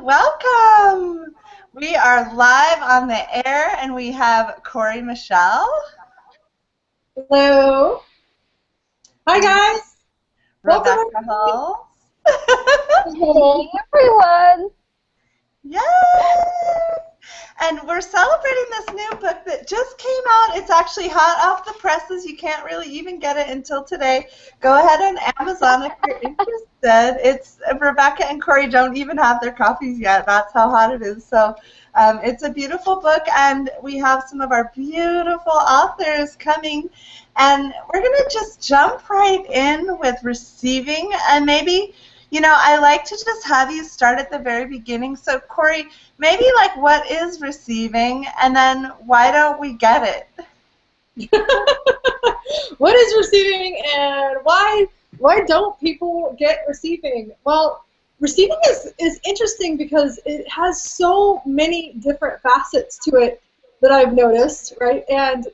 Welcome. We are live on the air, and we have Cory Michelle, Hello. Hi, guys. Welcome, Rebecca Hulse. Hey everyone! Yay! And we're celebrating this new book that just came out. It's actually hot off the presses. You can't really even get it until today. Go ahead on Amazon if you're interested. It's Rebecca and Cory don't even have their copies yet. That's how hot it is. So it's a beautiful book, and we have some of our beautiful authors coming. And we're going to just jump right in with receiving, and maybe, I like to just have you start at the very beginning. So, Cory, maybe like what is receiving, and then why don't we get it? What is receiving, and why don't people get receiving? Well, receiving is interesting because it has so many different facets to it that I've noticed, right? And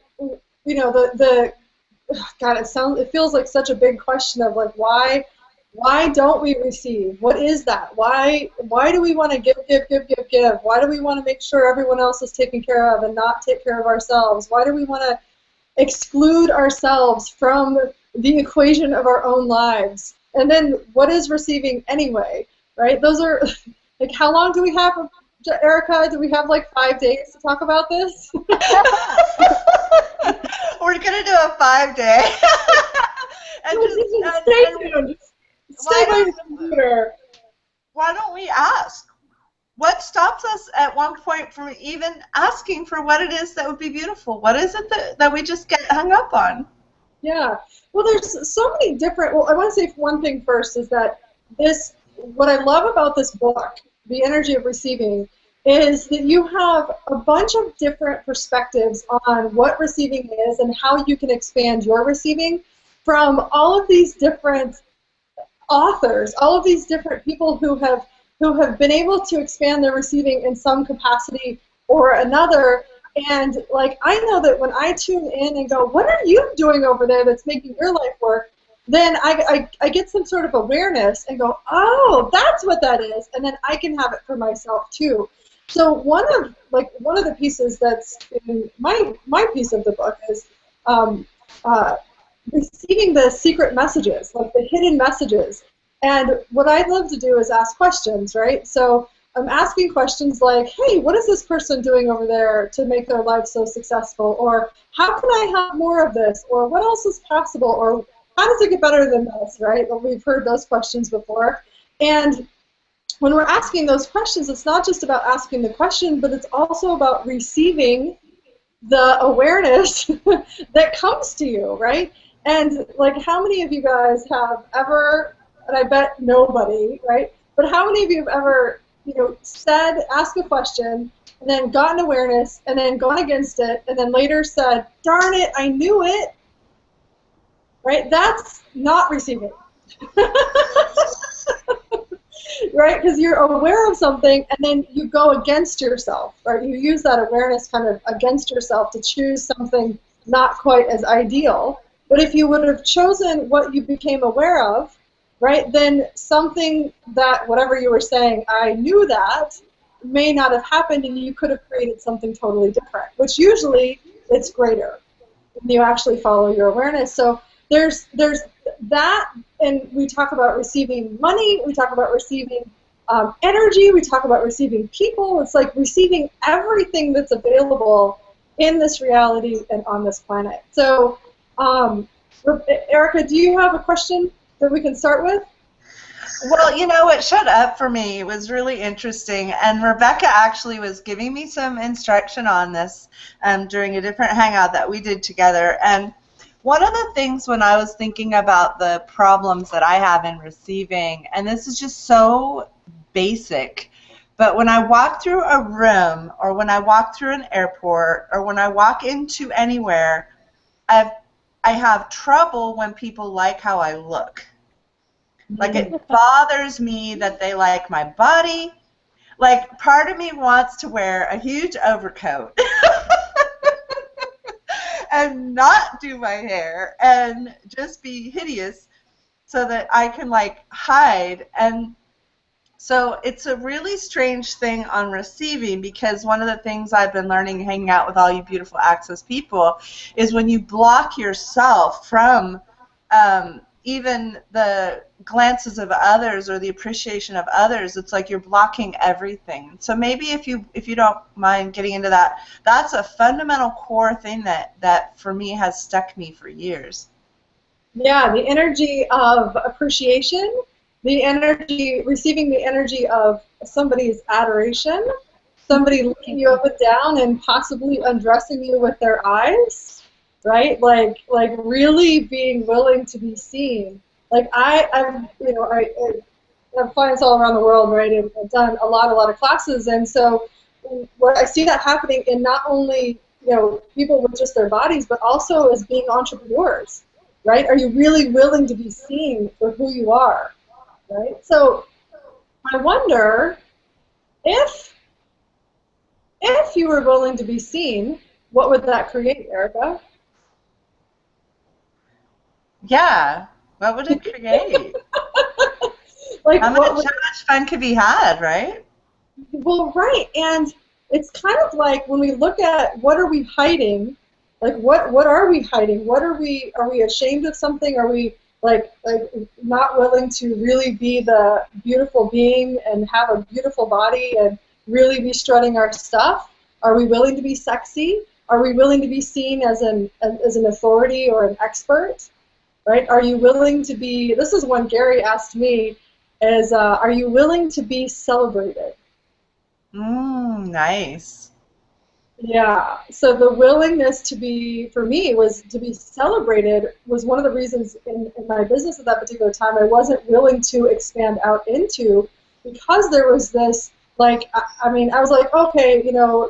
God, it feels like such a big question of like why don't we receive? What is that? Why do we want to give? Why do we want to make sure everyone else is taken care of and not take care of ourselves? Why do we want to exclude ourselves from the equation of our own lives? And then what is receiving anyway, right? Those are, like, how long do we have, Erica? Do we have like 5 days to talk about this? We're going to do a 5-day. Stay tuned. Stay by the computer. Why don't we ask? What stops us at one point from even asking for what it is that would be beautiful? What is it that we just get hung up on? Yeah. Well, there's so many different. Well, I want to say one thing first is that what I love about this book, The Energy of Receiving, is that you have a bunch of different perspectives on what receiving is and how you can expand your receiving from all of these different authors, all of these different people who have been able to expand their receiving in some capacity or another. And like, I know that when I tune in and go, what are you doing over there that's making your life work? Then I get some sort of awareness and go, oh, that's what that is, and then I can have it for myself too. So one of the pieces that's in my piece of the book is receiving the secret messages, like the hidden messages. And what I'd love to do is ask questions, right? So I'm asking questions like, hey, what is this person doing over there to make their life so successful? Or how can I have more of this? Or what else is possible? Or how does it get better than this, right? Well, we've heard those questions before. And when we're asking those questions, it's not just about asking the question, but it's also about receiving the awareness that comes to you, right? And like, how many of you guys have ever, and I bet nobody, right? But how many of you have ever, asked a question and then gotten awareness and then gone against it and then later said, darn it, I knew it, right? That's not receiving. Right? Because you're aware of something and then you go against yourself, right? You use that awareness kind of against yourself to choose something not quite as ideal. But if you would have chosen what you became aware of, right, then something that, whatever you were saying, I knew that, may not have happened, and you could have created something totally different, which usually it's greater when you actually follow your awareness. So there's that, and we talk about receiving money, we talk about receiving energy, we talk about receiving people. It's like receiving everything that's available in this reality and on this planet. So, Erica, do you have a question that we can start with? Well, what showed up for me was really interesting, and Rebecca actually was giving me some instruction on this during a different hangout that we did together. And one of the things when I was thinking about the problems that I have in receiving, and this is just so basic, but when I walk through a room or when I walk through an airport or when I walk into anywhere, I have trouble when people like how I look. Like, it bothers me that they like my body. Like, part of me wants to wear a huge overcoat and not do my hair and just be hideous so that I can, like, hide. And So it's a really strange thing on receiving, because one of the things I've been learning hanging out with all you beautiful Access people is when you block yourself from even the glances of others or the appreciation of others, it's like you're blocking everything. So maybe if you don't mind getting into that, that's a fundamental core thing that for me has stuck me for years. Yeah, the energy of appreciation, the energy, receiving the energy of somebody's adoration, somebody looking you up and down and possibly undressing you with their eyes, right? Like really being willing to be seen. Like I have clients all around the world, right? And I've done a lot of classes, and so what I see that happening in not only people with just their bodies, but also as being entrepreneurs. Right? Are you really willing to be seen for who you are? Right? So I wonder if you were willing to be seen, what would that create, Erica? Yeah. What would it create? Like how much fun could be had, right? Well, right. And it's kind of like when we look at what are we hiding. Like what are we hiding? Are we ashamed of something? Are we like not willing to really be the beautiful being and have a beautiful body and really be strutting our stuff? Are we willing to be sexy? Are we willing to be seen as an authority or an expert? Right? Are you willing to be? This is one Gary asked me. Is are you willing to be celebrated? Nice. Yeah, so the willingness to be, for me, was to be celebrated was one of the reasons in my business at that particular time I wasn't willing to expand out into, because there was this, like, I mean, I was like, okay,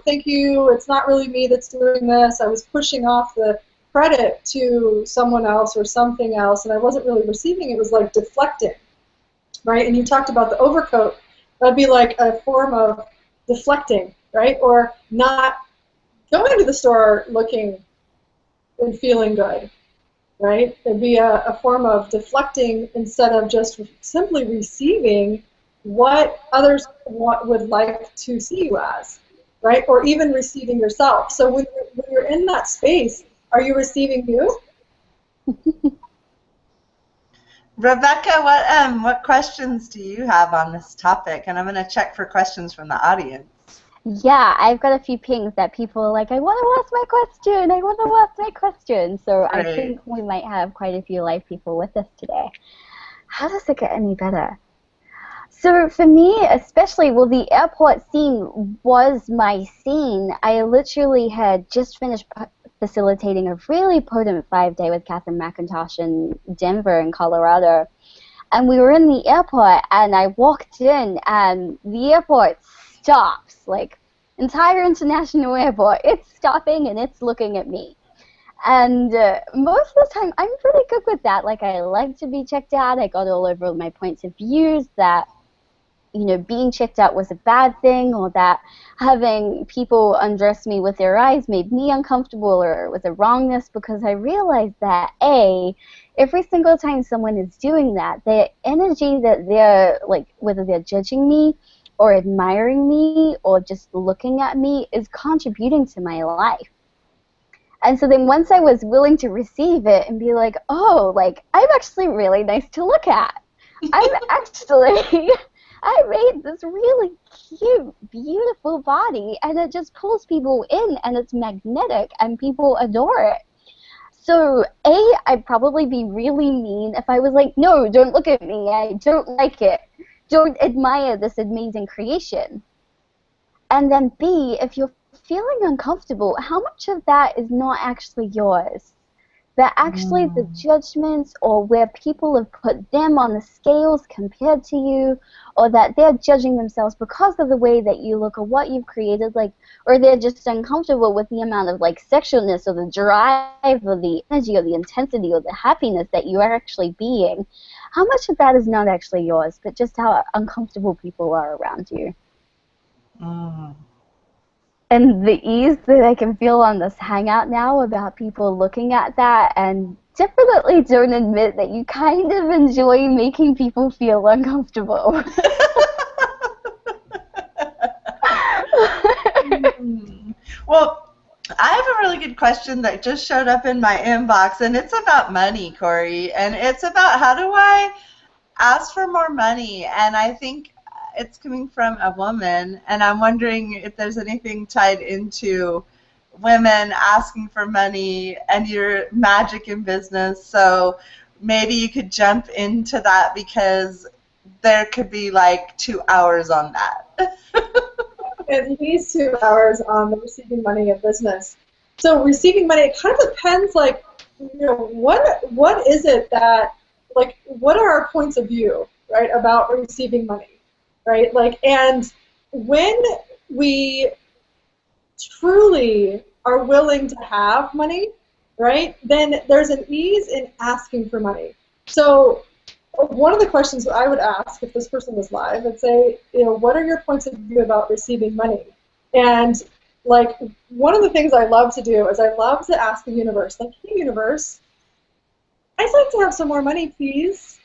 thank you, it's not really me that's doing this. I was pushing off the credit to someone else or something else, and I wasn't really receiving. It was like deflecting, right? And you talked about the overcoat. That'd be like a form of deflecting, right? Or not going to the store looking and feeling good, right? It'd be a form of deflecting instead of just simply receiving what others would like to see you as, right? Or even receiving yourself. So when you're in that space, are you receiving you? Rebecca, what questions do you have on this topic? And I'm going to check for questions from the audience. Yeah, I've got a few pings that people are like, I want to ask my question, I want to ask my question. So Great. I think we might have quite a few live people with us today. How does it get any better? So for me, especially, well, the airport scene was my scene. I literally had just finished facilitating a really potent 5-day with Catherine McIntosh in Denver in Colorado. And we were in the airport, and I walked in, and the airport stops, like, entire international airport. It's stopping, and it's looking at me. And most of the time, I'm pretty good with that. Like, I like to be checked out. I got all over my points of views that, being checked out was a bad thing, or that having people undress me with their eyes made me uncomfortable, or was a wrongness, because I realized that, every single time someone is doing that, the energy that they're, like, whether they're judging me or admiring me or just looking at me, is contributing to my life. And so then once I was willing to receive it and be like, oh, like, I'm actually really nice to look at. I made this really cute, beautiful body, and it just pulls people in, and it's magnetic, and people adore it. So, I'd probably be really mean if I was like, no, don't look at me, I don't like it. Don't admire this amazing creation. And then B, if you're feeling uncomfortable, how much of that is not actually yours? That actually the judgments, or where people have put them on the scales compared to you, or that they're judging themselves because of the way that you look or what you've created, like, or they're just uncomfortable with the amount of, like, sexualness or the drive or the energy or the intensity or the happiness that you are actually being. How much of that is not actually yours, but just how uncomfortable people are around you? And the ease that I can feel on this hangout now about people looking at that, and definitely don't admit that you kind of enjoy making people feel uncomfortable. Well, I have a really good question that just showed up in my inbox, and it's about money, Cory, and it's about how do I ask for more money, and I think it's coming from a woman, and I'm wondering if there's anything tied into women asking for money and your magic in business, so maybe you could jump into that because there could be like 2 hours on that. At least 2 hours on the receiving money in business. So receiving money, it kind of depends, like, what is it that, like, what are our points of view, right, about receiving money, right? Like, and when we truly are willing to have money, right, then there's an ease in asking for money. So one of the questions I would ask if this person was live, I'd say, what are your points of view about receiving money? And like, one of the things I love to do is I love to ask the universe, like, hey, universe, I'd like to have some more money, please.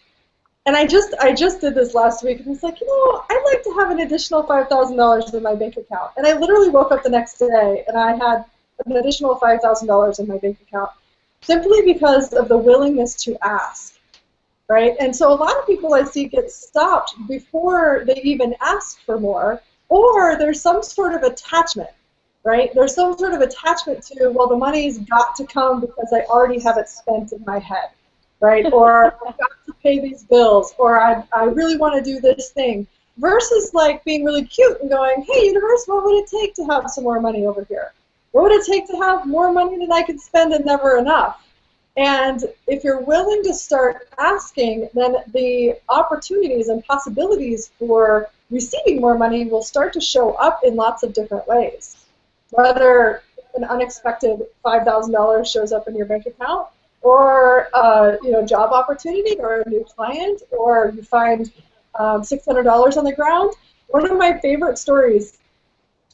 And I just did this last week, and it's like, I'd like to have an additional $5,000 in my bank account. And I literally woke up the next day, and I had an additional $5,000 in my bank account, simply because of the willingness to ask. Right? And so a lot of people I see get stopped before they even ask for more, or there's some sort of attachment, right? There's some sort of attachment to, well, the money's got to come because I already have it spent in my head, right? Or I've got to pay these bills, or I really want to do this thing, versus like being really cute and going, hey, universe, what would it take to have some more money over here? What would it take to have more money than I could spend and never enough? And if you're willing to start asking, then the opportunities and possibilities for receiving more money will start to show up in lots of different ways. Whether an unexpected $5,000 shows up in your bank account, or a job opportunity, or a new client, or you find $600 on the ground. One of my favorite stories,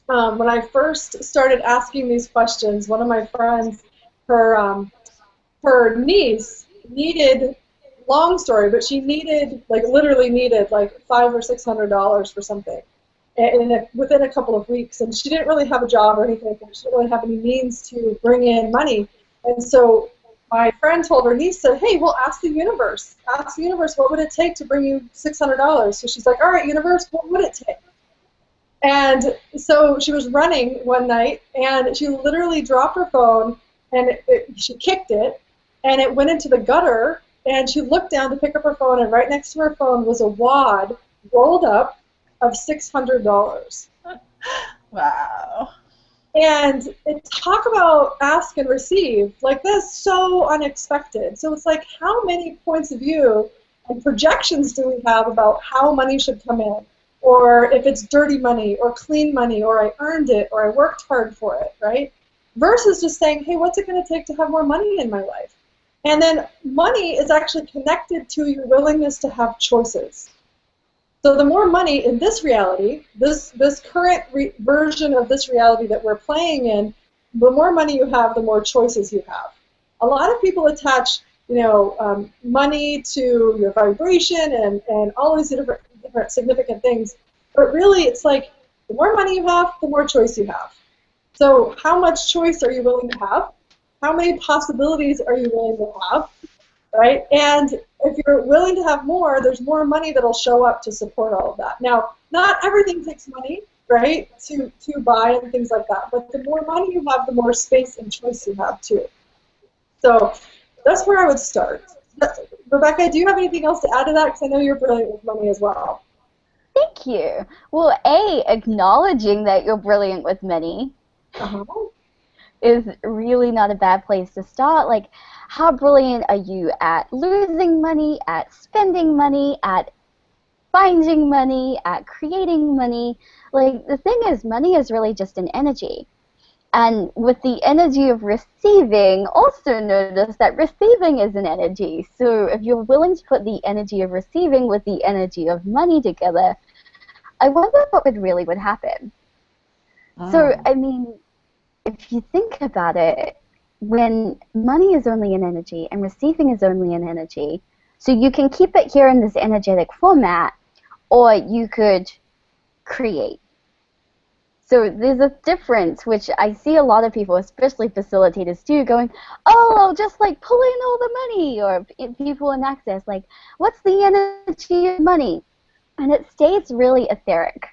when I first started asking these questions, one of my friends, her niece needed, long story, but she needed, like, literally needed, like, $500 or $600 for something within a couple of weeks, and she didn't really have a job or anything like that. She didn't really have any means to bring in money, and so my friend told her niece, said, hey, well, ask the universe, what would it take to bring you $600? So she's like, all right, universe, what would it take? And so she was running one night, and she literally dropped her phone, and she kicked it, and it went into the gutter, and she looked down to pick up her phone, and right next to her phone was a wad rolled up of $600. Wow. And talk about ask and receive. Like, that's so unexpected. So it's like, how many points of view and projections do we have about how money should come in? Or if it's dirty money, or clean money, or I earned it, or I worked hard for it, right? Versus just saying, hey, what's it going to take to have more money in my life? And then money is actually connected to your willingness to have choices. So the more money in this reality, this current version of this reality that we're playing in, the more money you have, the more choices you have. A lot of people attach, money to your vibration and all these different significant things, but really it's like, the more money you have, the more choice you have. So how much choice are you willing to have? How many possibilities are you willing to have, right? And if you're willing to have more, there's more money that'll show up to support all of that. Now, not everything takes money, right, to buy and things like that, but the more money you have, the more space and choice you have too. So that's where I would start. Rebecca, do you have anything else to add to that? Because I know you're brilliant with money as well. Thank you. Well, acknowledging that you're brilliant with money is really not a bad place to start. Like, how brilliant are you at losing money, at spending money, at finding money, at creating money? Like, the thing is, money is really just an energy. And with the energy of receiving, also notice that receiving is an energy. So if you're willing to put the energy of receiving with the energy of money together, I wonder what would happen. So, I mean, if you think about it, when money is only an energy and receiving is only an energy, so you can keep it here in this energetic format, or you could create. So there's a difference, which I see a lot of people, especially facilitators too, going, oh, I'll just like pull in all the money, or people in Access, like, what's the energy of money? And it stays really etheric.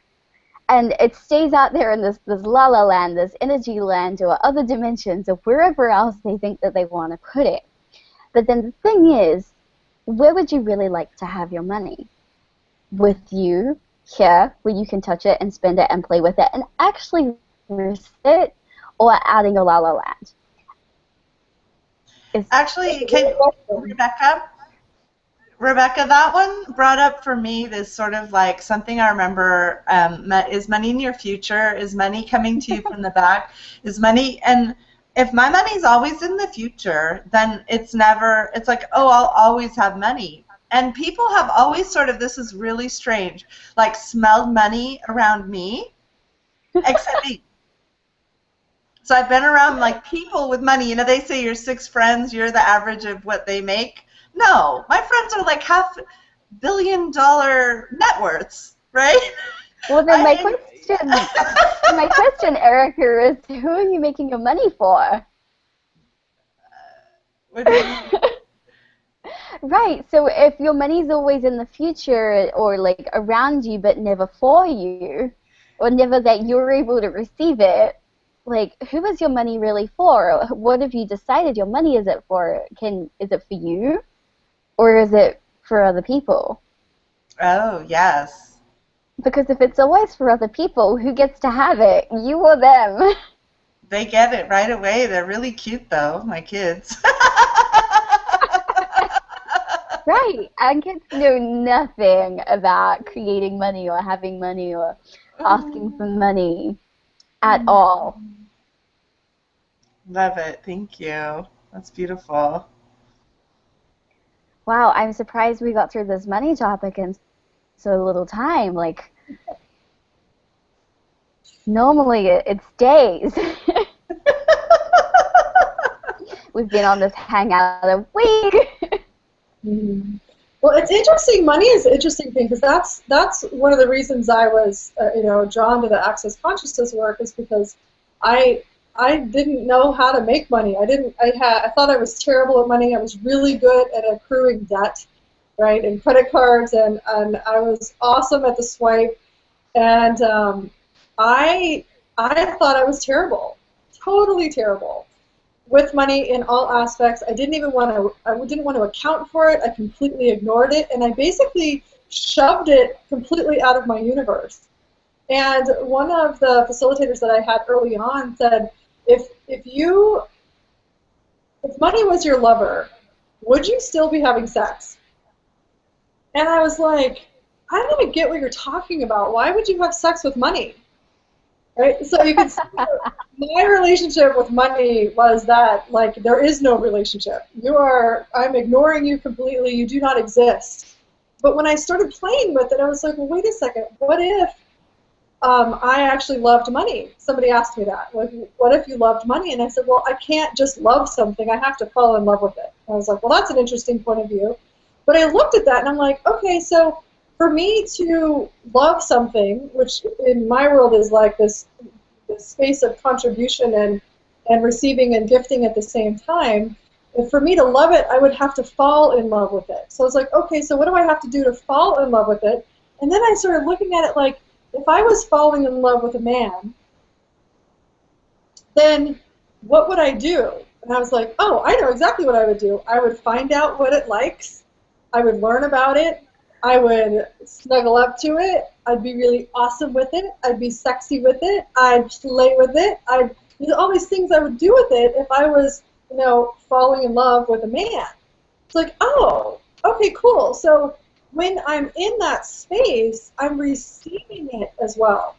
And it stays out there in this la-la land, this energy land, or other dimensions, or wherever else they think that they want to put it. But then the thing is, where would you really like to have your money? With you here, where you can touch it and spend it and play with it and actually risk it, or adding a la-la land? Actually, Rebecca, that one brought up for me this sort of like something I remember, is money in your future? Is money coming to you from the back? Is money, and if my money's always in the future, then it's never, it's like, oh, I'll always have money. And people have always sort of, this is really strange, like smelled money around me, except me. So I've been around like people with money. You know, they say you're 6 friends, you're the average of what they make. No, my friends are like $500 million net worths, right? Well, then my question, Erica, is who are you making your money for? What do you mean? Right, so if your money's always in the future or like around you but never for you, or never that you're able to receive it, like who is your money really for? What have you decided your money is it for? Is it for you? Or is it for other people? Oh, yes. Because if it's always for other people, who gets to have it? You or them? They get it right away. They're really cute, though, my kids. Right. And kids know nothing about creating money or having money or asking for money at all. Love it. Thank you. That's beautiful. Wow, I'm surprised we got through this money topic in so little time. Like, normally it's days. We've been on this hangout a week. Mm-hmm. Well, it's interesting. Money is an interesting thing because that's one of the reasons I was drawn to the Access Consciousness work, is because I didn't know how to make money. I thought I was terrible at money. I was really good at accruing debt, right, and credit cards, and I was awesome at the swipe, and I thought I was terrible, totally terrible with money in all aspects. I didn't want to account for it. I completely ignored it, and I basically shoved it completely out of my universe. And one of the facilitators that I had early on said, if money was your lover, would you still be having sex? And I was like, I don't even get what you're talking about. Why would you have sex with money? Right? So you can see my relationship with money was that, like, there is no relationship. I'm ignoring you completely. You do not exist. But when I started playing with it, I was like, well, wait a second. What if I actually loved money? Somebody asked me that. What if you loved money? And I said, well, I can't just love something. I have to fall in love with it. And I was like, well, that's an interesting point of view. But I looked at that, and I'm like, okay, so for me to love something, which in my world is like this space of contribution and receiving and gifting at the same time, and for me to love it, I would have to fall in love with it. So I was like, okay, so what do I have to do to fall in love with it? And then I started looking at it like, if I was falling in love with a man, then what would I do? And I was like, oh, I know exactly what I would do. I would find out what it likes. I would learn about it. I would snuggle up to it. I'd be really awesome with it. I'd be sexy with it. I'd play with it. All these things I would do with it if I was, falling in love with a man. It's like, oh, okay, cool. So when I'm in that space, I'm receiving it as well,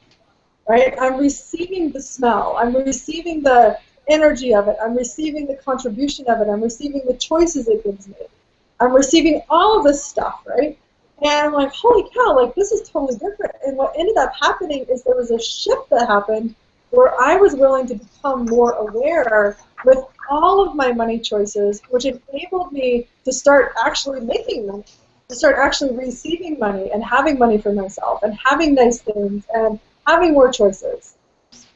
right? I'm receiving the smell. I'm receiving the energy of it. I'm receiving the contribution of it. I'm receiving the choices it gives me. I'm receiving all of this stuff, right? And I'm like, holy cow, like, this is totally different. And what ended up happening is there was a shift that happened where I was willing to become more aware with all of my money choices, which enabled me to start actually making money, to start actually receiving money and having money for myself and having nice things and having more choices.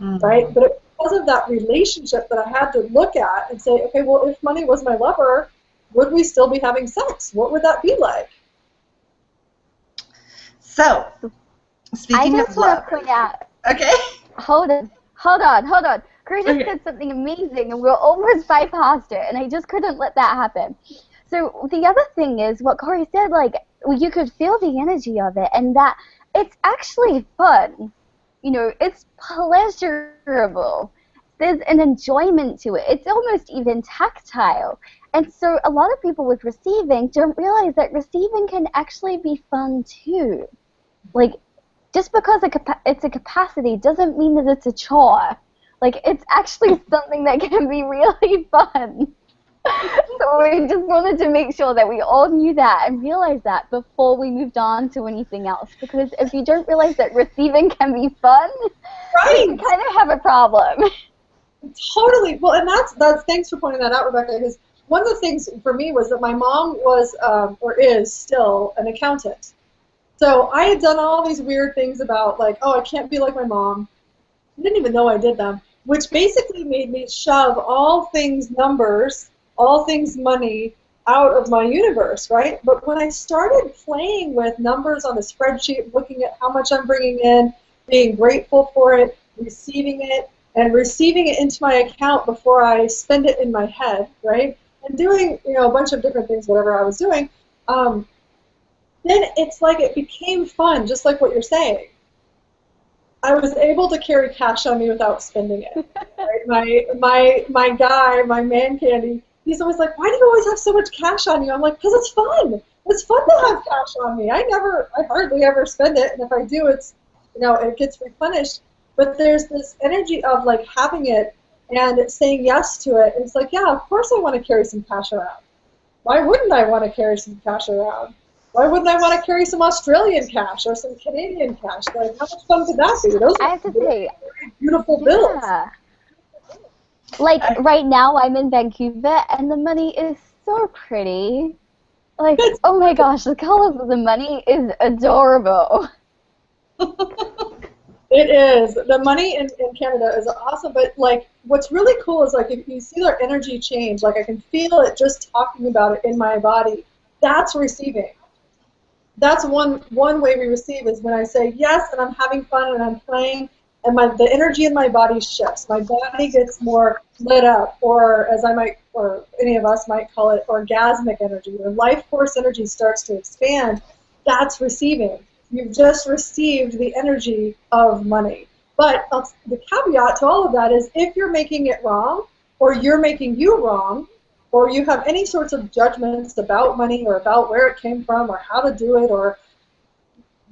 right? But because of that relationship that I had to look at and say, okay, well, if money was my lover, would we still be having sex? What would that be like? So, speaking I of just want love. to point out. Okay. Hold on. Cory just said something amazing, and we're almost bypassed it, and I just couldn't let that happen. So the other thing is what Cory said, like, you could feel the energy of it, and that it's actually fun. You know, it's pleasurable. There's an enjoyment to it. It's almost even tactile. And so a lot of people with receiving don't realize that receiving can actually be fun too. Like, just because it's a capacity doesn't mean that it's a chore. Like, it's actually something that can be really fun. So we just wanted to make sure that we all knew that and realized that before we moved on to anything else. Because if you don't realize that receiving can be fun, right, you kind of have a problem. Totally. Well, and that's thanks for pointing that out, Rebecca, because one of the things for me was that my mom was, or is still, an accountant. So I had done all these weird things about, like, oh, I can't be like my mom. I didn't even know I did them, which basically made me shove all things numbers, all things money, out of my universe, right? But when I started playing with numbers on a spreadsheet, looking at how much I'm bringing in, being grateful for it, receiving it, and receiving it into my account before I spend it in my head, right? And doing, a bunch of different things, whatever I was doing, then it's like it became fun, just like what you're saying. I was able to carry cash on me without spending it. Right? My guy, my man candy, he's always like, why do you always have so much cash on you? I'm like, because it's fun. It's fun to have cash on me. I hardly ever spend it, and if I do, it's, it gets replenished. But there's this energy of, like, having it and saying yes to it. And it's like, yeah, of course I want to carry some cash around. Why wouldn't I want to carry some cash around? Why wouldn't I want to carry some Australian cash or some Canadian cash? Like, how much fun could that be? Those I have to say, beautiful bills. Yeah. Like, right now I'm in Vancouver, and the money is so pretty. Like, oh my gosh, the colors of the money is adorable. It is. The money in Canada is awesome, but, like, what's really cool is, like, if you see their energy change, like, I can feel it just talking about it in my body. That's receiving. That's one way we receive is when I say yes and I'm having fun and I'm playing, and the energy in my body shifts. My body gets more lit up, or as or any of us might call it, orgasmic energy. When life force energy starts to expand, that's receiving. You've just received the energy of money. But the caveat to all of that is if you're making it wrong, or you're making you wrong, or you have any sorts of judgments about money or about where it came from or how to do it or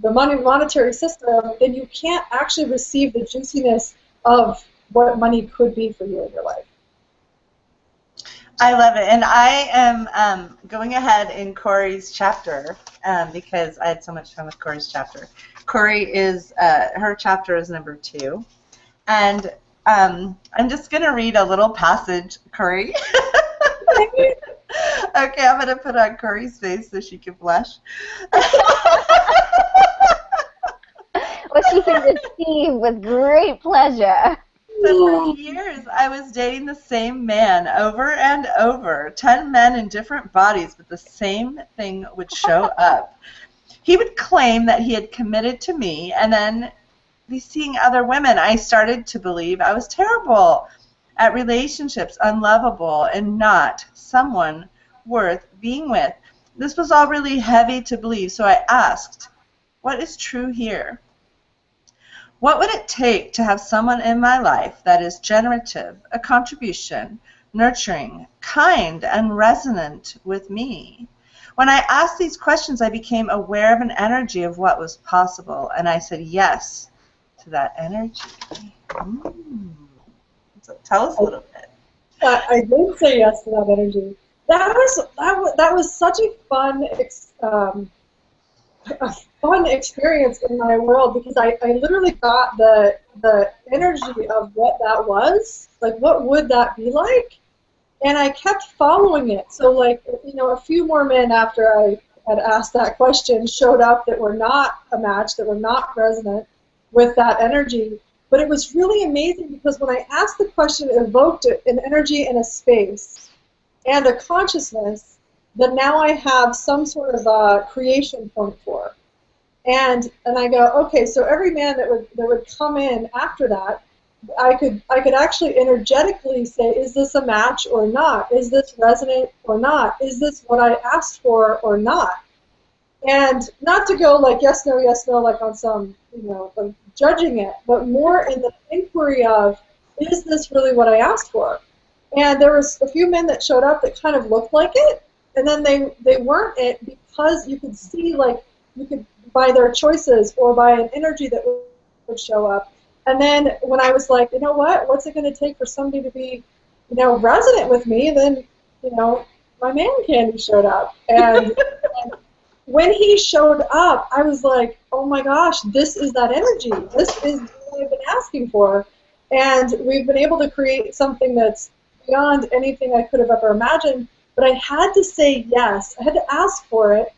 the monetary system, then you can't actually receive the juiciness of what money could be for you in your life. I love it, and I am going ahead in Cory's chapter because I had so much fun with Cory's chapter. Cory is, her chapter is number 2, and I'm just going to read a little passage, Cory. Okay, I'm going to put on Cory's face so she can blush. Well, she can receive with great pleasure. So for years, I was dating the same man over and over, 10 men in different bodies, but the same thing would show up. He would claim that he had committed to me and then be seeing other women. I started to believe I was terrible at relationships, unlovable, and not someone worth being with. This was all really heavy to believe, so I asked, what is true here? What would it take to have someone in my life that is generative, a contribution, nurturing, kind, and resonant with me? When I asked these questions, I became aware of an energy of what was possible, and I said yes to that energy. So tell us a little bit. I did say yes to that energy. That was such a fun experience in my world, because I literally got the energy of what that was, like what would that be like, and I kept following it. So, like, a few more men after I had asked that question showed up that were not a match, that were not resonant with that energy, But it was really amazing because when I asked the question, it evoked an energy and a space and a consciousness that now I have some sort of a creation point for. And I go, okay, so every man that would come in after that, I could actually energetically say, is this a match or not? Is this resonant or not? Is this what I asked for or not? And not to go like yes, no, like on some, like judging it, but more in the inquiry of, is this really what I asked for? And there was a few men that showed up that kind of looked like it, and then they weren't it because you could see, like, you could, by their choices or by an energy that would show up. And then when I was like, you know what, what's it going to take for somebody to be, resonant with me? Then, my man Candy showed up, and when he showed up, I was like, oh my gosh, this is that energy. This is what I've been asking for. And we've been able to create something that's beyond anything I could have ever imagined. But I had to say yes. I had to ask for it.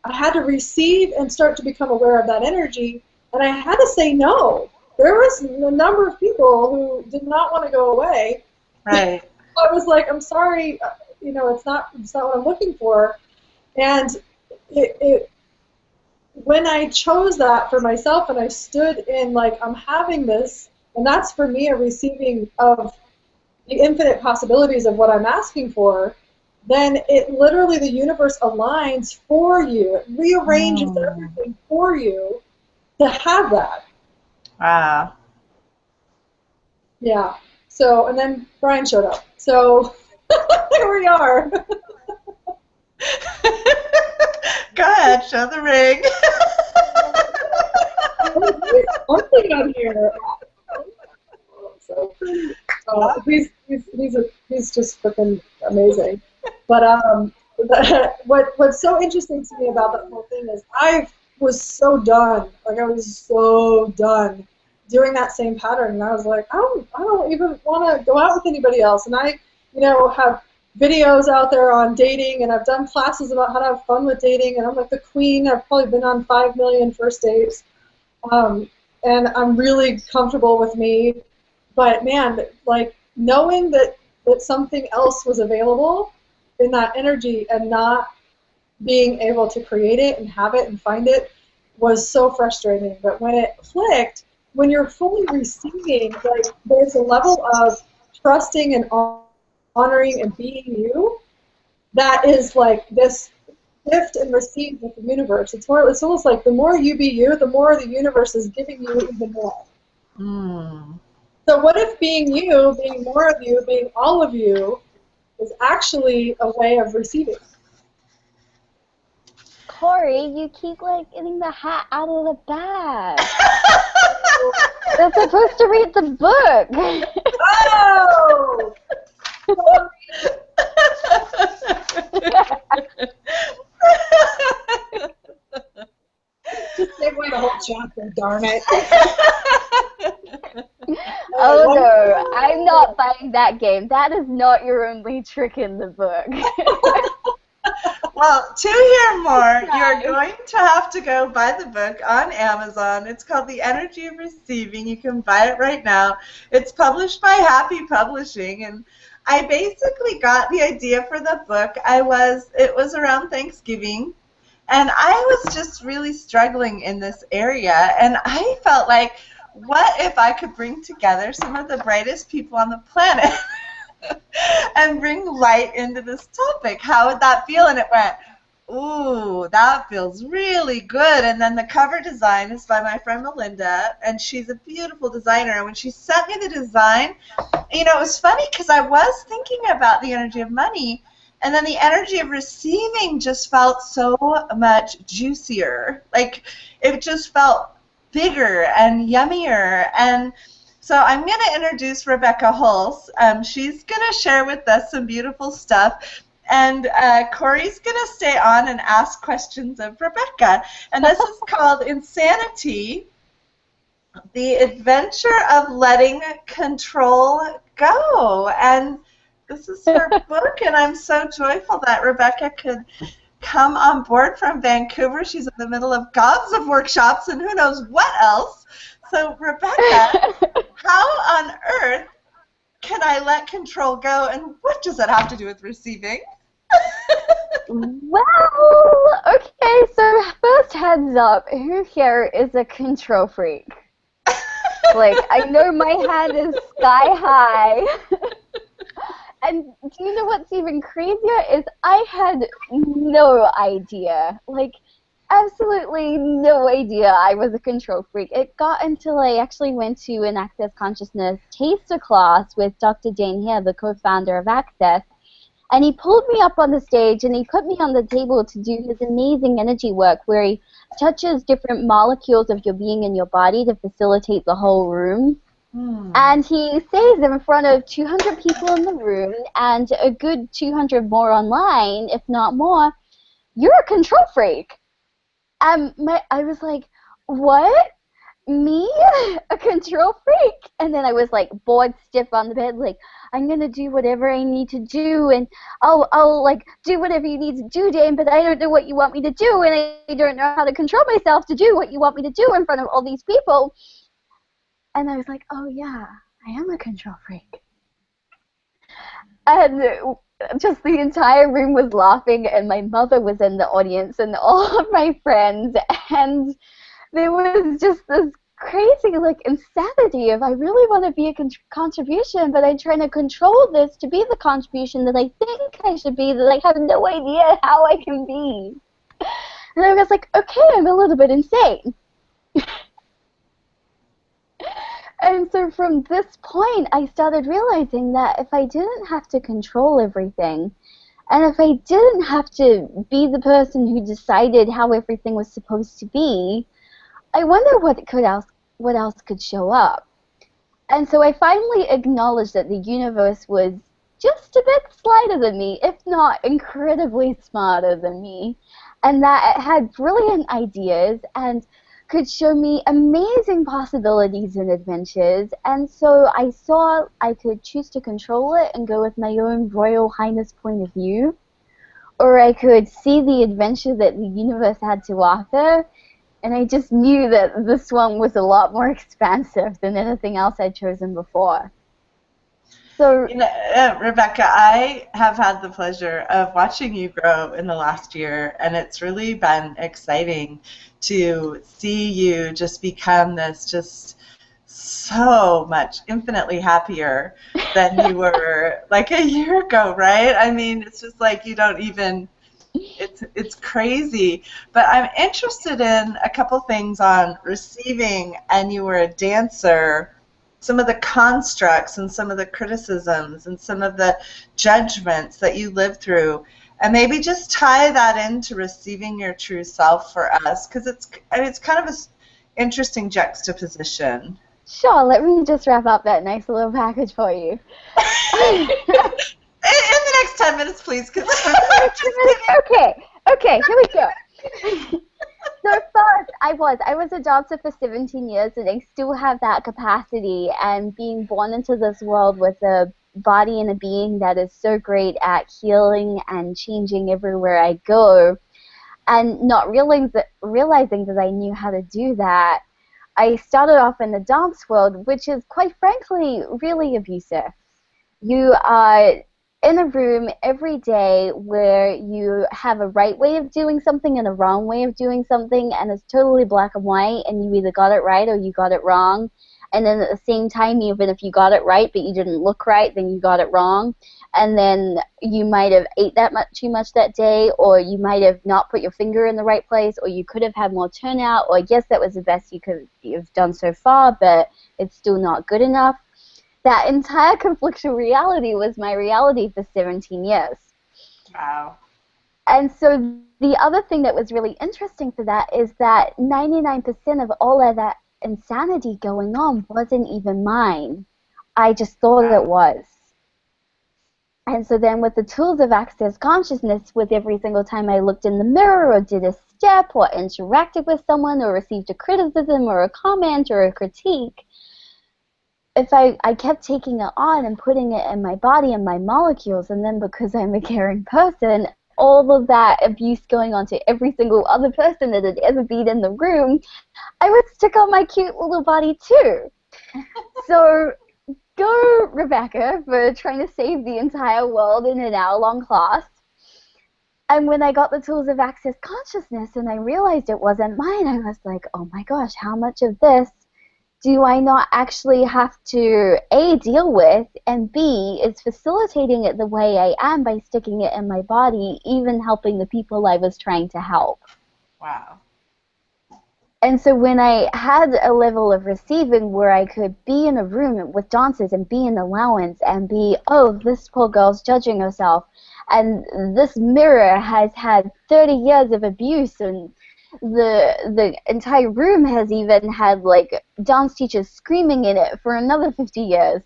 I had to receive and start to become aware of that energy. And I had to say no. There was a number of people who did not want to go away. Right. I was like, I'm sorry, it's not what I'm looking for. And when I chose that for myself and I stood in, like, I'm having this, and that's for me a receiving of the infinite possibilities of what I'm asking for, then it literally, the universe aligns for you. It rearranges everything for you to have that. Wow. Yeah. So, and then Brian showed up. So here we are. Go ahead, show the ring. Something on here. So pretty. He's just freaking amazing. But what's so interesting to me about that whole thing is I was so done. Like, I was so done doing that same pattern, and I was like, I don't even want to go out with anybody else. And I, have videos out there on dating, and I've done classes about how to have fun with dating, and I'm like the queen. I've probably been on 5 million first dates, and I'm really comfortable with me. But man, like, knowing that something else was available in that energy and not being able to create it and have it and find it was so frustrating. But when it clicked, when you're fully receiving, like, there's a level of trusting and honoring and being you that is like this gift and receive with the universe. It's almost like the more you be you, the more the universe is giving you even more. So what if being you, being more of you, being all of you, is actually a way of receiving? Cory, you keep, like, getting the hat out of the bag. They're supposed to read the book. Oh! Just take away the whole chapter, darn it. Oh no, I'm not buying that game. That is not your only trick in the book. Well, to hear more, you're going to have to go buy the book on Amazon. It's called The Energy of Receiving. You can buy it right now. It's published by Happy Publishing, and I basically got the idea for the book. It was around Thanksgiving, and I was just really struggling in this area, and I felt like, what if I could bring together some of the brightest people on the planet and bring light into this topic? How would that feel? And it went, ooh, that feels really good. And then the cover design is by my friend Melinda, and she's a beautiful designer. And when she sent me the design, it was funny because I was thinking about the energy of money, and then the energy of receiving just felt so much juicier. Like, it just felt bigger and yummier. And so I'm going to introduce Rebecca Hulse. She's going to share with us some beautiful stuff. And Cory's going to stay on and ask questions of Rebecca. And this is called Insanity, the Adventure of Letting Control Go. And this is her book, and I'm so joyful that Rebecca could come on board from Vancouver. She's in the middle of gobs of workshops and who knows what else. So, Rebecca, control go, and what does that have to do with receiving? Well, okay, so first heads up, who here is a control freak? Like, I know my hand is sky high. And do you know what's even crazier is I had no idea. Like, absolutely no idea I was a control freak. It got until I actually went to an Access Consciousness taster class with Dr. Dane Hare, the co-founder of Access. And he pulled me up on the stage and he put me on the table to do his amazing energy work where he touches different molecules of your being in your body to facilitate the whole room. And he says in front of 200 people in the room and a good 200 more online, if not more, you're a control freak. I was like, what? Me? A control freak? And then I was like bored stiff on the bed, like, I'm going to do whatever I need to do, and I'll like do whatever you need to do, Dane, but I don't know what you want me to do, and I don't know how to control myself to do what you want me to do in front of all these people. And I was like, oh yeah, I am a control freak. And just the entire room was laughing, and my mother was in the audience, and all of my friends, and there was just this crazy, like, insanity of I really want to be a contribution, but I'm trying to control this to be the contribution that I think I should be, that I have no idea how I can be. And I was like, okay, I'm a little bit insane. And so from this point, I started realizing that if I didn't have to control everything, and if I didn't have to be the person who decided how everything was supposed to be, I wonder what else could show up. And so I finally acknowledged that the universe was just a bit slighter than me, if not incredibly smarter than me, and that it had brilliant ideas and could show me amazing possibilities and adventures. And so I saw I could choose to control it and go with my own Royal Highness point of view, or I could see the adventure that the universe had to offer. And I just knew that this one was a lot more expansive than anything else I'd chosen before. So, you know, Rebecca, I have had the pleasure of watching you grow in the last year, and it's really been exciting to see you just become this just so much infinitely happier than you were like a year ago, right? I mean, it's just like you don't even... It's crazy. But I'm interested in a couple things on receiving, and you were a dancer, some of the constructs and some of the criticisms and some of the judgments that you lived through, and maybe just tie that into receiving your true self for us, because it's kind of an interesting juxtaposition. Sure, let me just wrap up that nice little package for you. In the next 10 minutes, please. Okay, here we go. So first, I was a dancer for 17 years, and I still have that capacity, and being born into this world with a body and a being that is so great at healing and changing everywhere I go, and not realizing that I knew how to do that, I started off in the dance world, which is, quite frankly, really abusive. You are in a room every day where you have a right way of doing something and a wrong way of doing something, and it's totally black and white, and you either got it right or you got it wrong. And then at the same time, even if you got it right but you didn't look right, then you got it wrong. And then you might have ate too much that day, or you might have not put your finger in the right place, or you could have had more turnout, or yes, that was the best you've done so far, but it's still not good enough. That entire conflictual reality was my reality for 17 years. Wow. And so the other thing that was really interesting for that is that 99% of all of that insanity going on wasn't even mine. I just thought it was. And so then with the tools of Access Consciousness, with every single time I looked in the mirror or did a step or interacted with someone or received a criticism or a comment or a critique, if I kept taking it on and putting it in my body and my molecules, and then because I'm a caring person, all of that abuse going on to every single other person that had ever been in the room, I would stick on my cute little body too. So go, Rebecca, for trying to save the entire world in an hour-long class. And when I got the tools of access consciousness and I realized it wasn't mine, I was like, oh my gosh, how much of this do I not actually have to, A, deal with, and B, is facilitating it the way I am by sticking it in my body, even helping the people I was trying to help. Wow. And so when I had a level of receiving where I could be in a room with dancers and be in allowance and be, oh, this poor girl's judging herself, and this mirror has had 30 years of abuse, and the entire room has even had like dance teachers screaming in it for another 50 years.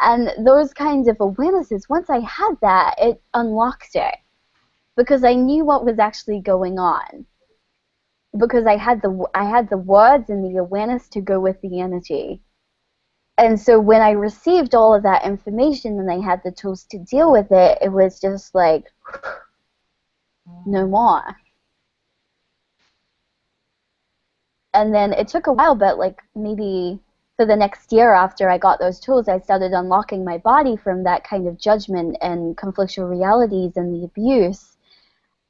And those kinds of awarenesses, once I had that, it unlocked it because I knew what was actually going on. Because I had the words and the awareness to go with the energy. And so when I received all of that information and I had the tools to deal with it, it was just like, no more. And then it took a while, but like maybe for the next year after I got those tools, I started unlocking my body from that kind of judgment and conflictual realities and the abuse.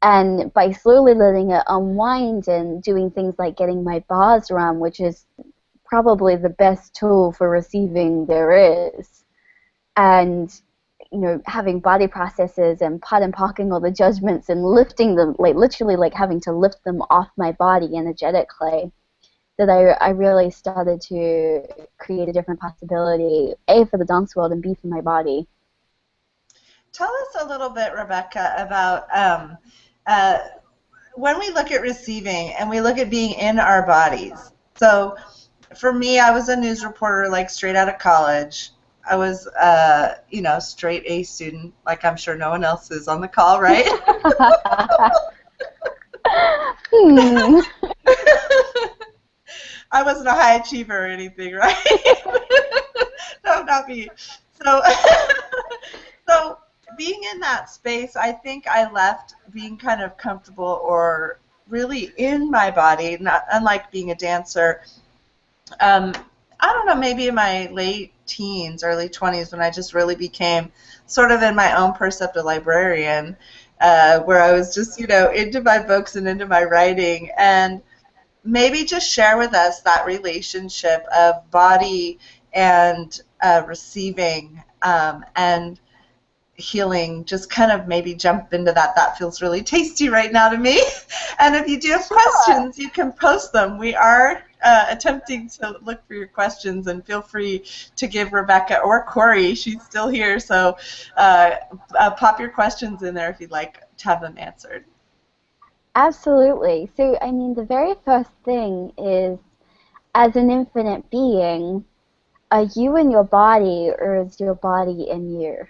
And by slowly letting it unwind and doing things like getting my bars run, which is probably the best tool for receiving there is, and having body processes and pot and pocking all the judgments and lifting them, like literally like having to lift them off my body energetically, that I really started to create a different possibility, A, for the dance world, and B, for my body. Tell us a little bit, Rebecca, about when we look at receiving and we look at being in our bodies. So for me, I was a news reporter like straight out of college. I was straight A student, like I'm sure no one else is on the call, right? I wasn't a high achiever or anything, right? No, not me. So being in that space, I think I left being kind of comfortable or really in my body, not unlike being a dancer. I don't know, maybe in my late teens, early 20s, when I just really became sort of in my own perceptive librarian, where I was just, into my books and into my writing. And maybe just share with us that relationship of body and receiving and healing. Just kind of maybe jump into that. That feels really tasty right now to me. And if you do have questions, you can post them. We are attempting to look for your questions, and feel free to give Rebecca or Cory, she's still here, so pop your questions in there if you'd like to have them answered. Absolutely. So, I mean, the very first thing is, as an infinite being, are you in your body, or is your body in you?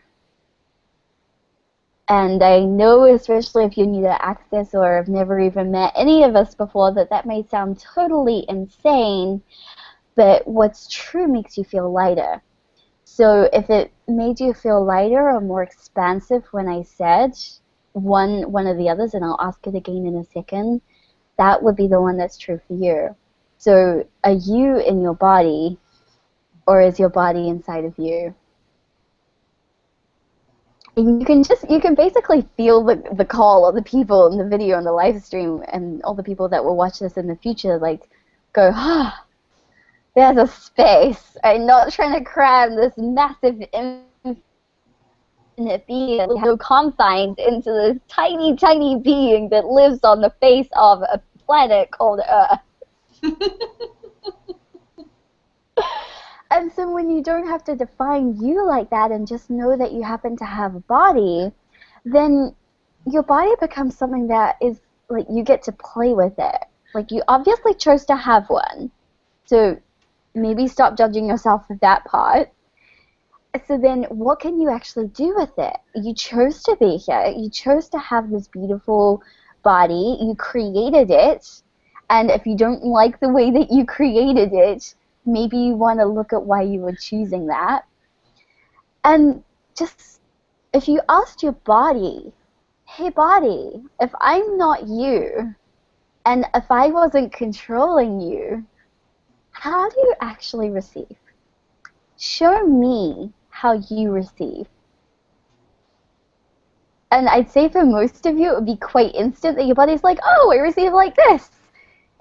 And I know, especially if you're new to Access or have never even met any of us before, that may sound totally insane, but what's true makes you feel lighter. So if it made you feel lighter or more expansive when I said one of the others, and I'll ask it again in a second, that would be the one that's true for you. So are you in your body, or is your body inside of you? And you can basically feel the call of the people in the video and the live stream, and all the people that will watch this in the future, like, go, there's a space. I'm not trying to cram this massive infinite being that has no confines into this tiny, tiny being that lives on the face of a planet called Earth. And so when you don't have to define you like that and just know that you happen to have a body, then your body becomes something that is, like, you get to play with it. Like, you obviously chose to have one. So maybe stop judging yourself for that part. So then what can you actually do with it? You chose to be here. You chose to have this beautiful body. You created it. And if you don't like the way that you created it, maybe you want to look at why you were choosing that. And just, if you asked your body, hey body, if I'm not you, and if I wasn't controlling you, how do you actually receive? show me how you receive. And I'd say for most of you, it would be quite instant that your body's like, oh, I receive like this.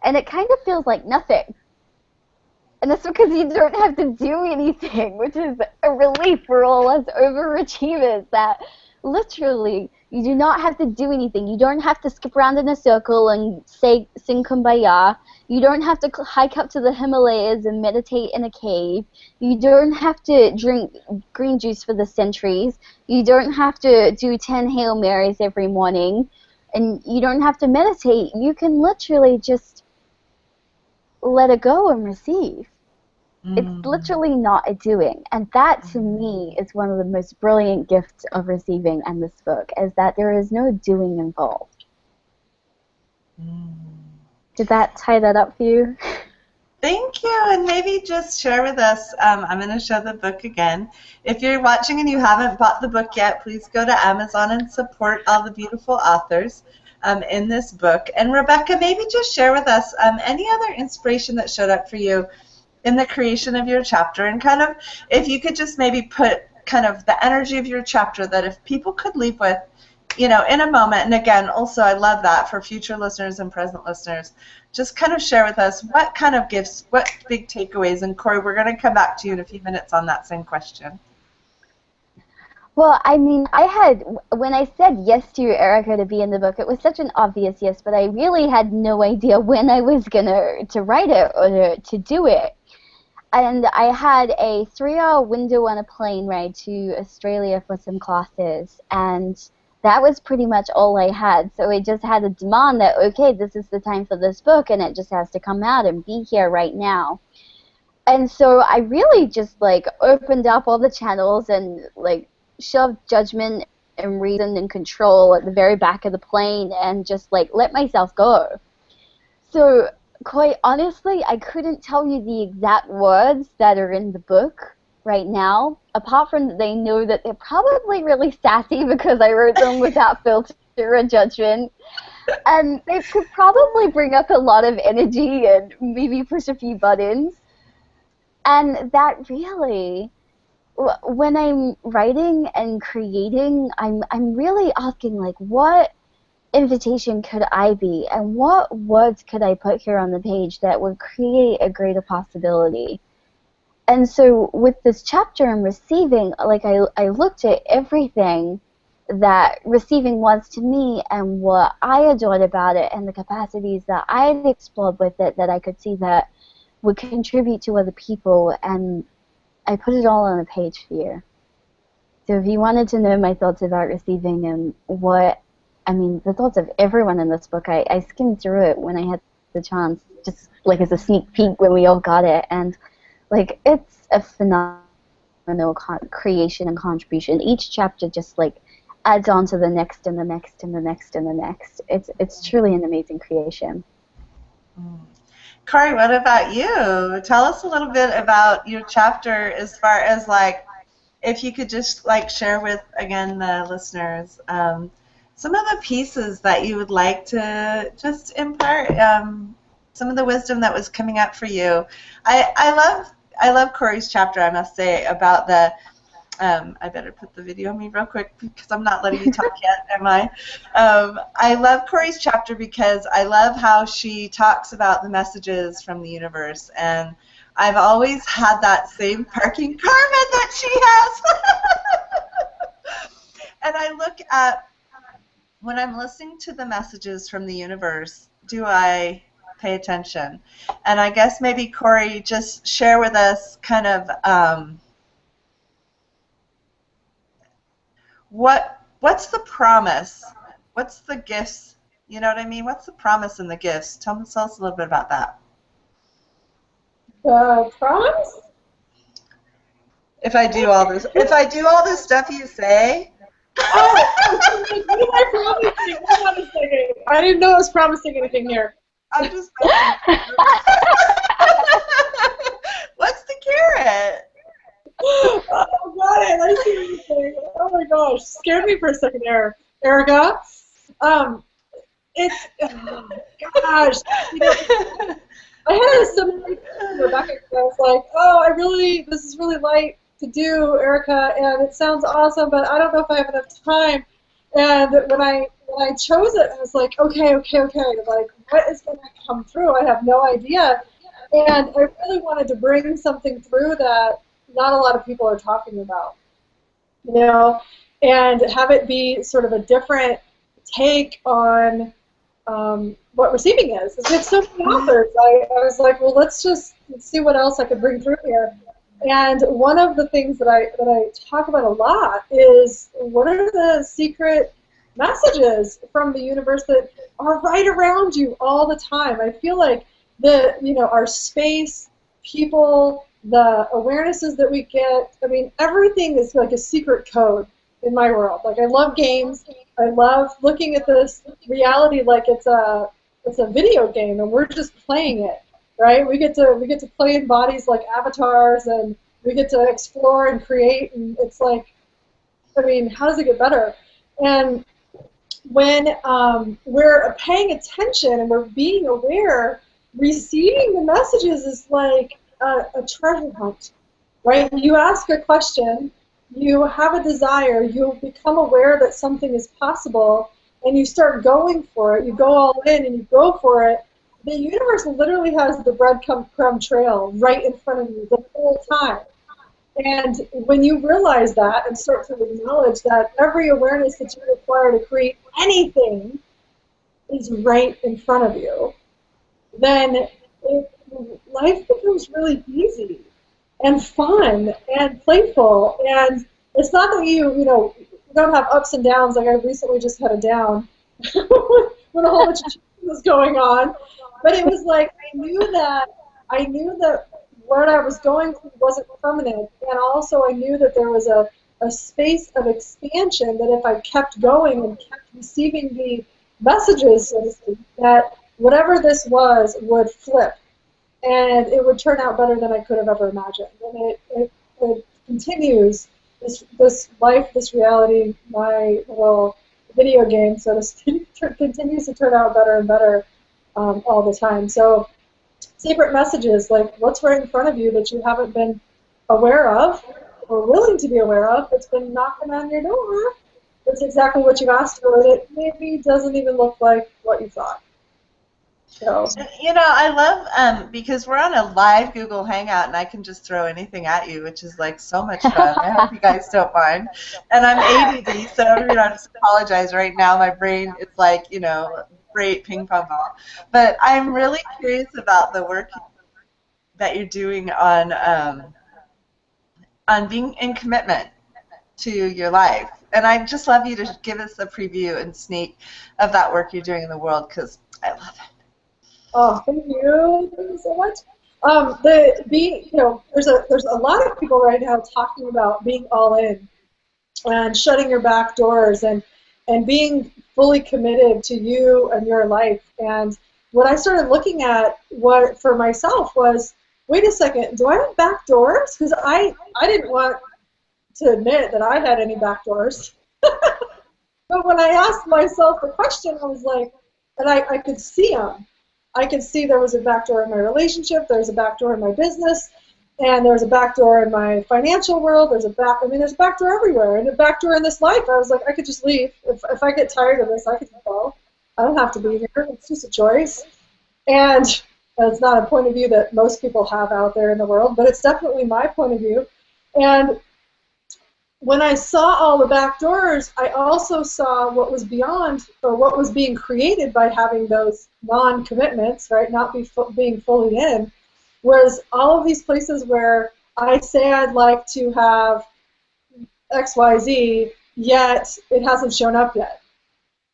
And it kind of feels like nothing. And that's because you don't have to do anything, which is a relief for all us overachievers, that literally you do not have to do anything. You don't have to skip around in a circle and sing Kumbaya. You don't have to hike up to the Himalayas and meditate in a cave. You don't have to drink green juice for the centuries. You don't have to do 10 Hail Marys every morning. And you don't have to meditate. You can literally just let it go and receive. It's literally not a doing. And that, to me, is one of the most brilliant gifts of receiving and this book, is that there is no doing involved. Did that tie that up for you? Thank you, and maybe just share with us, I'm going to show the book again. If you're watching and you haven't bought the book yet, please go to Amazon and support all the beautiful authors in this book. And Rebecca, maybe just share with us any other inspiration that showed up for you in the creation of your chapter, and kind of if you could just maybe put kind of the energy of your chapter that if people could leave with, you know, in a moment. And again, also I love that for future listeners and present listeners, just kind of share with us what kind of gifts, what big takeaways. And Cory, we're going to come back to you in a few minutes on that same question. Well, I mean, when I said yes to you, Erica, to be in the book, it was such an obvious yes, but I really had no idea when I was going to write it or to do it. And I had a 3-hour window on a plane ride to Australia for some classes, and that was pretty much all I had. So I just had a demand that, okay, this is the time for this book, and it just has to come out and be here right now. And so I really just, like, opened up all the channels and, like, shoved judgment and reason and control at the very back of the plane and just, like, let myself go. So quite honestly, I couldn't tell you the exact words that are in the book right now, apart from that they know that they're probably really sassy because I wrote them without filter or judgment. And they could probably bring up a lot of energy and maybe push a few buttons. And that really, when I'm writing and creating, I'm really asking, like, what invitation could I be, and what words could I put here on the page that would create a greater possibility? And so with this chapter and receiving, like, I looked at everything that receiving was to me and what I adored about it and the capacities that I had explored with it that I could see that would contribute to other people, and I put it all on a page for you. So if you wanted to know my thoughts about receiving and the thoughts of everyone in this book, I skimmed through it when I had the chance, just like as a sneak peek when we all got it, and like it's a phenomenal creation and contribution. Each chapter just like adds on to the next and the next and the next and the next. It's truly an amazing creation. Cory, what about you? Tell us a little bit about your chapter, as far as, like, if you could just like share with, again, the listeners, some of the pieces that you would like to just impart, some of the wisdom that was coming up for you. I love Cory's chapter, I must say, about the, I better put the video on me real quick because I'm not letting you talk yet, am I? I love Cory's chapter because I love how she talks about the messages from the universe, and I've always had that same parking karma that she has. And I look at, when I'm listening to the messages from the universe, do I pay attention? And I guess maybe, Cory, just share with us kind of what's the promise? What's the gifts? You know what I mean? What's the promise in the gifts? Tell us a little bit about that. The promise? If I do all this stuff you say. Oh, what am I promising? Hold on a second. I didn't know I was promising anything here. I'm just what's the carrot? Oh, got it. I see what you're saying. Oh my gosh, scared me for a second there, Erica. It's, oh, gosh. You know, I had a similar thing to Rebecca. I was like, oh, this is really light to do, Erica, and it sounds awesome, but I don't know if I have enough time. And when I chose it, I was like, okay. Like, what is going to come through? I have no idea. And I really wanted to bring something through that not a lot of people are talking about, you know, and have it be sort of a different take on what receiving is. We have so many authors. I was like, well, let's see what else I could bring through here. And one of the things that I talk about a lot is what are the secret messages from the universe that are right around you all the time. I feel like our space, people, the awarenesses that we get. I mean, everything is like a secret code in my world. Like, I love games. I love looking at this reality like it's a video game, and we're just playing it, right? We get to play in bodies like avatars, and we get to explore and create, and it's like, I mean, how does it get better? And when we're paying attention and we're being aware, receiving the messages is like a treasure hunt, right? You ask a question, you have a desire, you become aware that something is possible, and you start going for it. You go all in and you go for it. The universe literally has the breadcrumb trail right in front of you the whole time. And when you realize that and start to acknowledge that every awareness that you require to create anything is right in front of you, then life becomes really easy and fun and playful. And it's not that you don't have ups and downs. Like, I recently just had a down when a whole bunch of shit was going on. But it was like I knew that what I was going through wasn't permanent, and also I knew that there was a space of expansion, that if I kept going and kept receiving the messages, so to speak, that whatever this was would flip, and it would turn out better than I could have ever imagined. And it continues, this life, this reality, my little video game, so to speak, continues to turn out better and better all the time. So secret messages, like what's right in front of you that you haven't been aware of or willing to be aware of, that's been knocking on your door. That's exactly what you've asked for, and it maybe doesn't even look like what you thought. So. I love, because we're on a live Google Hangout, and I can just throw anything at you, which is like so much fun. I hope you guys don't mind. And I'm ADD, so I just apologize right now. My brain is like, great ping pong ball. But I'm really curious about the work that you're doing on being in commitment to your life. And I'd just love you to give us a preview and sneak of that work you're doing in the world, because I love it. Oh, thank you so much. There's a lot of people right now talking about being all in and shutting your back doors and being fully committed to you and your life. And what I started looking at for myself was, wait a second, do I have back doors? Because I didn't want to admit that I had any back doors. But when I asked myself the question, I was like, and I could see them. I could see there was a back door in my relationship, there's a back door in my business, and there's a back door in my financial world. There's a back door everywhere, and a back door in this life. I was like, I could just leave. If I get tired of this, I could go. I don't have to be here. It's just a choice. And it's not a point of view that most people have out there in the world, but it's definitely my point of view. And when I saw all the back doors, I also saw what was beyond, or what was being created by having those non-commitments, right? Not being fully in, was all of these places where I say I'd like to have XYZ, yet it hasn't shown up yet,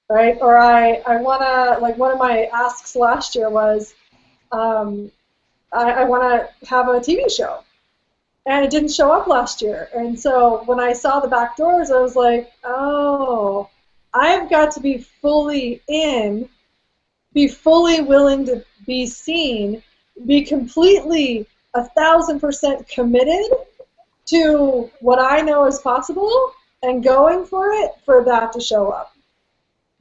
right? Or I want to, like one of my asks last year was, I want to have a TV show. And it didn't show up last year. And so when I saw the back doors, I was like, oh, I've got to be fully in, be fully willing to be seen, be completely 1,000% committed to what I know is possible and going for it for that to show up.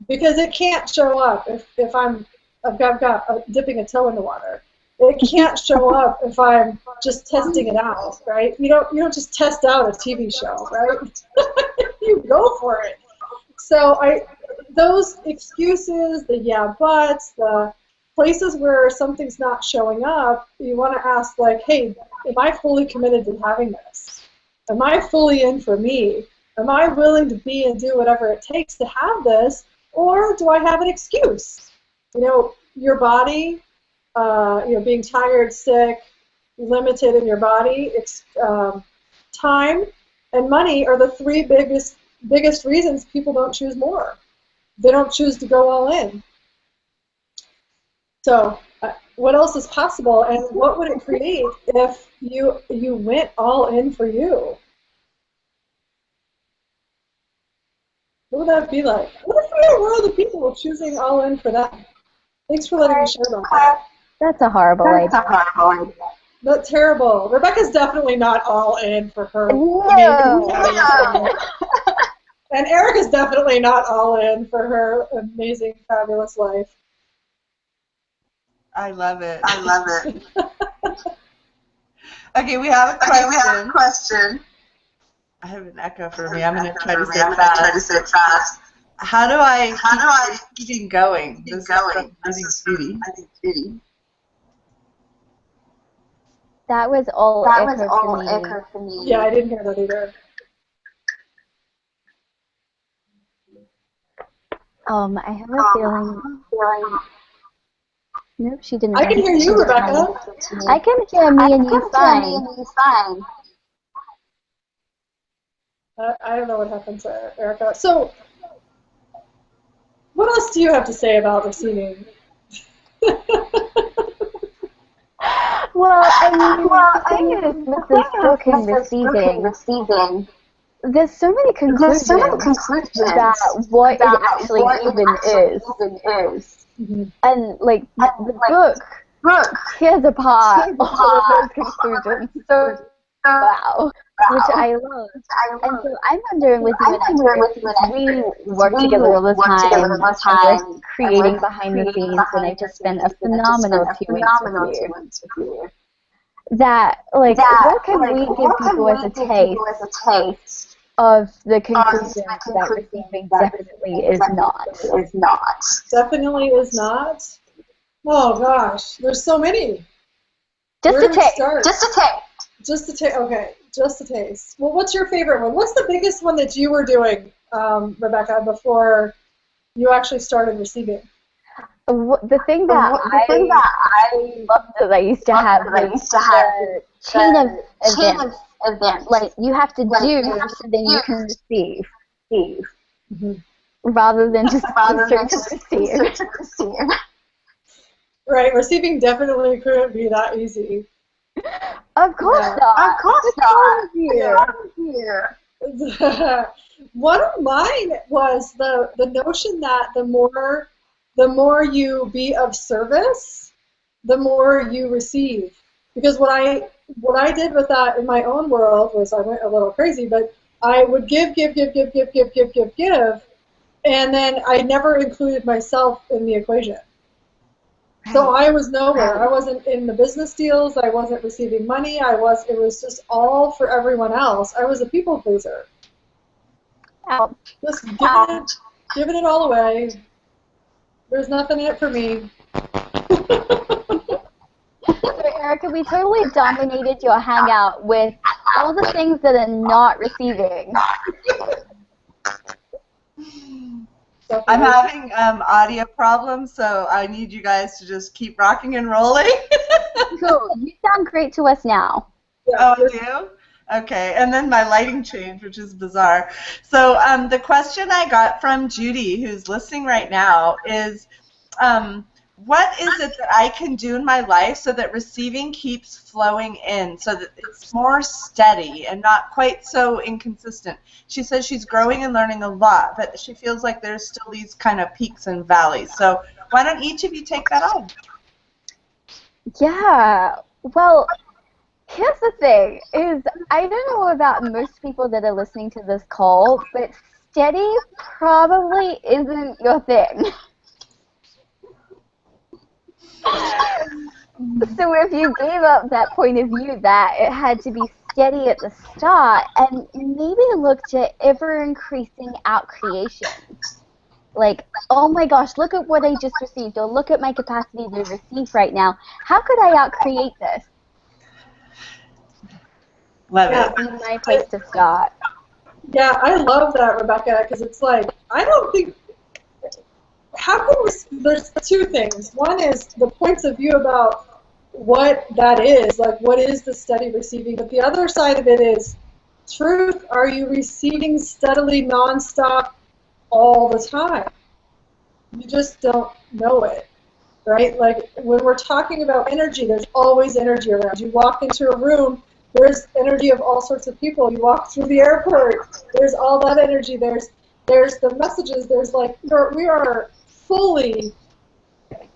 Because it can't show up if I've got dipping a toe in the water. it can't show up if I'm just testing it out, right? You don't just test out a TV show, right? You go for it. So those excuses, the yeah buts, the places where something's not showing up, you want to ask like, hey, am I fully committed to having this? Am I fully in for me? Am I willing to be and do whatever it takes to have this, or do I have an excuse? Your body, being tired, sick, limited in your body, time, and money are the three biggest reasons people don't choose more. They don't choose to go all in. So what else is possible, and what would it create if you went all in for you? What would that be like? What if we were the people choosing all in for them? Thanks for letting me share about that. That's a horrible idea. That's terrible. Rebecca's definitely not all in for her. No. And Erica's definitely not all in for her amazing, fabulous life. I love it. Okay, we have a question. I have an echo for me. I'm going to try to say it fast. How do I keep eating going? This is beauty. That was all echo for me. Yeah, I didn't hear that either. I have a feeling. Nope, she didn't. I can hear you, Rebecca. I can hear me and you fine. I don't know what happened to Erica. So, what else do you have to say about receiving? Well, the thing is, with this book and receiving, there's so many conclusions that what it actually even is. Mm-hmm. And, like, the book tears apart all of those conclusions so wow, which I love. And so I'm wondering with you and we work together all the time, and we're creating behind the scenes, and I just spent a phenomenal 2 weeks with you. That, like, what can we give people as a taste of the conclusions that receiving definitely is not? Definitely is not? Oh, gosh. There's so many. Just a taste. Okay, just a taste. Well, what's your favorite one? What's the biggest one that you were doing, Rebecca, before you actually started receiving? The thing that I loved that I used to have was the chain of events. Like, you have to do so then you can receive. Mm-hmm. Rather than just receive. Right, receiving definitely couldn't be that easy. Of course not. One of mine was the notion that the more you be of service, the more you receive. Because what I did with that in my own world was I went a little crazy, but I would give, and then I never included myself in the equation. So I was nowhere. I wasn't in the business deals. I wasn't receiving money. It was just all for everyone else. I was a people pleaser. Ouch. Just giving it all away. There's nothing in it for me. So, Erica, we totally dominated your hangout with all the things that are not receiving. I'm having audio problems, so I need you guys to just keep rocking and rolling. Cool. You sound great to us now. Oh, I do? Okay, and then my lighting changed, which is bizarre. So the question I got from Judy, who's listening right now, is what is it that I can do in my life so that receiving keeps flowing in, so that it's more steady and not quite so inconsistent? She says she's growing and learning a lot, but she feels like there's still these kind of peaks and valleys. So why don't each of you take that on? Yeah, well, here's the thing, is I don't know about most people that are listening to this call, but steady probably isn't your thing. So if you gave up that point of view that it had to be steady at the start and maybe looked at ever increasing out creation, like, oh my gosh, look at what I just received, or look at my capacity to receive right now. How could I out create this? Love That would be my place to start. Yeah, I love that, Rebecca, because it's like, I don't think, how can we, there's two things. One is the points of view about what that is, like what is the steady receiving, but the other side of it is truth. Are you receiving steadily, nonstop, all the time? You just don't know it, right? Like when we're talking about energy, there's always energy around. You walk into a room, there's energy of all sorts of people. You walk through the airport, there's all that energy. There's the messages. There's like we are fully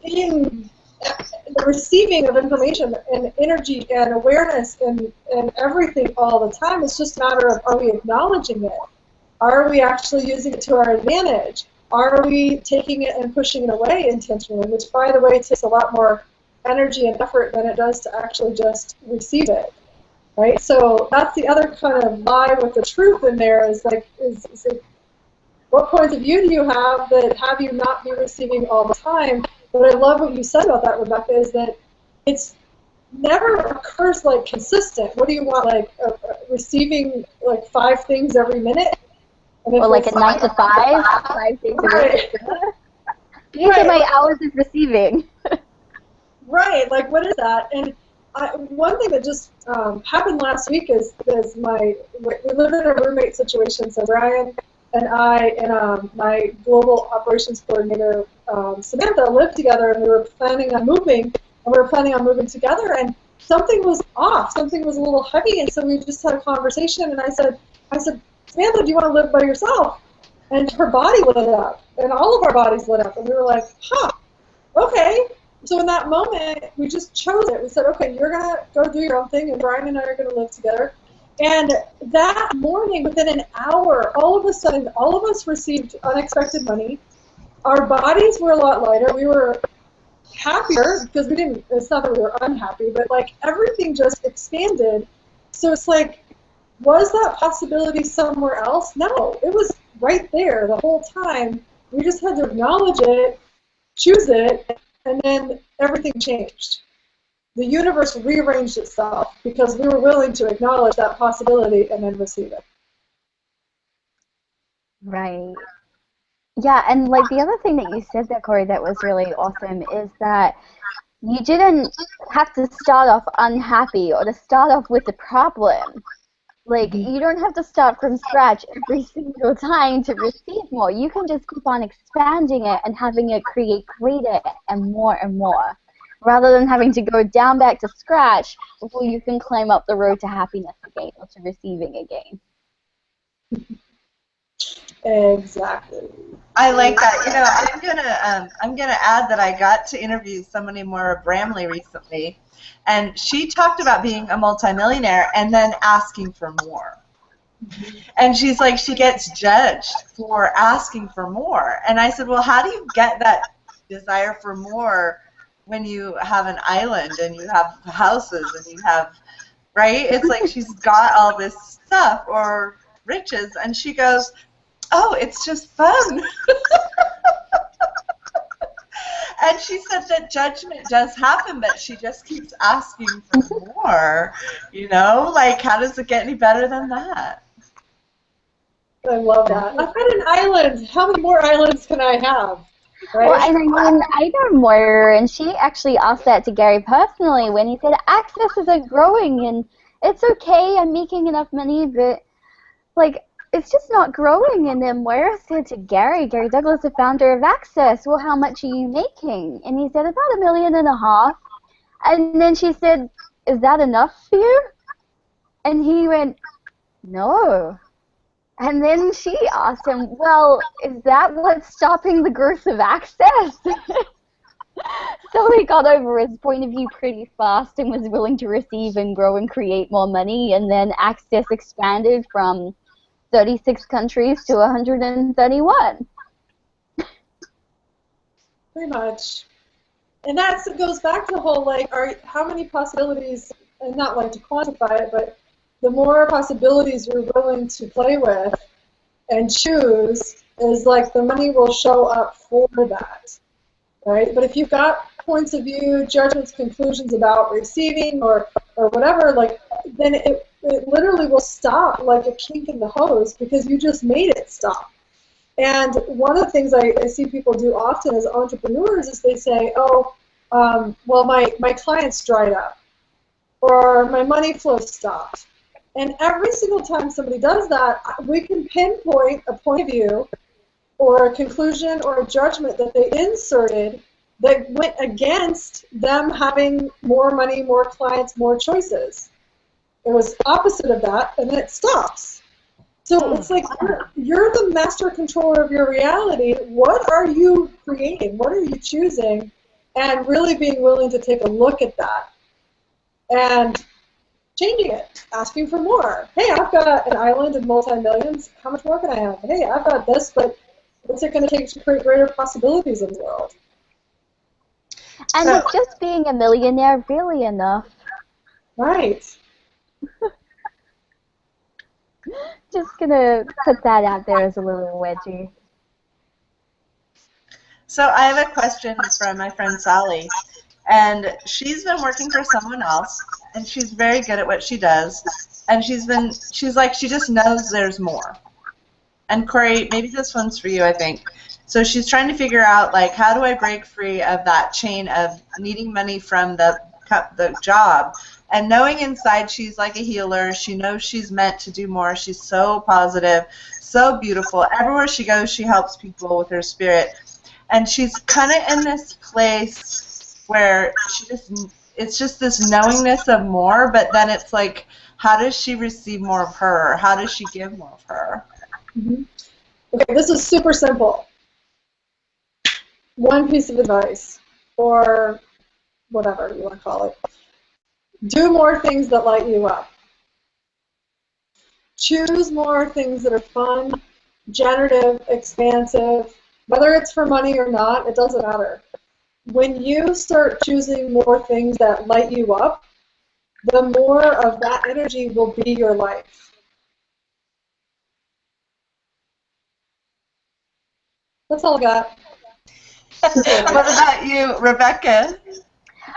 in the receiving of information and energy and awareness and everything all the time. It's just a matter of, are we acknowledging it? Are we actually using it to our advantage? Are we taking it and pushing it away intentionally, which, by the way, takes a lot more energy and effort than it does to actually just receive it, right? So that's the other kind of lie with the truth in there is like, what points of view do you have you not be receiving all the time? But I love what you said about that, Rebecca, is that it's never occurs like consistent. What do you want, like receiving like 5 things every minute? Or like a 9 to 5, 5 days a week. These are my hours of receiving. Right, like what is that? And one thing that just happened last week is we live in a roommate situation, so Brian and I and my global operations coordinator, Samantha, lived together, and we were planning on moving, together, and something was off, something was a little heavy, and so we just had a conversation, and I said, Samantha, do you want to live by yourself? And her body lit up, and all of our bodies lit up, and we were like, huh, okay. So in that moment, we just chose it. We said, okay, you're going to go do your own thing, and Brian and I are going to live together. And that morning, within an hour, all of a sudden, all of us received unexpected money. Our bodies were a lot lighter. We were happier because it's not that we were unhappy, but like everything just expanded. So it's like, was that possibility somewhere else? No, it was right there the whole time. We just had to acknowledge it, choose it, and then everything changed. The universe rearranged itself because we were willing to acknowledge that possibility and then receive it. Right. Yeah, and like the other thing that you said there, Cory, that was really awesome is that you didn't have to start off unhappy or to start off with a problem. Like, you don't have to start from scratch every single time to receive more. You can just keep on expanding it and having it create greater and more, rather than having to go down back to scratch before you can climb up the road to happiness again or to receiving again. Exactly. I like that. You know, I'm gonna add that I got to interview somebody more Bramley recently, and she talked about being a multimillionaire and then asking for more. And she's like, she gets judged for asking for more. And I said, well, how do you get that desire for more when you have an island and you have houses and you have, right? It's like she's got all this stuff or riches, and she goes, oh, it's just fun. And she said that judgment does happen, but she just keeps asking for more. You know, like, how does it get any better than that? I love that. I've got an island. How many more islands can I have? Right? Well, I mean, I know Moira, and she actually asked that to Gary personally when he said, access isn't growing, and it's okay, I'm making enough money, but, like, it's just not growing. And then Moira said to Gary Douglas, the founder of Access, well, how much are you making? And he said, about $1.5 million. And then she said, is that enough for you? And he went, no. And then she asked him, well, is that what's stopping the growth of Access? So he got over his point of view pretty fast and was willing to receive and grow and create more money. And then Access expanded from 36 countries to 131. Pretty much. And it goes back to the whole, like, how many possibilities, and not like to quantify it, but the more possibilities you're willing to play with and choose is like the money will show up for that, right? But if you've got points of view, judgments, conclusions about receiving or whatever, like, then it literally will stop like a kink in the hose because you just made it stop. And one of the things I see people do often as entrepreneurs is they say, oh, well, my clients dried up, or my money flow stopped. And every single time somebody does that, we can pinpoint a point of view or a conclusion or a judgment that they inserted that went against them having more money, more clients, more choices. It was opposite of that, and then it stops. So it's like you're the master controller of your reality. What are you creating? What are you choosing? And really being willing to take a look at that and changing it, asking for more. Hey, I've got an island of multi-millions. How much more can I have? Hey, I've got this, but what's it going to take to create greater possibilities in the world? And is just being a millionaire really enough? Right. Just gonna put that out there as a little wedgie. So I have a question from my friend Sally, and she's been working for someone else, and she's very good at what she does, and she's like, she just knows there's more. And Cory, maybe this one's for you, I think. So she's trying to figure out, like, how do I break free of that chain of needing money from the job, and knowing inside she's like a healer. She knows she's meant to do more. She's so positive, so beautiful. Everywhere she goes, she helps people with her spirit. And she's kind of in this place where it's just this knowingness of more, but then it's like, how does she receive more of her? How does she give more of her? Mm-hmm. Okay, this is super simple. One piece of advice, or whatever you want to call it. Do more things that light you up. Choose more things that are fun, generative, expansive. Whether it's for money or not, it doesn't matter. When you start choosing more things that light you up, the more of that energy will be your life. That's all I got. What about you, Rebecca?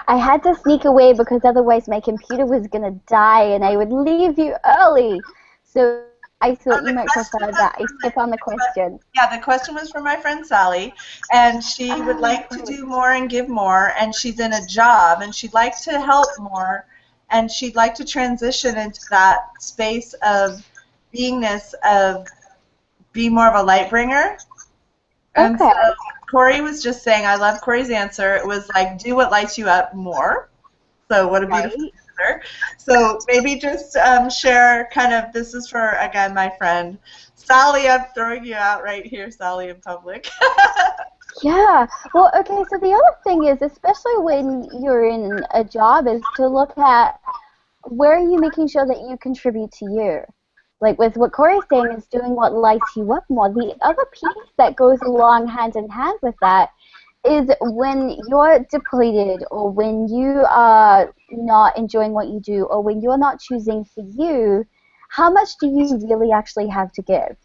I had to sneak away because otherwise my computer was going to die and I would leave you early. So I thought you might prefer that I skip on the question. Yeah, the question was from my friend Sally, and she would like to do more and give more, and she's in a job, and she'd like to help more, and she'd like to transition into that space of beingness, of being more of a light bringer. And Okay. so Cory was just saying, I love Cory's answer. It was like, do what lights you up more. So what a beautiful answer. So maybe just share kind of, this is for, again, my friend Sally. I'm throwing you out right here, Sally, in public. Yeah. Well, okay, so the other thing is, especially when you're in a job, is to look at where are you making sure that you contribute to you. Like with what Cory's saying is doing what lights you up more. The other piece that goes along hand in hand with that is when you're depleted, or when you are not enjoying what you do, or when you're not choosing for you, how much do you really actually have to give?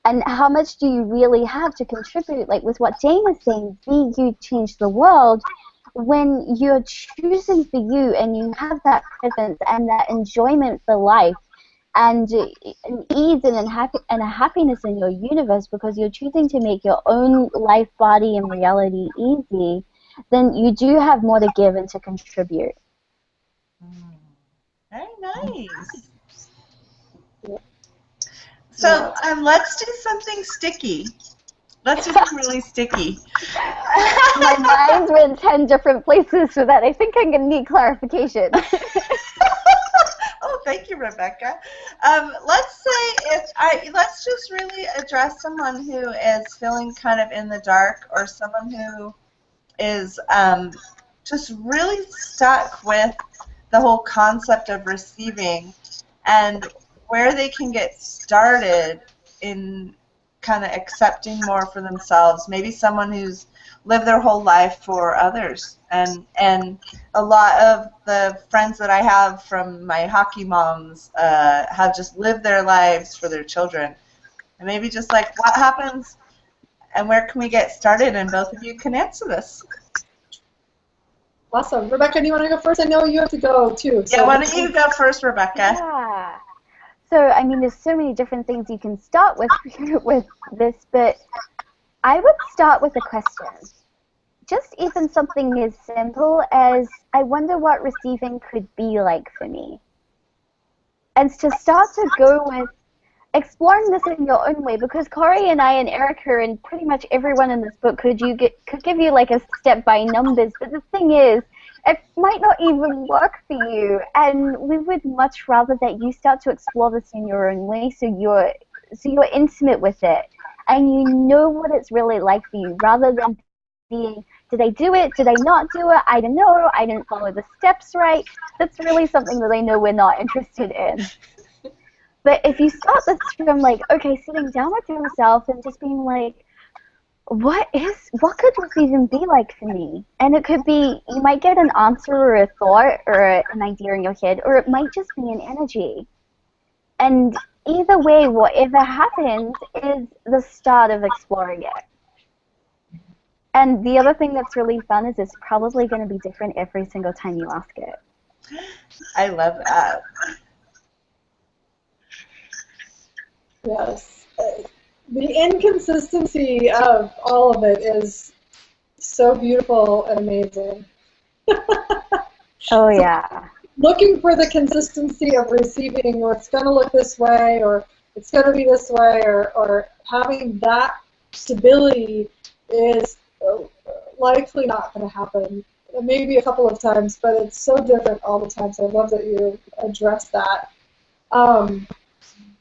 And how much do you really have to contribute? Like with what Jane is saying, be you, change the world. When you're choosing for you and you have that presence and that enjoyment for life, and an ease and a happiness in your universe because you're choosing to make your own life, body, and reality easy, then you do have more to give and to contribute. Very nice. So let's do something sticky. Let's do something really sticky. My mind's in 10 different places for that. I think I'm going to need clarification. Oh, thank you, Rebecca. Let's say let's just really address someone who is feeling kind of in the dark, or someone who is just really stuck with the whole concept of receiving, and where they can get started in kind of accepting more for themselves. Maybe someone who's lived their whole life for others. And a lot of the friends that I have from my hockey moms have just lived their lives for their children. And maybe just like, what happens and where can we get started? And both of you can answer this. Awesome. Rebecca, do you want to go first? I know you have to go, too. So. Yeah, why don't you go first, Rebecca? Yeah. So, I mean, there's so many different things you can start with with this, but I would start with a question. Just even something as simple as, I wonder what receiving could be like for me. And to start to go with exploring this in your own way, because Cory and I and Erica and pretty much everyone in this book could give you like a step by numbers, but the thing is, it might not even work for you, and we would much rather that you start to explore this in your own way, so you're intimate with it, and you know what it's really like for you, rather than being, did I do it? Did I not do it? I don't know. I didn't follow the steps right. That's really something that I know we're not interested in. But if you start this from like, okay, sitting down with yourself and just being like, what could this even be like for me? And it could be, you might get an answer or a thought or an idea in your head, or it might just be an energy. And either way, whatever happens is the start of exploring it. And the other thing that's really fun is it's probably going to be different every single time you ask it. I love that. Yes. The inconsistency of all of it is so beautiful and amazing. Oh, yeah. Looking for the consistency of receiving, or it's going to look this way, or it's going to be this way, or having that stability is likely not going to happen. Maybe a couple of times, but it's so different all the time, so I love that you addressed that.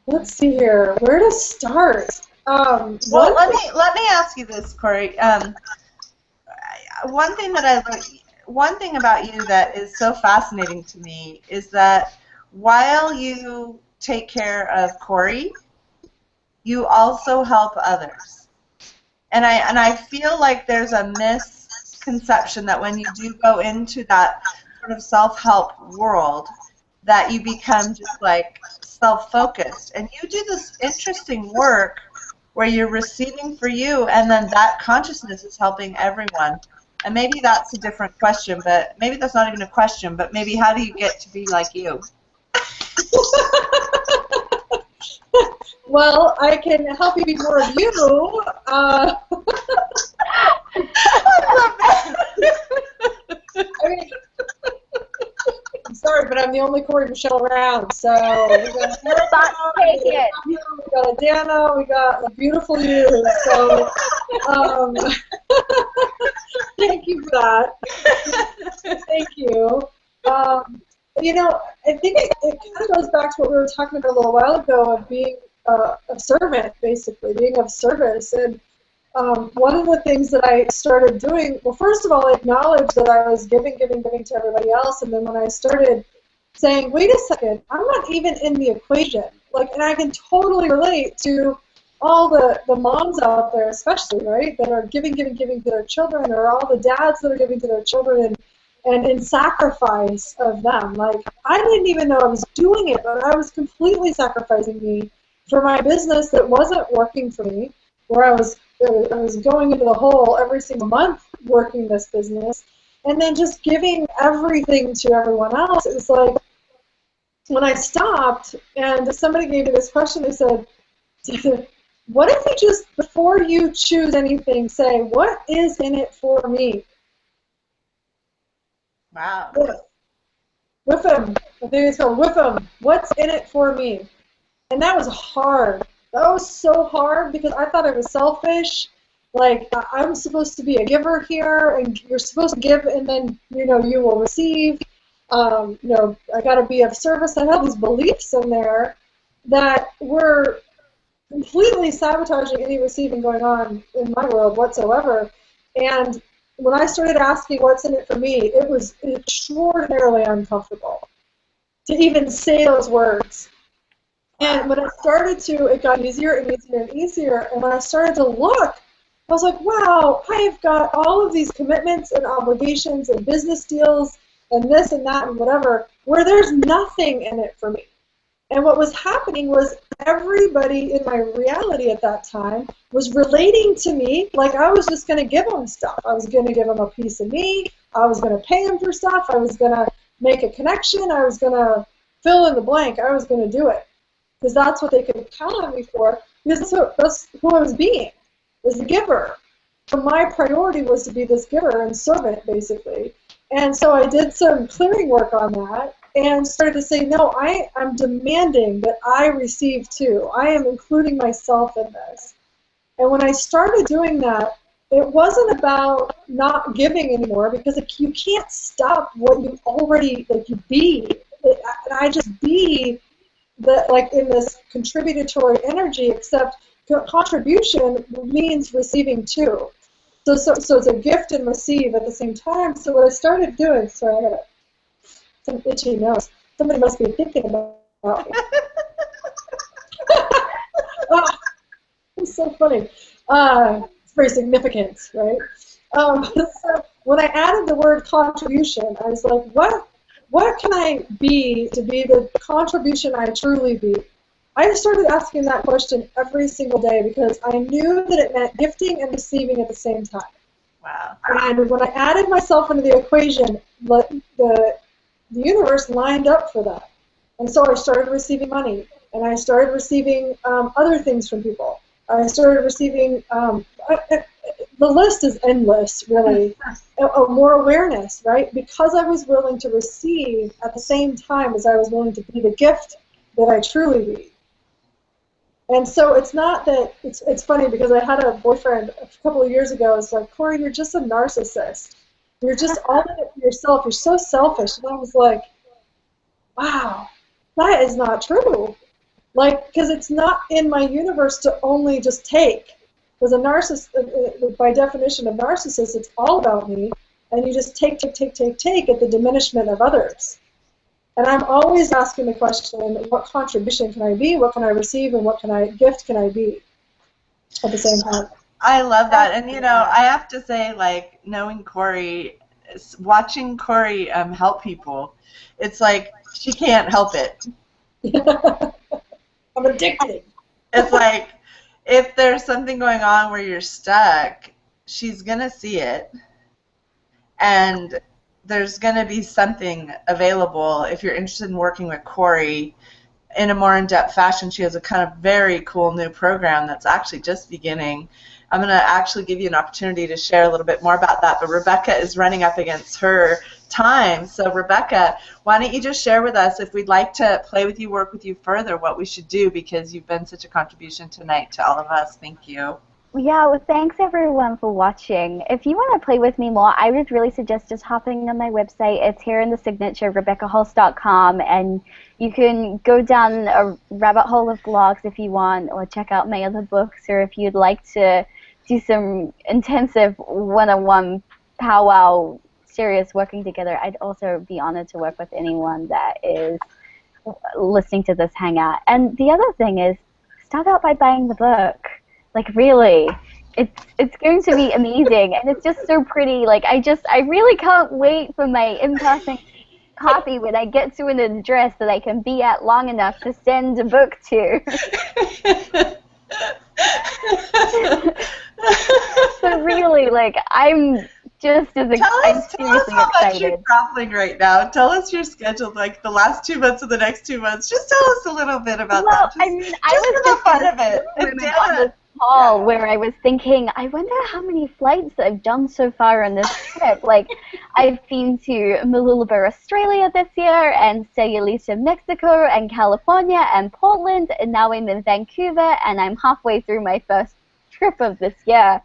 Let's see here. Where to start? Well, let me ask you this, Cory. One thing about you that is so fascinating to me is that while you take care of Cory, you also help others. And I feel like there's a misconception that when you do go into that sort of self-help world, that you become just like self-focused. And you do this interesting work where you're receiving for you, and then that consciousness is helping everyone. And maybe that's a different question, but maybe that's not even a question, but maybe how do you get to be like you? Well, I can help you be more of you. I love that. I mean, I'm sorry, but I'm the only Cory Michelle around. So we got a Danna, we got a beautiful you. So thank you for that. Thank you. You know, I think it kind of goes back to what we were talking about a little while ago of being a servant, basically, being of service. And one of the things that I started doing, well, first of all, I acknowledged that I was giving to everybody else, and then when I started saying, wait a second, I'm not even in the equation, like, and I can totally relate to all the moms out there, especially, right, that are giving to their children, or all the dads that are giving to their children, and in sacrifice of them. Like, I didn't even know I was doing it, but I was completely sacrificing me for my business that wasn't working for me, where I was going into the hole every single month working this business, and then just giving everything to everyone else. It was like, when I stopped and somebody gave me this question, they said, what if you just, before you choose anything, say, what is in it for me? Wow. With them. I think it's called with them. What's in it for me? And that was hard. That was so hard because I thought it was selfish. Like, I'm supposed to be a giver here, and you're supposed to give, and then, you know, you will receive. You know, I got to be of service. I had these beliefs in there that were completely sabotaging any receiving going on in my world whatsoever. And when I started asking what's in it for me, it was extraordinarily uncomfortable to even say those words. And when I started to, it got easier and easier and easier. And when I started to look, I was like, wow, I've got all of these commitments and obligations and business deals and this and that and whatever, where there's nothing in it for me. And what was happening was everybody in my reality at that time was relating to me like I was just going to give them stuff. I was going to give them a piece of me. I was going to pay them for stuff. I was going to make a connection. I was going to fill in the blank. I was going to do it because that's what they could count on me for, because that's who I was being, was the giver. So my priority was to be this giver and servant, basically. And so I did some clearing work on that and started to say, no, I'm demanding that I receive too. I am including myself in this. And when I started doing that, it wasn't about not giving anymore, because you can't stop what you already, like, you be. I just be like in this contributory energy, except contribution means receiving too. So it's a gift and receive at the same time. So what I started doing, sorry, I got some itchy nose. Somebody must be thinking about me. Oh, it's so funny. It's very significant, right? So when I added the word contribution, I was like, what can I be to be the contribution I truly be? I started asking that question every single day because I knew that it meant gifting and receiving at the same time. Wow. And when I added myself into the equation, the universe lined up for that. And so I started receiving money, and I started receiving other things from people. I started receiving, the list is endless, really, more awareness, right? Because I was willing to receive at the same time as I was willing to be the gift that I truly be. And so it's not that, it's funny because I had a boyfriend a couple of years ago. It's like, Cory, you're just a narcissist. You're just all in it for yourself. You're so selfish. And I was like, wow, that is not true. Like, because it's not in my universe to only just take. Because a narcissist, by definition of narcissist, it's all about me. And you just take at the diminishment of others. And I'm always asking the question, what contribution can I be, what can I receive, and what gift can I be at the same time? I love that. And, you know, I have to say, like, knowing Cory, watching Cory help people, it's like she can't help it. I'm addicted. It's like if there's something going on where you're stuck, she's going to see it. And there's going to be something available if you're interested in working with Cory in a more in-depth fashion. She has a kind of very cool new program that's actually just beginning. I'm going to actually give you an opportunity to share a little bit more about that, but Rebecca is running up against her time. So Rebecca, why don't you just share with us, if we'd like to play with you, work with you further, what we should do, because you've been such a contribution tonight to all of us. Thank you. Yeah, well, thanks everyone for watching. If you want to play with me more, I would really suggest just hopping on my website. It's here in the signature, RebeccaHulse.com, and you can go down a rabbit hole of blogs if you want, or check out my other books, or if you'd like to do some intensive one-on-one powwow, serious working together, I'd also be honored to work with anyone that is listening to this hangout. And the other thing is, start out by buying the book. Like, really, it's going to be amazing, and it's just so pretty. Like, I really can't wait for my in-person copy when I get to an address that I can be at long enough to send a book to. So really, like, I'm just as excited. Tell us how much you're traveling right now. Tell us your schedule, like the last 2 months of the next 2 months. Just tell us a little bit about that. Just, I mean, I was for the fun of it. Call where I was thinking, I wonder how many flights that I've done so far on this trip. Like, I've been to Mooloolaba, Australia this year, and Sayulita, Mexico, and California, and Portland, and now I'm in Vancouver, and I'm halfway through my first trip of this year.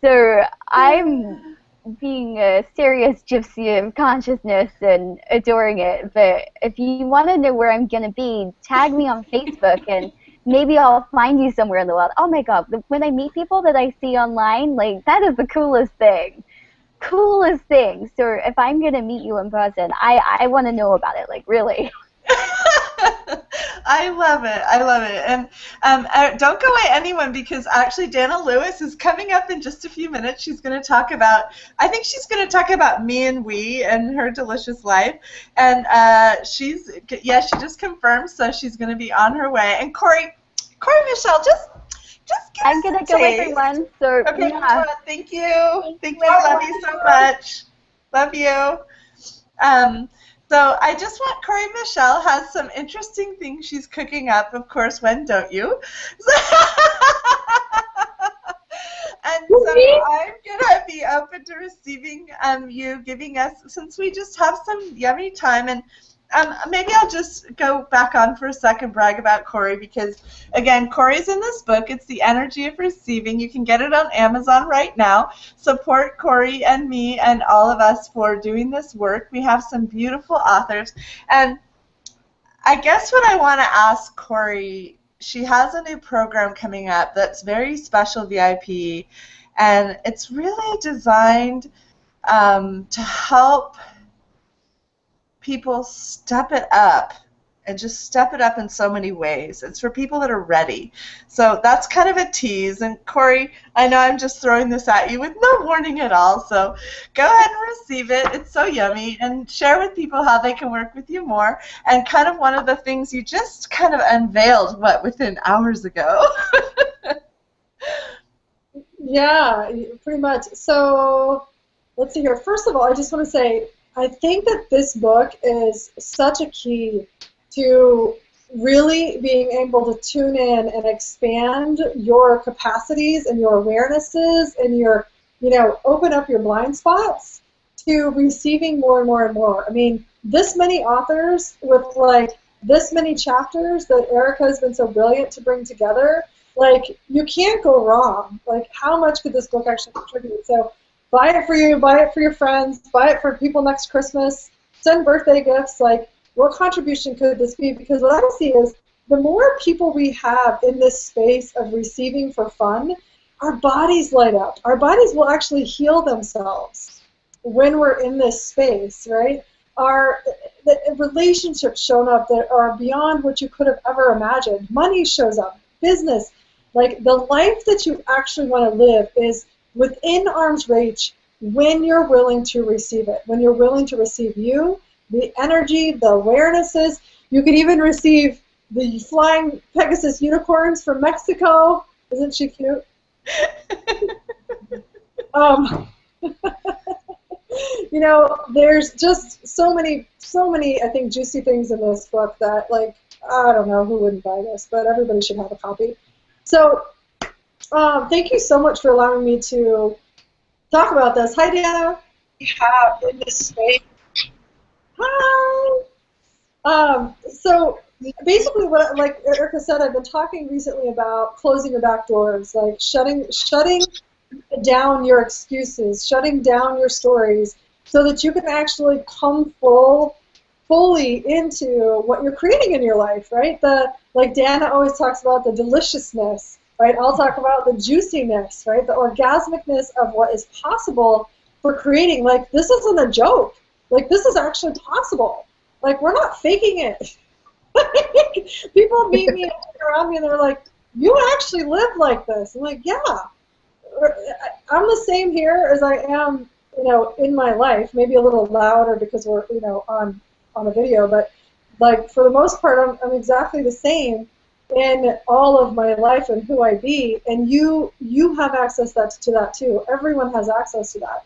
So I'm being a serious gypsy of consciousness and adoring it. But if you want to know where I'm going to be, tag me on Facebook, and maybe I'll find you somewhere in the world. Oh my God, when I meet people that I see online, like, that is the coolest thing. Coolest thing. So if I'm going to meet you in person, I want to know about it, like, really. I love it. I love it. And don't go away, anyone, because actually Danna Lewis is coming up in just a few minutes. She's going to talk about, I think she's going to talk about me and we and her delicious life. And she just confirmed, so she's going to be on her way. And Cory Michelle, just give I'm us going a to go, taste. everyone. So, Okay, yeah. thank you. Thank you. Love you so much. Love you. So I just want, Cory Michelle has some interesting things she's cooking up. Of course, when don't you? And so I'm going to be open to receiving you giving us, since we just have some yummy time. And maybe I'll just go back on for a second, brag about Cory, because, again, Cory's in this book. It's The Energy of Receiving. You can get it on Amazon right now. Support Cory and me and all of us for doing this work. We have some beautiful authors. And I guess what I want to ask Cory, she has a new program coming up that's very special VIP, and it's really designed to help people step it up, and just step it up in so many ways. It's for people that are ready. So that's kind of a tease. And Cory, I know I'm just throwing this at you with no warning at all, so go ahead and receive it. It's so yummy. And share with people how they can work with you more. And kind of one of the things you just kind of unveiled, within hours ago? Yeah, pretty much. So let's see here. First of all, I just want to say, I think that this book is such a key to really being able to tune in and expand your capacities and your awarenesses and your, open up your blind spots to receiving more and more and more. I mean, this many authors with this many chapters that Erica has been so brilliant to bring together, you can't go wrong. How much could this book actually contribute? So buy it for you, buy it for your friends, buy it for people next Christmas, send birthday gifts. What contribution could this be? Because what I see is the more people we have in this space of receiving for fun, our bodies light up. Our bodies will actually heal themselves when we're in this space, right? The relationships shown up that are beyond what you could have ever imagined. Money shows up, business. The life that you actually want to live is within arm's reach when you're willing to receive it, when you're willing to receive you, the energy, the awarenesses. You could even receive the flying Pegasus unicorns from Mexico. Isn't she cute? There's just so many, I think, juicy things in this book that, I don't know who wouldn't buy this, but everybody should have a copy. So, thank you so much for allowing me to talk about this. Hi, Danna. We have in this space. Hi. So basically, like Erica said, I've been talking recently about closing your back doors, shutting down your excuses, shutting down your stories, so that you can actually come fully into what you're creating in your life, right? Like Danna always talks about the deliciousness, right? I'll talk about the juiciness, right? The orgasmicness of what is possible for creating. This isn't a joke. This is actually possible. We're not faking it. People meet me and around me and they're like, you actually live like this. I'm like, yeah. I'm the same here as I am, in my life. Maybe a little louder because we're, on a video, but for the most part, I'm exactly the same in all of my life and who I be. And you have access to that too. Everyone has access to that.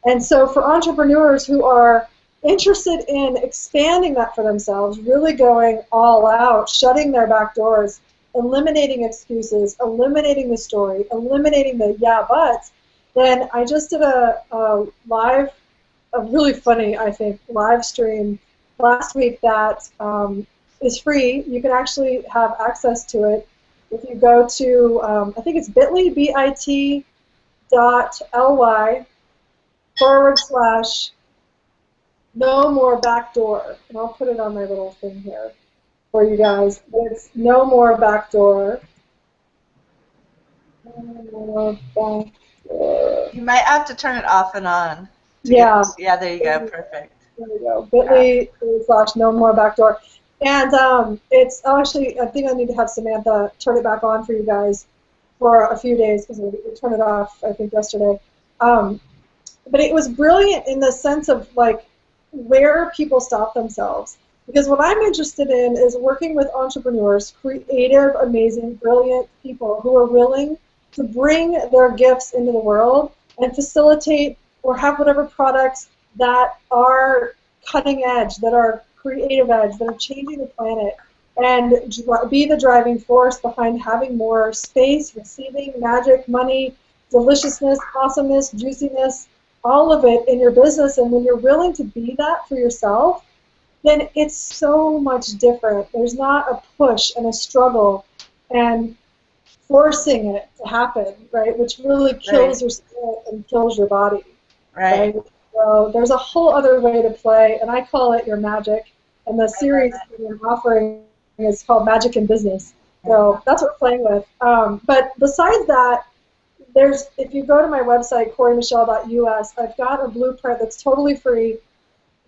And so for entrepreneurs who are interested in expanding that for themselves, really going all out, shutting their back doors, eliminating excuses, eliminating the story, eliminating the yeah buts, then I just did a really funny, I think, live stream last week that is free. You can actually have access to it if you go to, I think it's bit.ly, bit.ly/no more backdoor. And I'll put it on my little thing here for you guys. It's no more backdoor. No more backdoor. You might have to turn it off and on. Yeah. Yeah, there you go. Perfect. There we go. bit.ly/no more backdoor. And it's actually, I think I need to have Samantha turn it back on for you guys for a few days because we turned it off, I think, yesterday. Um, but it was brilliant in the sense of like where people stop themselves. Because what I'm interested in is working with entrepreneurs, creative, amazing, brilliant people who are willing to bring their gifts into the world and facilitate or have whatever products that are cutting edge, that are creative edge, that are changing the planet, and be the driving force behind having more space, receiving magic, money, deliciousness, awesomeness, juiciness, all of it in your business. And when you're willing to be that for yourself, then it's so much different. There's not a push and a struggle and forcing it to happen, right? Which really kills your spirit and kills your body, right? So there's a whole other way to play, and I call it your magic. And the series that I'm offering is called Magic in Business. So that's what we're playing with. But besides that, if you go to my website, corymichelle.us, I've got a blueprint that's totally free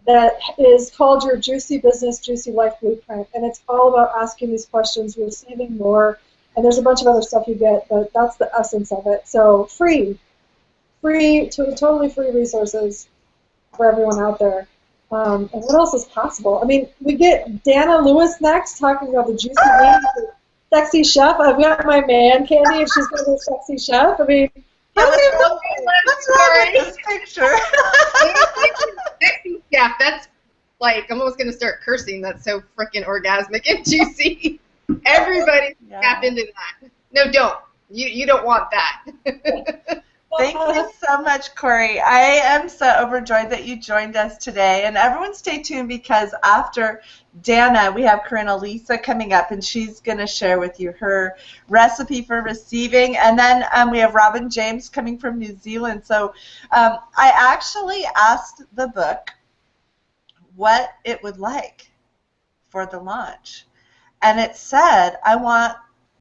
that is called your Juicy Business, Juicy Life Blueprint. And it's all about asking these questions, receiving more, and there's a bunch of other stuff you get, but that's the essence of it. So free, totally free resources for everyone out there. And what else is possible? I mean, we get Danna Lewis next talking about the juicy meat, sexy chef. I've got my man candy, and she's going to be a sexy chef. I mean, what's wrong with this picture? Sexy chef. That's like, I'm almost going to start cursing. That's so freaking orgasmic and juicy. Everybody tap into that. No, don't. You don't want that. Thank you so much, Cory. I am so overjoyed that you joined us today. And everyone stay tuned because after Danna, we have Kaarin Alisa coming up, and she's going to share with you her recipe for receiving. And then we have Robin James coming from New Zealand. So I actually asked the book what it would like for the launch. And it said, I want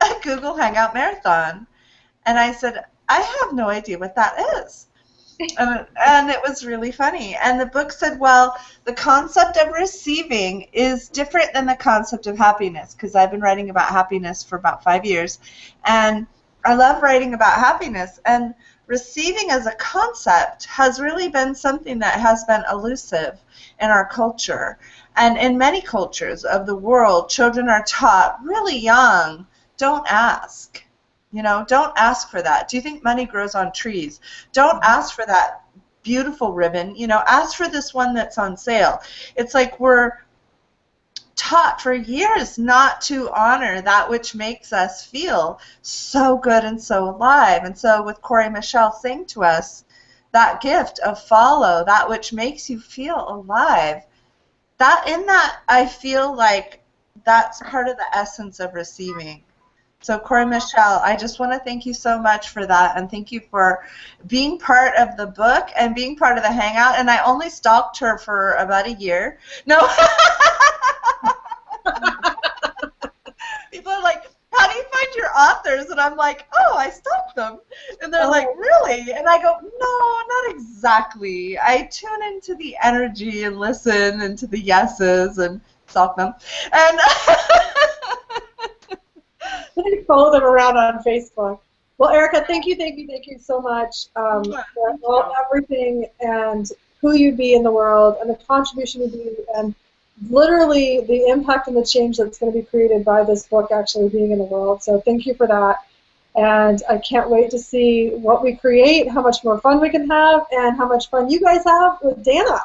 a Google Hangout Marathon. And I said, I have no idea what that is. And it was really funny. And the book said, well, the concept of receiving is different than the concept of happiness, because I've been writing about happiness for about 5 years. And I love writing about happiness. And receiving as a concept has really been something that has been elusive in our culture. And in many cultures of the world, children are taught really young, don't ask. You know, don't ask for that. Do you think money grows on trees? Don't ask for that beautiful ribbon. You know, ask for this one that's on sale. It's like we're taught for years not to honor that which makes us feel so good and so alive. And so with Cory Michelle saying to us, that gift of follow, that which makes you feel alive, that I feel like that's part of the essence of receiving. So Cory Michelle, I just want to thank you so much for that, and thank you for being part of the book and being part of the Hangout. And I only stalked her for about a year. No. People are like, how do you find your authors? And I'm like, oh, I stalked them. And they're like, really? And I go, no, not exactly. I tune into the energy and listen into the yeses and stalk them. And I follow them around on Facebook. Well, Erica, thank you so much for everything and who you be in the world and the contribution you be and literally the impact and the change that's going to be created by this book actually being in the world. So thank you for that. And I can't wait to see what we create, how much more fun we can have, and how much fun you guys have with Danna.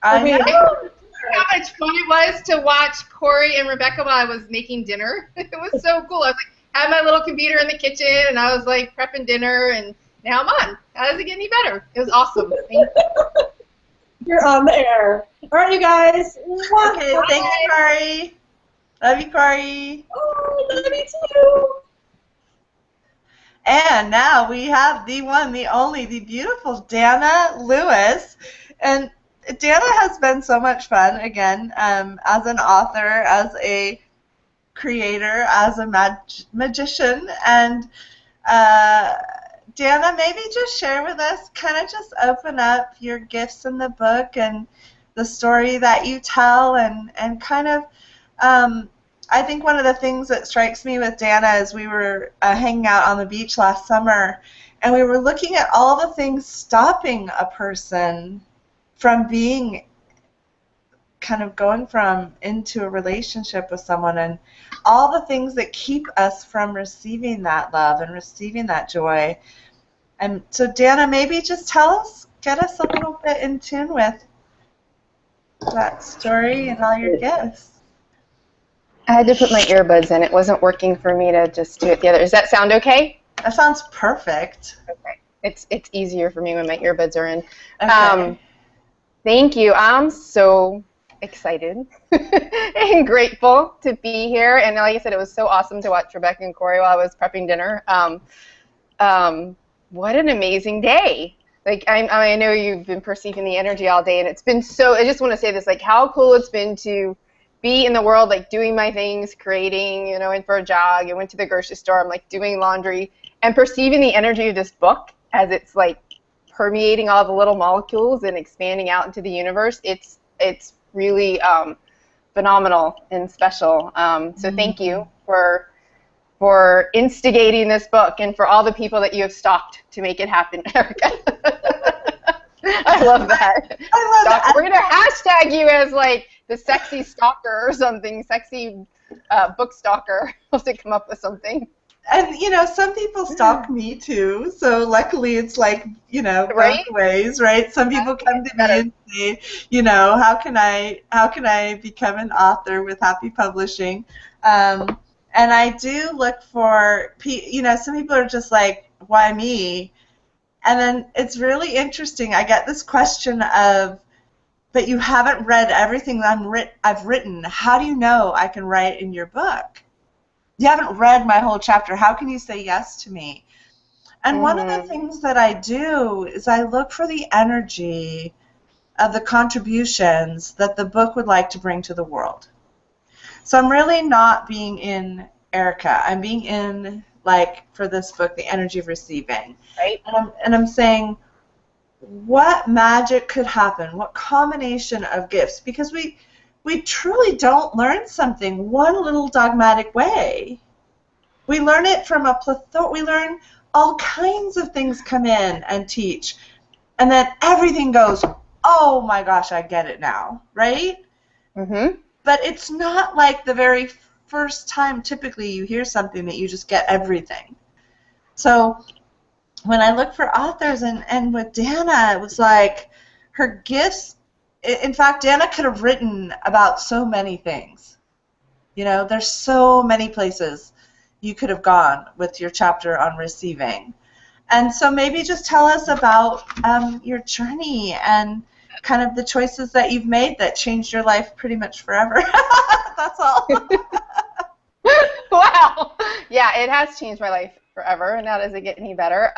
I mean, how much fun it was to watch Cory and Rebecca while I was making dinner. It was so cool. I was like, had my little computer in the kitchen, and I was like prepping dinner, and now I'm on. How does it get any better? It was awesome. Thank you. You're on the air. All right, you guys. Okay, thanks, Cory. Love you, Cory. Oh, love you too. And now we have the one, the only, the beautiful Danna Lewis. And Danna has been so much fun, again, as an author, as a creator, as a magician. And Danna, maybe just share with us, kind of just open up your gifts in the book and the story that you tell and kind of I think one of the things that strikes me with Danna is we were hanging out on the beach last summer, and we were looking at all the things stopping a person from being kind of going from into a relationship with someone, and all the things that keep us from receiving that love and receiving that joy. And so, Danna, maybe just get us a little bit in tune with that story and all your gifts. I had to put my earbuds in. It wasn't working for me to just do it the other. Does that sound okay? That sounds perfect. Okay. It's easier for me when my earbuds are in. Okay. Thank you. I'm so excited and grateful to be here. And like I said, it was so awesome to watch Rebecca and Cory while I was prepping dinner. What an amazing day. Like, I know you've been perceiving the energy all day, and it's been so, I just want to say this, like, how cool it's been to be in the world, like, doing my things, creating, you know, went for a jog, I went to the grocery store, I'm, like, doing laundry, and perceiving the energy of this book as it's, like, permeating all the little molecules and expanding out into the universe. It's really phenomenal and special. So thank you for instigating this book and for all the people that you have stalked to make it happen, Erica. I love that. I love that. We're going to hashtag you as, like, the sexy stalker or something, sexy book stalker. I'll have to come up with something. And, you know, some people stalk me, too. So, luckily, it's like, you know, both ways, right? Some people come to me and say, you know, how can I become an author with Happy Publishing? And I do look for, you know, some people are just like, why me? And then it's really interesting. I get this question of, but you haven't read everything that I've written. How do you know I can write in your book? You haven't read my whole chapter. How can you say yes to me? And one of the things that I do is I look for the energy of the contributions that the book would like to bring to the world. So I'm really not being in Erica. I'm being in, like, for this book, the energy of receiving. Right. And I'm saying, what magic could happen? What combination of gifts? Because we truly don't learn something one little dogmatic way. We learn it from a plethora. We learn all kinds of things come in and teach. And then everything goes, oh my gosh, I get it now, right? Mm-hmm. But it's not like the very first time typically you hear something that you just get everything. So when I look for authors, and with Danna, it was like her gifts. In fact, Danna could have written about so many things. You know, there's so many places you could have gone with your chapter on receiving. And so maybe just tell us about your journey and kind of the choices that you've made that changed your life pretty much forever. That's all. Wow. Yeah, it has changed my life forever, and now does it get any better.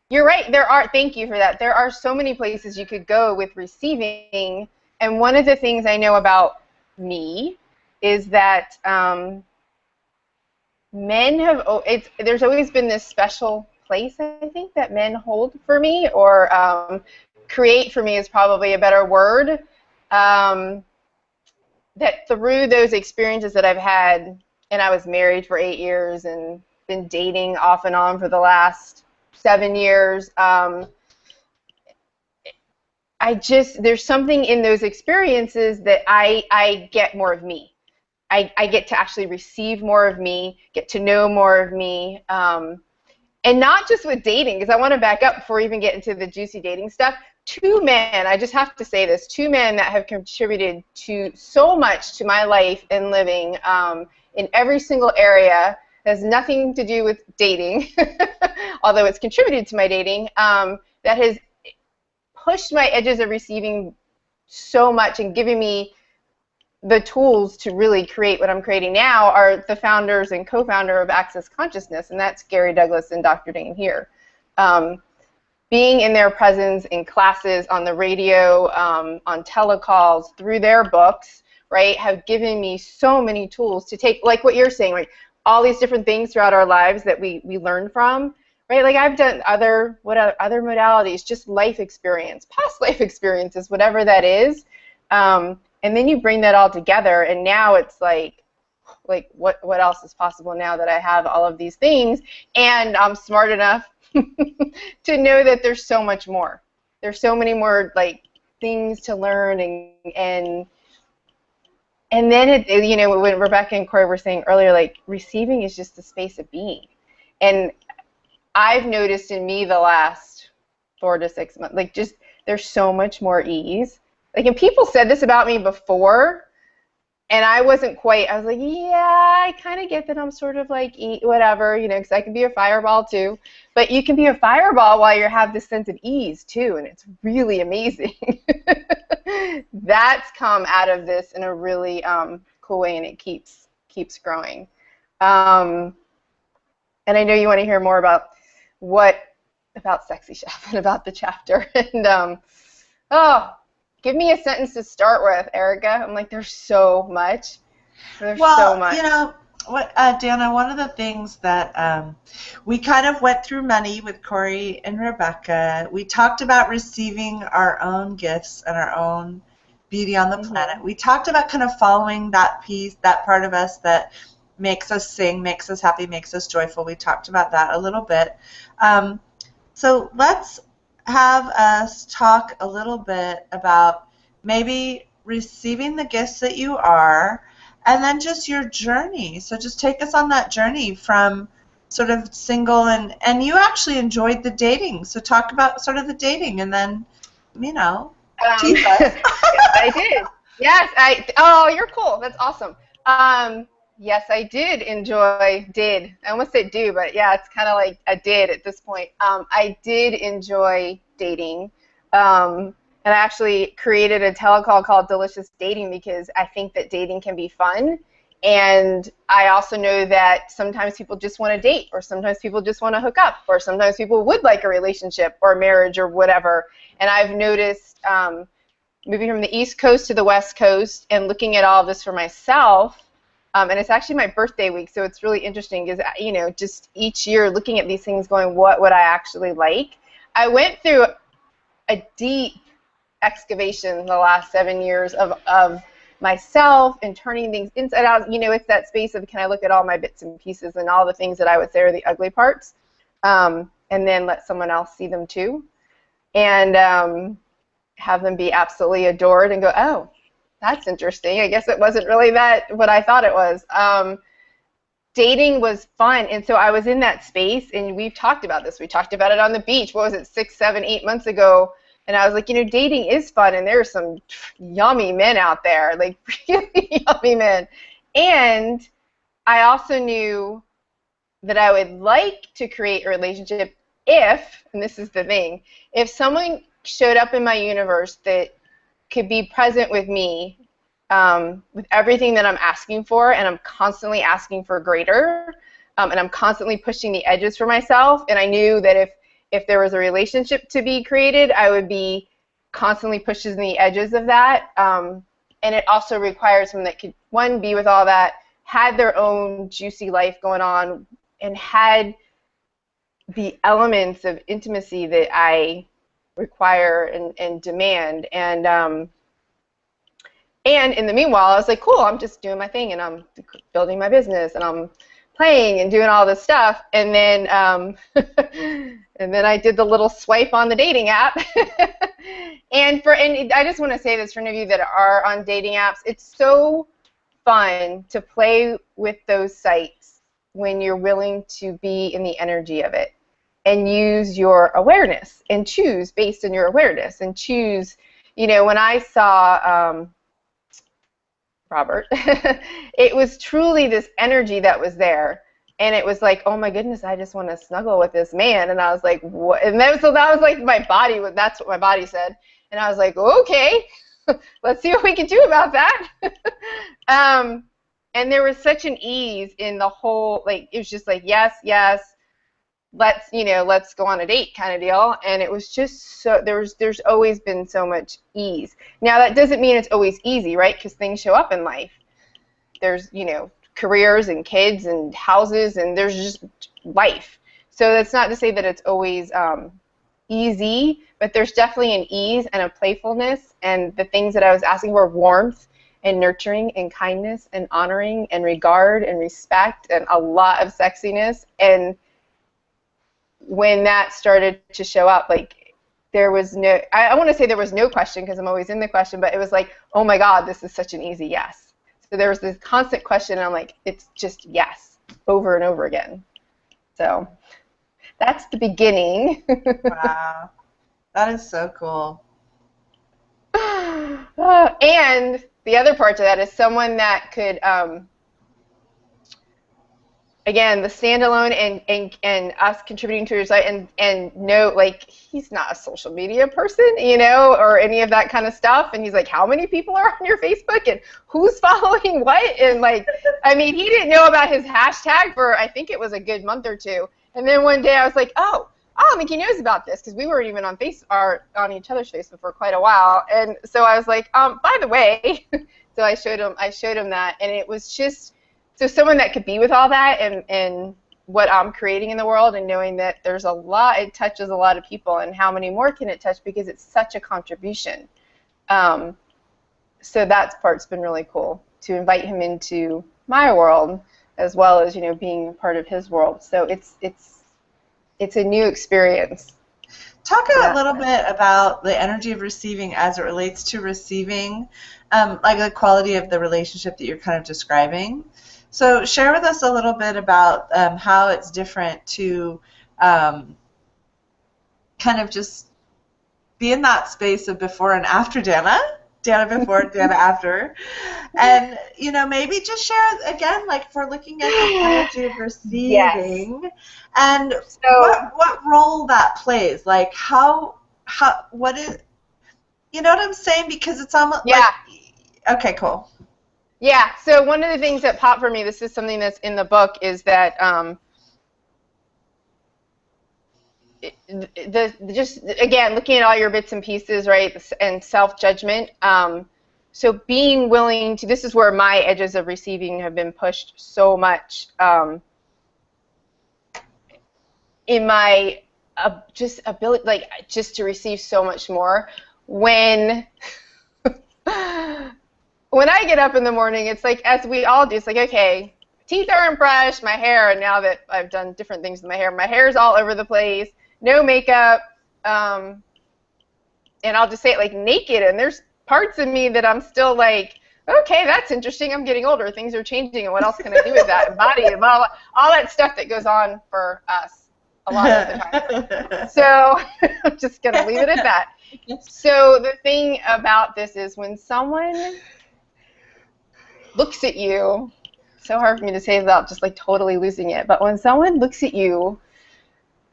You're right. Thank you for that. There are so many places you could go with receiving, and one of the things I know about me is that men have, there's always been this special place, I think, that men hold for me, or create for me is probably a better word, that through those experiences that I've had, and I was married for 8 years and been dating off and on for the last 7 years, there's something in those experiences that I get more of me. I get to actually receive more of me, get to know more of me, and not just with dating, because I want to back up before we even get into the juicy dating stuff. 2 men, I just have to say this, 2 men that have contributed to so much to my life and living in every single area. It has nothing to do with dating, although it's contributed to my dating, that has pushed my edges of receiving so much and given me the tools to really create what I'm creating now are the founders and co-founder of Access Consciousness, and that's Gary Douglas and Dr. Dane here. Being in their presence in classes, on the radio, on telecalls, through their books, right, have given me so many tools to take, like what you're saying, right, all these different things throughout our lives that we learn from, right, like I've done other modalities, just life experience, past life experiences, whatever that is, And then you bring that all together, and now it's like what else is possible now that I have all of these things, and I'm smart enough to know that there's so much more. There's so many more like things to learn, and then you know, when Rebecca and Cory were saying earlier, like receiving is just the space of being, and I've noticed in me the last 4 to 6 months, like just there's so much more ease. Like, and people said this about me before, and I wasn't quite, I was like, yeah, I kind of get that I'm sort of like, whatever, you know, because I can be a fireball too. But you can be a fireball while you have this sense of ease too, and it's really amazing. That's come out of this in a really cool way, and it keeps growing. And I know you want to hear more about Sexy Chef and about the chapter. And give me a sentence to start with, Erica. I'm like, there's so much. There's so much. You know, what, Danna, one of the things that we kind of went through money with Cory and Rebecca. We talked about receiving our own gifts and our own beauty on the planet. We talked about kind of following that piece, that part of us that makes us sing, makes us happy, makes us joyful. We talked about that a little bit. So let's have us talk a little bit about maybe receiving the gifts that you are, and then just your journey. So just take us on that journey from sort of single, and you actually enjoyed the dating. So talk about sort of the dating, and then, you know, teach us. I did. Yes, oh, you're cool. That's awesome. Yes, I did enjoy, I almost said do, but yeah, it's kind of like I did at this point. I did enjoy dating, and I actually created a telecall called Delicious Dating because I think that dating can be fun, and I also know that sometimes people just want to date, or sometimes people just want to hook up, or sometimes people would like a relationship or a marriage or whatever, and I've noticed moving from the East Coast to the West Coast and looking at all of this for myself. And it's actually my birthday week, so it's really interesting because, you know, just each year looking at these things going, what would I actually like? I went through a deep excavation the last 7 years of myself and turning things inside out. You know, it's that space of, can I look at all my bits and pieces and all the things that I would say are the ugly parts, and then let someone else see them too, and have them be absolutely adored and go, oh, that's interesting. I guess it wasn't really what I thought it was. Dating was fun, and so I was in that space, and we've talked about this. We talked about it on the beach. What was it, 6, 7, 8 months ago? And I was like, you know, dating is fun, and there are some yummy men out there, like really yummy men. And I also knew that I would like to create a relationship if, and this is the thing, if someone showed up in my universe that could be present with me, with everything that I'm asking for, and I'm constantly asking for greater, and I'm constantly pushing the edges for myself, and I knew that if there was a relationship to be created, I would be constantly pushing the edges of that, and it also requires someone that could, one, be with all that, had their own juicy life going on, and had the elements of intimacy that I require and demand, and in the meanwhile, I was like, cool, I'm just doing my thing, and I'm building my business, and I'm playing and doing all this stuff, and then and then I did the little swipe on the dating app, and I just want to say this for any of you that are on dating apps, it's so fun to play with those sites when you're willing to be in the energy of it and use your awareness and choose based on your awareness and choose, you know, when I saw Robert, it was truly this energy that was there, and it was like, oh my goodness, I just want to snuggle with this man, and I was like, what? And so that was like my body, that's what my body said, and I was like, okay, let's see what we can do about that. And there was such an ease in the whole, like, it was just like, yes, yes, let's go on a date kind of deal, and it was just so, there's always been so much ease. Now that doesn't mean it's always easy, right? Because things show up in life. There's, you know, careers and kids and houses, and there's just life. So that's not to say that it's always easy, but there's definitely an ease and a playfulness, and the things that I was asking for, warmth and nurturing and kindness and honoring and regard and respect and a lot of sexiness. And when that started to show up, like, there was no, I want to say there was no question because I'm always in the question, but it was like, oh my God, this is such an easy yes. So there was this constant question, and I'm like, it's just yes, over and over again. So that's the beginning. Wow. That is so cool. And the other part to that is someone that could, again, the standalone and us contributing to your site and know, like, he's not a social media person, you know, or any of that kind of stuff. And he's like, how many people are on your Facebook and who's following what? And, like, I mean, he didn't know about his hashtag for, I think it was a good month or two. And then one day I was like, oh, I don't think he knows about this, because we weren't even on on each other's Facebook for quite a while. And so I was like, by the way, so I showed him that, and it was just, so someone that could be with all that and what I'm creating in the world, and knowing that there's a lot, it touches a lot of people, and how many more can it touch, because it's such a contribution. So that part's been really cool, to invite him into my world as well as, you know, being part of his world. So it's a new experience. Talk a little bit about the energy of receiving as it relates to receiving, like the quality of the relationship that you're kind of describing. So share with us a little bit about how it's different to kind of just be in that space of before and after Danna before, Danna after, and, you know, maybe just share again, like, if we're looking at the energy of receiving, yes, and so, what role that plays, like what is, you know what I'm saying? Because it's almost like, okay, cool. Yeah, so one of the things that popped for me, this is something that's in the book, is that just, again, looking at all your bits and pieces, right, and self-judgment. So being willing to, this is where my edges of receiving have been pushed so much in my just ability, like, just to receive so much more. When I get up in the morning, it's like, as we all do, it's like, okay, teeth aren't brushed, my hair, and now that I've done different things with my hair's all over the place, no makeup, and I'll just say it, like, naked, and there's parts of me that I'm still like, okay, that's interesting, I'm getting older, things are changing, and what else can I do with that, and body, and all that stuff that goes on for us a lot of the time. So I'm just going to leave it at that. So the thing about this is, when someone looks at you, so hard for me to say without just, like, totally losing it, but when someone looks at you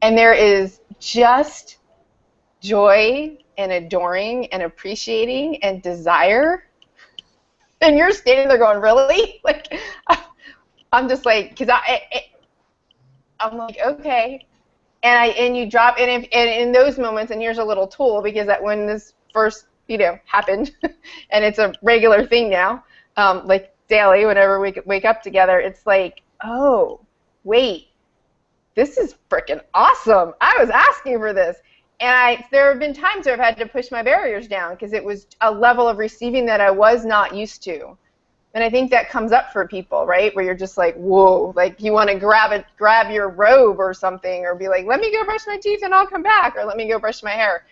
and there is just joy and adoring and appreciating and desire, and you're standing there going, really? Like, I'm just like, because I'm like, okay. And you drop, and in those moments, and here's a little tool, because that when this first, you know, happened, and it's a regular thing now, like daily, whenever we wake up together, it's like, oh, wait, this is freaking awesome. I was asking for this. And there have been times where I've had to push my barriers down, because it was a level of receiving that I was not used to. And I think that comes up for people, right, where you're just like, whoa, like, you want to grab your robe or something, or be like, let me go brush my teeth and I'll come back, or let me go brush my hair.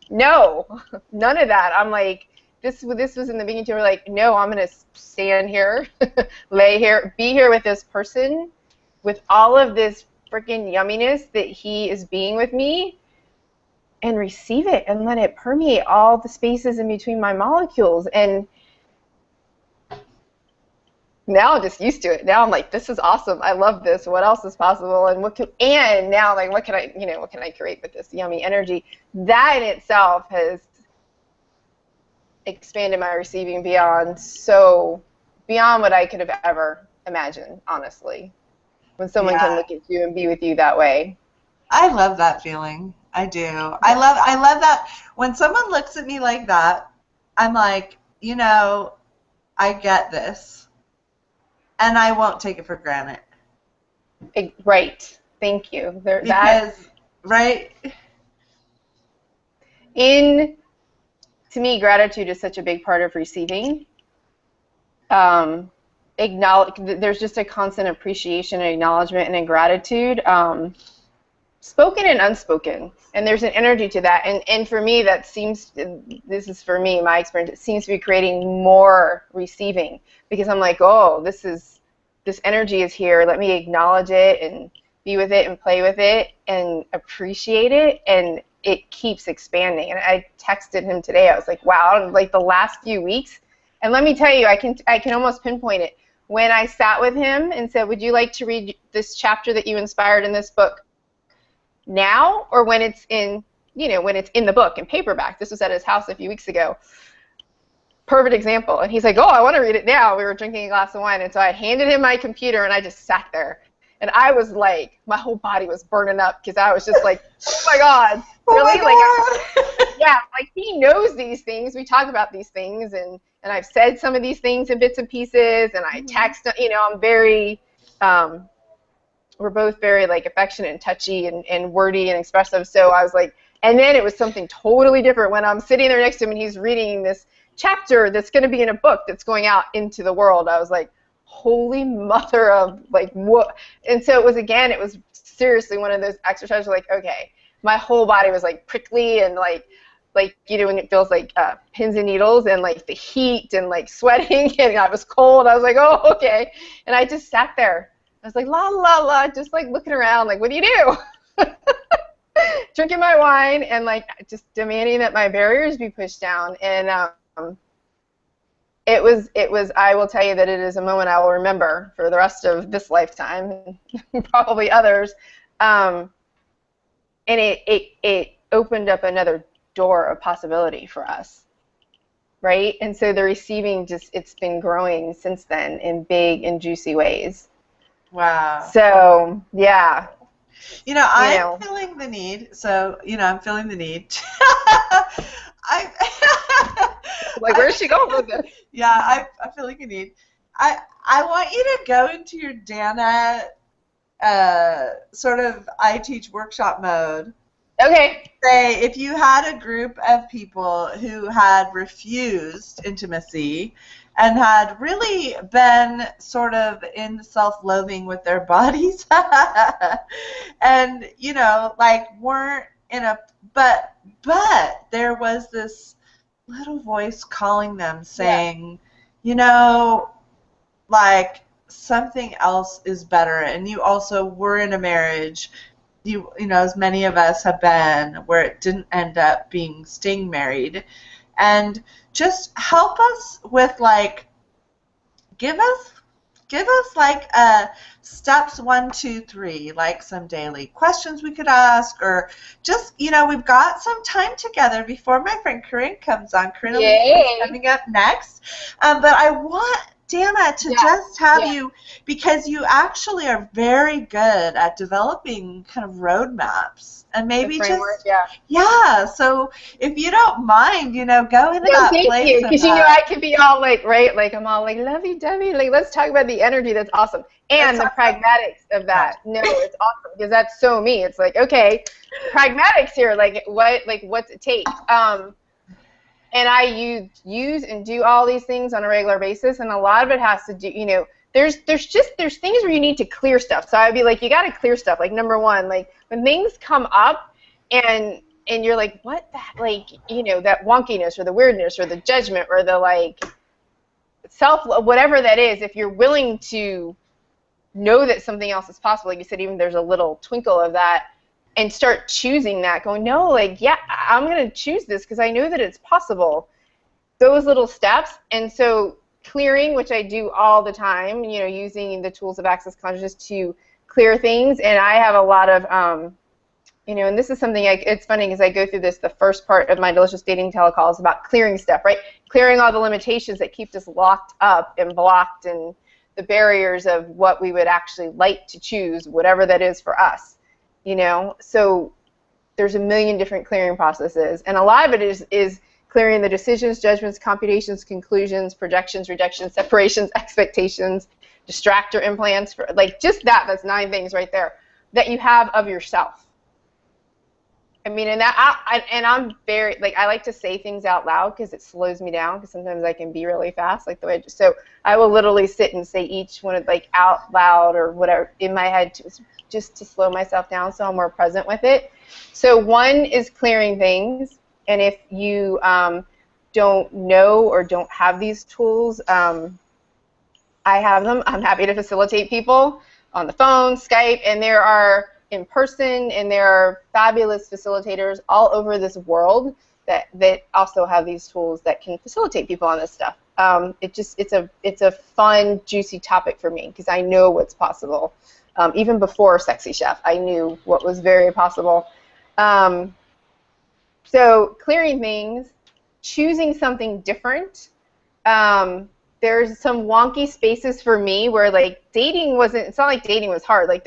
No, none of that. I'm like, this was in the beginning, we're like, no, I'm going to stand here, lay here, be here with this person, with all of this freaking yumminess that he is being with me, and receive it and let it permeate all the spaces in between my molecules. And now I'm just used to it. Now I'm like, this is awesome. I love this. What else is possible? And now, like, what can I create with this yummy energy? That in itself has expanded my receiving beyond what I could have ever imagined, honestly. When someone can look at you and be with you that way. I love that feeling. I do. I love that when someone looks at me like that, I'm like, you know, I get this, and I won't take it for granted. Right. Thank you. Right? To me, gratitude is such a big part of receiving. acknowledge. There's just a constant appreciation and acknowledgement and gratitude, spoken and unspoken. And there's an energy to that. And for me, that seems, this is for me, my experience, it seems to be creating more receiving, because I'm like, oh, this energy is here. Let me acknowledge it and be with it and play with it and appreciate it. And it keeps expanding. And I texted him today. I was like, wow, like the last few weeks. And let me tell you, I can almost pinpoint it. When I sat with him and said, would you like to read this chapter that you inspired in this book now, or when it's in, when it's in the book in paperback? This was at his house a few weeks ago. Perfect example. And he's like, oh, I want to read it now. We were drinking a glass of wine. And so I handed him my computer and I just sat there. And I was like, my whole body was burning up, because I was just like, oh my God, really? Yeah, like he knows these things. We talk about these things, and I've said some of these things in bits and pieces, and I text, I'm very, we're both very like affectionate and touchy and wordy and expressive. So I was like, and then it was something totally different when I'm sitting there next to him and he's reading this chapter that's going to be in a book that's going out into the world. I was like, holy mother of, like, what? And so it was seriously one of those exercises, like, okay, my whole body was like prickly and like when it feels like pins and needles, and like the heat and like sweating, and I was cold. I was like, oh, okay. And I just sat there. I was like, la la la, just like looking around, like, what do you do? Drinking my wine and like just demanding that my barriers be pushed down. And it was, I will tell you that it is a moment I will remember for the rest of this lifetime, and probably others. And it opened up another door of possibility for us, right? And so the receiving, it's been growing since then in big and juicy ways. Wow. So, yeah. I'm feeling the need. So, I'm feeling the need. Like, where's she going with this? Yeah, I'm feeling a need. I want you to go into your Danna sort of I teach workshop mode. Okay. Say, if you had a group of people who had refused intimacy and had really been sort of in self-loathing with their bodies and, like weren't in a, but there was this little voice calling them saying, like something else is better, and you also were in a marriage, as many of us have been, where it didn't end up being staying married, and just help us with like, give us like steps 1, 2, 3, like some daily questions we could ask, or just, we've got some time together before my friend Kaarin comes on. Kaarin is coming up next. But I want Danna to just have you, because you actually are very good at developing kind of roadmaps, and maybe so if you don't mind, go into that place. Thank you, because I can be all like, right, like I'm all like lovey-dovey, like let's talk about the energy. That's awesome, and the pragmatics of that. No, it's awesome, because that's so me. It's like, okay, pragmatics here, like what's it take? And I use and do all these things on a regular basis, and a lot of it has to do, there's things where you need to clear stuff. So I'd be like, you got to clear stuff. Like, number one, like when things come up and you're like, what that, like, that wonkiness or the weirdness or the judgment or the like whatever that is, if you're willing to know that something else is possible, like you said, even there's a little twinkle of that, and start choosing that, going, no, like, yeah, I'm going to choose this because I know that it's possible. Those little steps. And so clearing, which I do all the time, using the tools of access consciousness to clear things. And I have a lot of, and this is something, it's funny because I go through this, the first part of my Delicious Dating Telecall is about clearing stuff, right? Clearing all the limitations that keep us locked up and blocked, and the barriers of what we would actually like to choose, whatever that is for us. So there's a million different clearing processes, and a lot of it is clearing the decisions, judgments, computations, conclusions, projections, rejections, separations, expectations, distractor implants, for like just that's 9 things right there that you have of yourself. I mean, and I'm very, like, I like to say things out loud because it slows me down, because sometimes I can be really fast, like the way so I will literally sit and say each one of, like, out loud or whatever in my head just to slow myself down so I'm more present with it. So one is clearing things, and if you don't know or don't have these tools, I have them. I'm happy to facilitate people on the phone, Skype, and there are in person, and there are fabulous facilitators all over this world that also have these tools that can facilitate people on this stuff. It's a fun, juicy topic for me because I know what's possible. Even before Sexy Chef, I knew what was very possible. So clearing things, choosing something different. There's some wonky spaces for me where, like, dating wasn't, it's not like dating was hard. Like,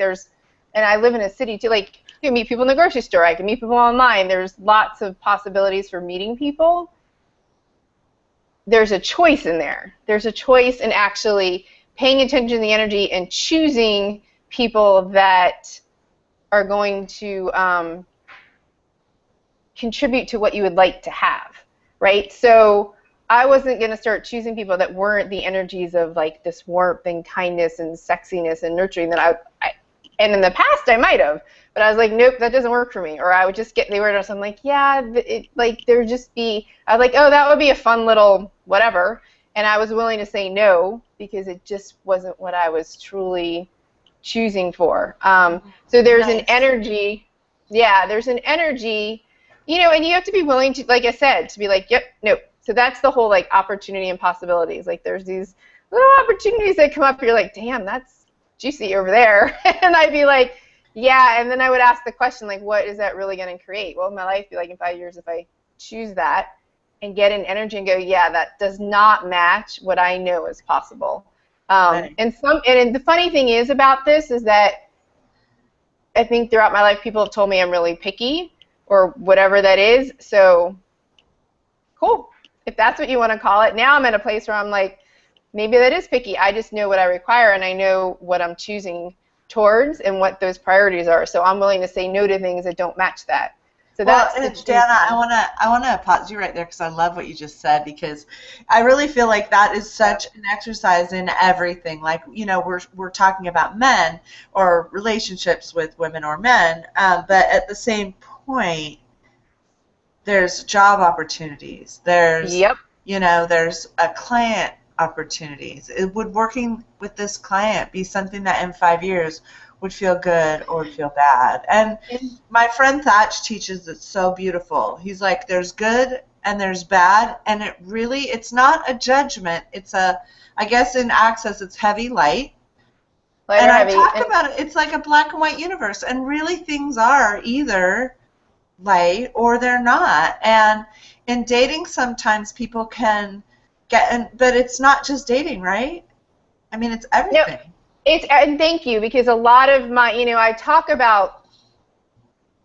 and I live in a city too, like, you can meet people in the grocery store, I can meet people online, there's lots of possibilities for meeting people. There's a choice in there. There's a choice in actually paying attention to the energy and choosing people that are going to contribute to what you would like to have, right? So I wasn't going to start choosing people that weren't the energies of, like, this warmth and kindness and sexiness and nurturing that and in the past I might have, but I was like, nope, that doesn't work for me. Or I would just get, they were just, I'm like, yeah, like, there'd just be, I was like, oh, that would be a fun little whatever. And I was willing to say no because it just wasn't what I was truly choosing for. So there's an energy, there's an energy, you know, and you have to be willing to, like I said, to be like, yep, nope. So that's the whole, like, opportunity and possibilities. Like, there's these little opportunities that come up, you're like, damn, that's juicy over there. And I'd be like, yeah, and then I would ask the question, like, what is that really going to create? What will my life be like in 5 years if I choose that and get an energy and go, yeah, that does not match what I know is possible. Right. And the funny thing is about this is that I think throughout my life people have told me I'm really picky or whatever that is. So cool. If that's what you want to call it. Now I'm at a place where I'm like, maybe that is picky. I just know what I require, and I know what I'm choosing towards and what those priorities are. So I'm willing to say no to things that don't match that. So that's Danna, I wanna pause you right there because I love what you just said, because I really feel like that is such an exercise in everything. Like, you know, we're talking about men or relationships with women or men, but at the same point, there's job opportunities. There's you know, there's a client opportunities. Would working with this client be something that in 5 years would feel good or would feel bad? And my friend Thatch teaches it so beautiful. He's like, there's good and there's bad, and it's not a judgment. It's I guess in Access it's heavy, light. And I talk about it, it's like a black and white universe, and really things are either light or they're not. And in dating sometimes people can but it's not just dating, right? I mean, it's everything. No, and thank you, because a lot of my, you know, I talk about,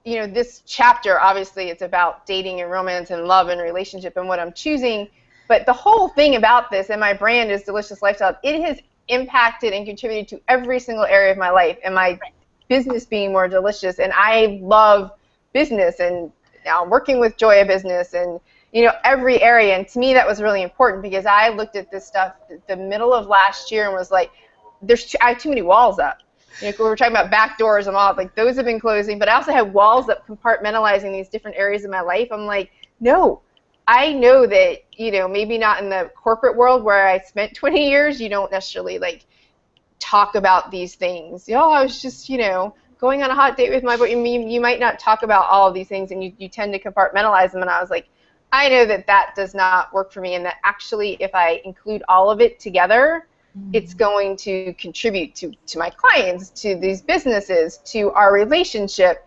you know, this chapter, obviously it's about dating and romance and love and relationship and what I'm choosing, but the whole thing about this, and my brand is Delicious Lifestyle, it has impacted and contributed to every single area of my life and my business being more delicious. And I love business, and now I'm working with Joya Business, and you know, every area. And to me that was really important because I looked at this stuff the middle of last year and was like, I have too many walls up. You know, we were talking about back doors and all, like those have been closing, but I also have walls up compartmentalizing these different areas of my life. I'm like, no, I know that, you know, maybe not in the corporate world where I spent 20 years, you don't necessarily like talk about these things. Oh, I was just, you know, going on a hot date with my boy. You might not talk about all of these things, and you tend to compartmentalize them. And I was like, I know that that does not work for me, and that actually if I include all of it together, it's going to contribute to my clients, to these businesses, to our relationship,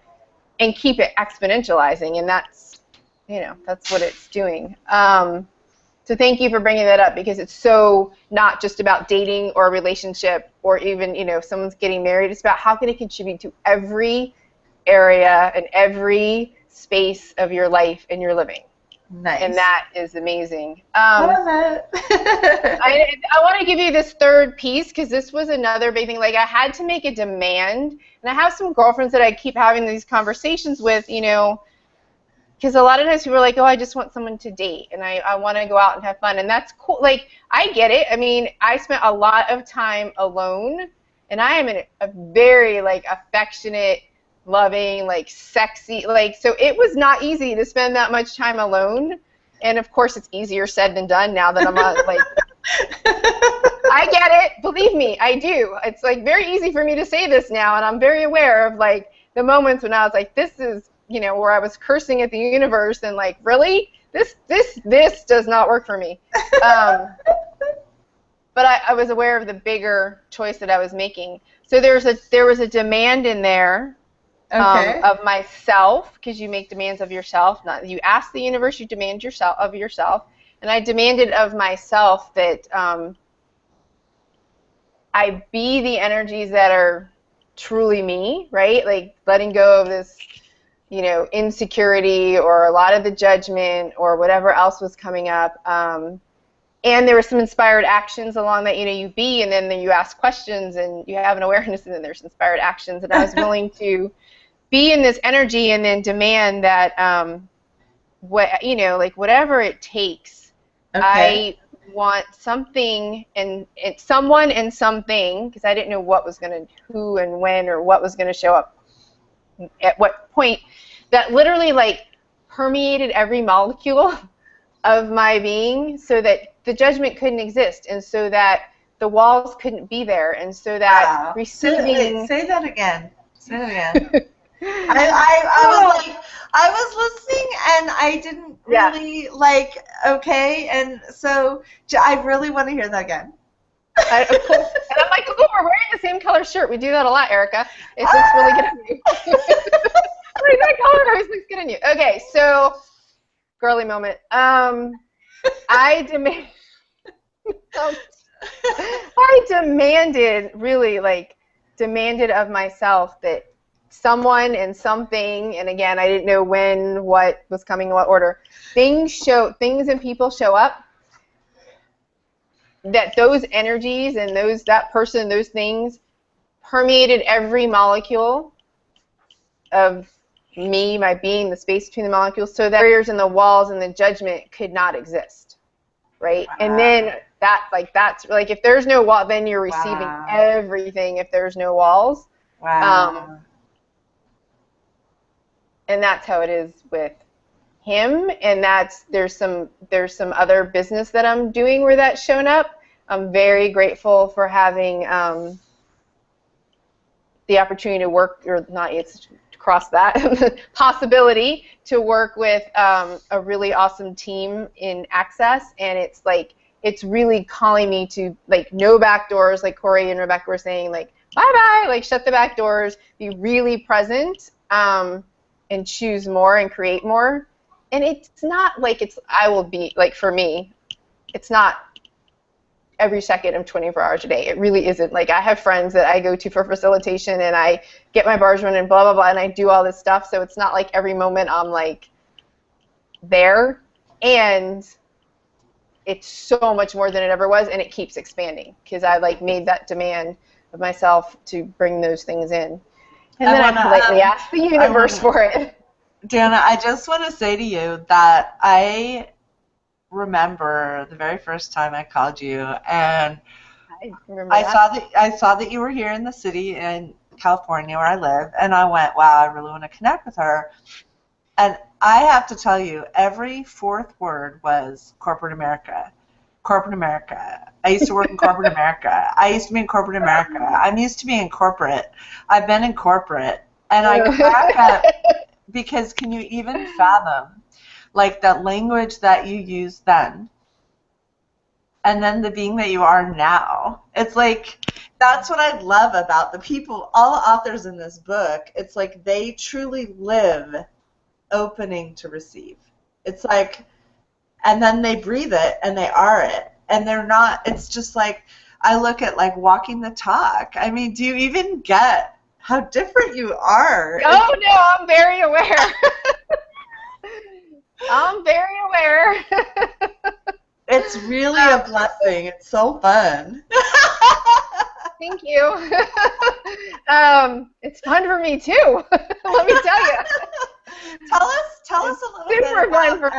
and keep it exponentializing. And that's, you know, that's what it's doing. So thank you for bringing that up, because it's so not just about dating or a relationship or even, you know, if someone's getting married. It's about how can it contribute to every area and every space of your life and your living. Nice. And that is amazing. I love it. I want to give you this third piece, because this was another big thing. Like, I had to make a demand, and I have some girlfriends that I keep having these conversations with, you know, because a lot of times people are like, oh, I just want someone to date, and I want to go out and have fun, and that's cool. Like, I get it. I mean, I spent a lot of time alone, and I am a very, like, affectionate, loving, like, sexy, like, so it was not easy to spend that much time alone, and of course it's easier said than done now that I'm on, like, I get it. Believe me, I do. It's, like, very easy for me to say this now, and I'm very aware of, like, the moments when I was like, this is, you know, where I was cursing at the universe and like, really? This does not work for me. But I was aware of the bigger choice that I was making. So there was a demand in there of myself, because you make demands of yourself. Not you ask the universe, you demand of yourself. And I demanded of myself that I be the energies that are truly me, right? Like letting go of this, you know, insecurity or a lot of the judgment or whatever else was coming up. And there were some inspired actions along that, you know, you be, and then you ask questions and you have an awareness, and then there's inspired actions. And I was willing to be in this energy and then demand that, you know, like whatever it takes, I want something and someone and something, because I didn't know what was going to, who and when or what was going to show up at what point, that literally like permeated every molecule of my being, so that the judgment couldn't exist, and so that the walls couldn't be there, and so that receiving. Say that again. Say that again. I was listening and I didn't really like. Okay, and so I really want to hear that again. And I'm like, oh, we're wearing the same color shirt. We do that a lot, Erica. It looks really good on you. Like, that color always looks good on you. Okay, so girly moment. I demanded of myself that someone and something, and again, I didn't know when, what was coming in what order. Things and people show up, that those energies and that person, those things permeated every molecule of me, my being, the space between the molecules, so that barriers and the walls and the judgment could not exist, right? Wow. And then that's like, if there's no wall, then you're receiving everything. If there's no walls, and that's how it is with him. And there's some other business that I'm doing where that's shown up. I'm very grateful for having the opportunity to work, or not, it's cross that possibility to work with a really awesome team in Access, and it's like, it's really calling me to, like, no back doors, like Cory and Rebecca were saying, like, bye-bye, like, shut the back doors, be really present, and choose more and create more. And it's not like I will be, like, for me, it's not every second of 24 hours a day. It really isn't. Like, I have friends that I go to for facilitation, and I get my bars run and blah, blah, blah, and I do all this stuff, so it's not like every moment I'm, like, there. And it's so much more than it ever was, and it keeps expanding, because I, like, made that demand of myself to bring those things in. And then I politely asked the universe for it. Danna, I just want to say to you that I remember the very first time I called you, and I saw that you were here in the city in California where I live, and I went, wow, I really want to connect with her. And I have to tell you, every fourth word was corporate America. Corporate America. I used to work in corporate America. I used to be in corporate America. I'm used to being in corporate. I've been in corporate. And I crack up because can you even fathom, like, that language that you used then and then the being that you are now? It's like, that's what I love about the people, all the authors in this book. It's like they truly live opening to receive. It's like, and then they breathe it and they are it. And they're not, it's just like, I look at, like, walking the talk. I mean, do you even get how different you are? Oh, no, I'm very aware. I'm very aware. It's really a blessing. It's so fun. Thank you. It's fun for me, too. Let me tell you. Tell us a little bit Super about. fun for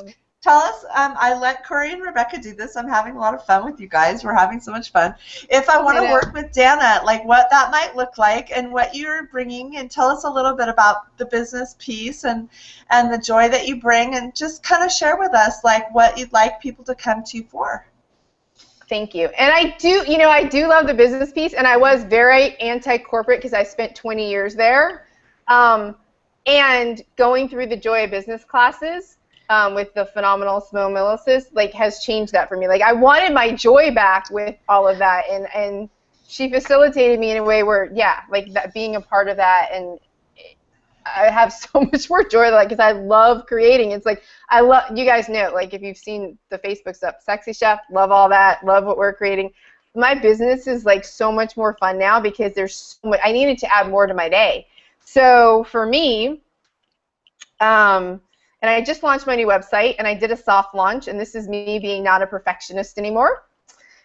me. Tell us, I let Cory and Rebecca do this. I'm having a lot of fun with you guys. We're having so much fun. If I want to work with Danna, like what that might look like and what you're bringing, and tell us a little bit about the business piece and the joy that you bring, and just kind of share with us like what you'd like people to come to you for. Thank you. And I do love the business piece, and I was very anti-corporate because I spent 20 years there. And going through the Joy of Business classes, with the phenomenal Smo Milicis, like, has changed that for me. Like, I wanted my joy back with all of that, and she facilitated me in a way where, yeah, like, that, being a part of that, and I have so much more joy, like, because I love creating. It's like, I love, you guys know, like, if you've seen the Facebook stuff, Sexy Chef, love all that, love what we're creating. My business is, like, so much more fun now because there's so much, I needed to add more to my day. So for me, and I just launched my new website, and I did a soft launch, and this is me being not a perfectionist anymore.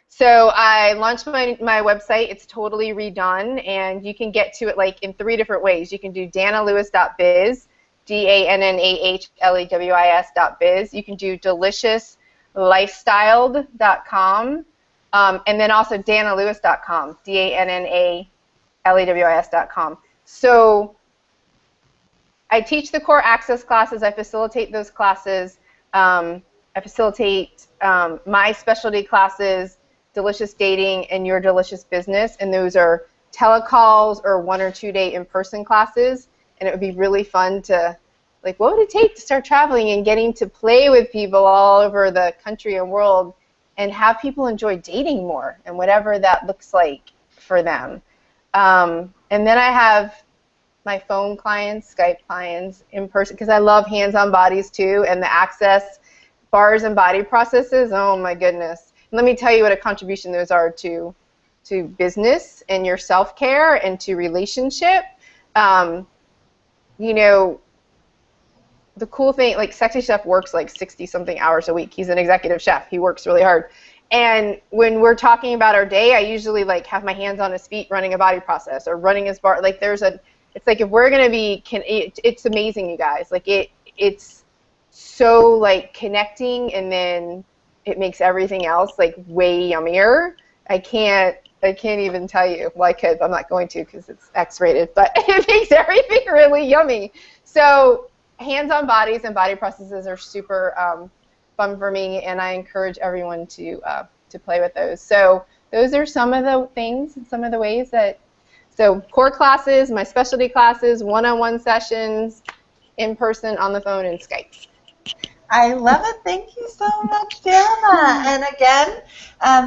So I launched my website. It's totally redone, and you can get to it like in 3 different ways. You can do dannalewis.biz, DANNAHLEWIS.biz. You can do deliciouslifestyled.com, and then also dannalewis.com, DANNALEWIS.com. So I teach the core access classes. I facilitate those classes. I facilitate my specialty classes, Delicious Dating and Your Delicious Business, and those are telecalls or 1 or 2 day in-person classes. And it would be really fun to, like, what would it take to start traveling and getting to play with people all over the country and world and have people enjoy dating more and whatever that looks like for them. And then I have my phone clients, Skype clients, in person, because I love hands-on bodies too, and the access bars and body processes. Oh my goodness! And let me tell you what a contribution those are to business and your self-care and to relationship. You know, the cool thing, like, Sexy Chef works like 60-something hours a week. He's an executive chef. He works really hard. And when we're talking about our day, I usually, like, have my hands on his feet running a body process or running his bar. Like, it's like, if we're gonna be, it's amazing, you guys. Like, it's so, like, connecting, and then it makes everything else, like, way yummier. I can't even tell you. Well, I could, but I'm not going to because it's X-rated. But it makes everything really yummy. So hands-on bodies and body processes are super fun for me, and I encourage everyone to play with those. So those are some of the things and some of the ways that. So core classes, my specialty classes, one-on-one sessions, in person, on the phone, and Skype. I love it. Thank you so much, Danna. And again,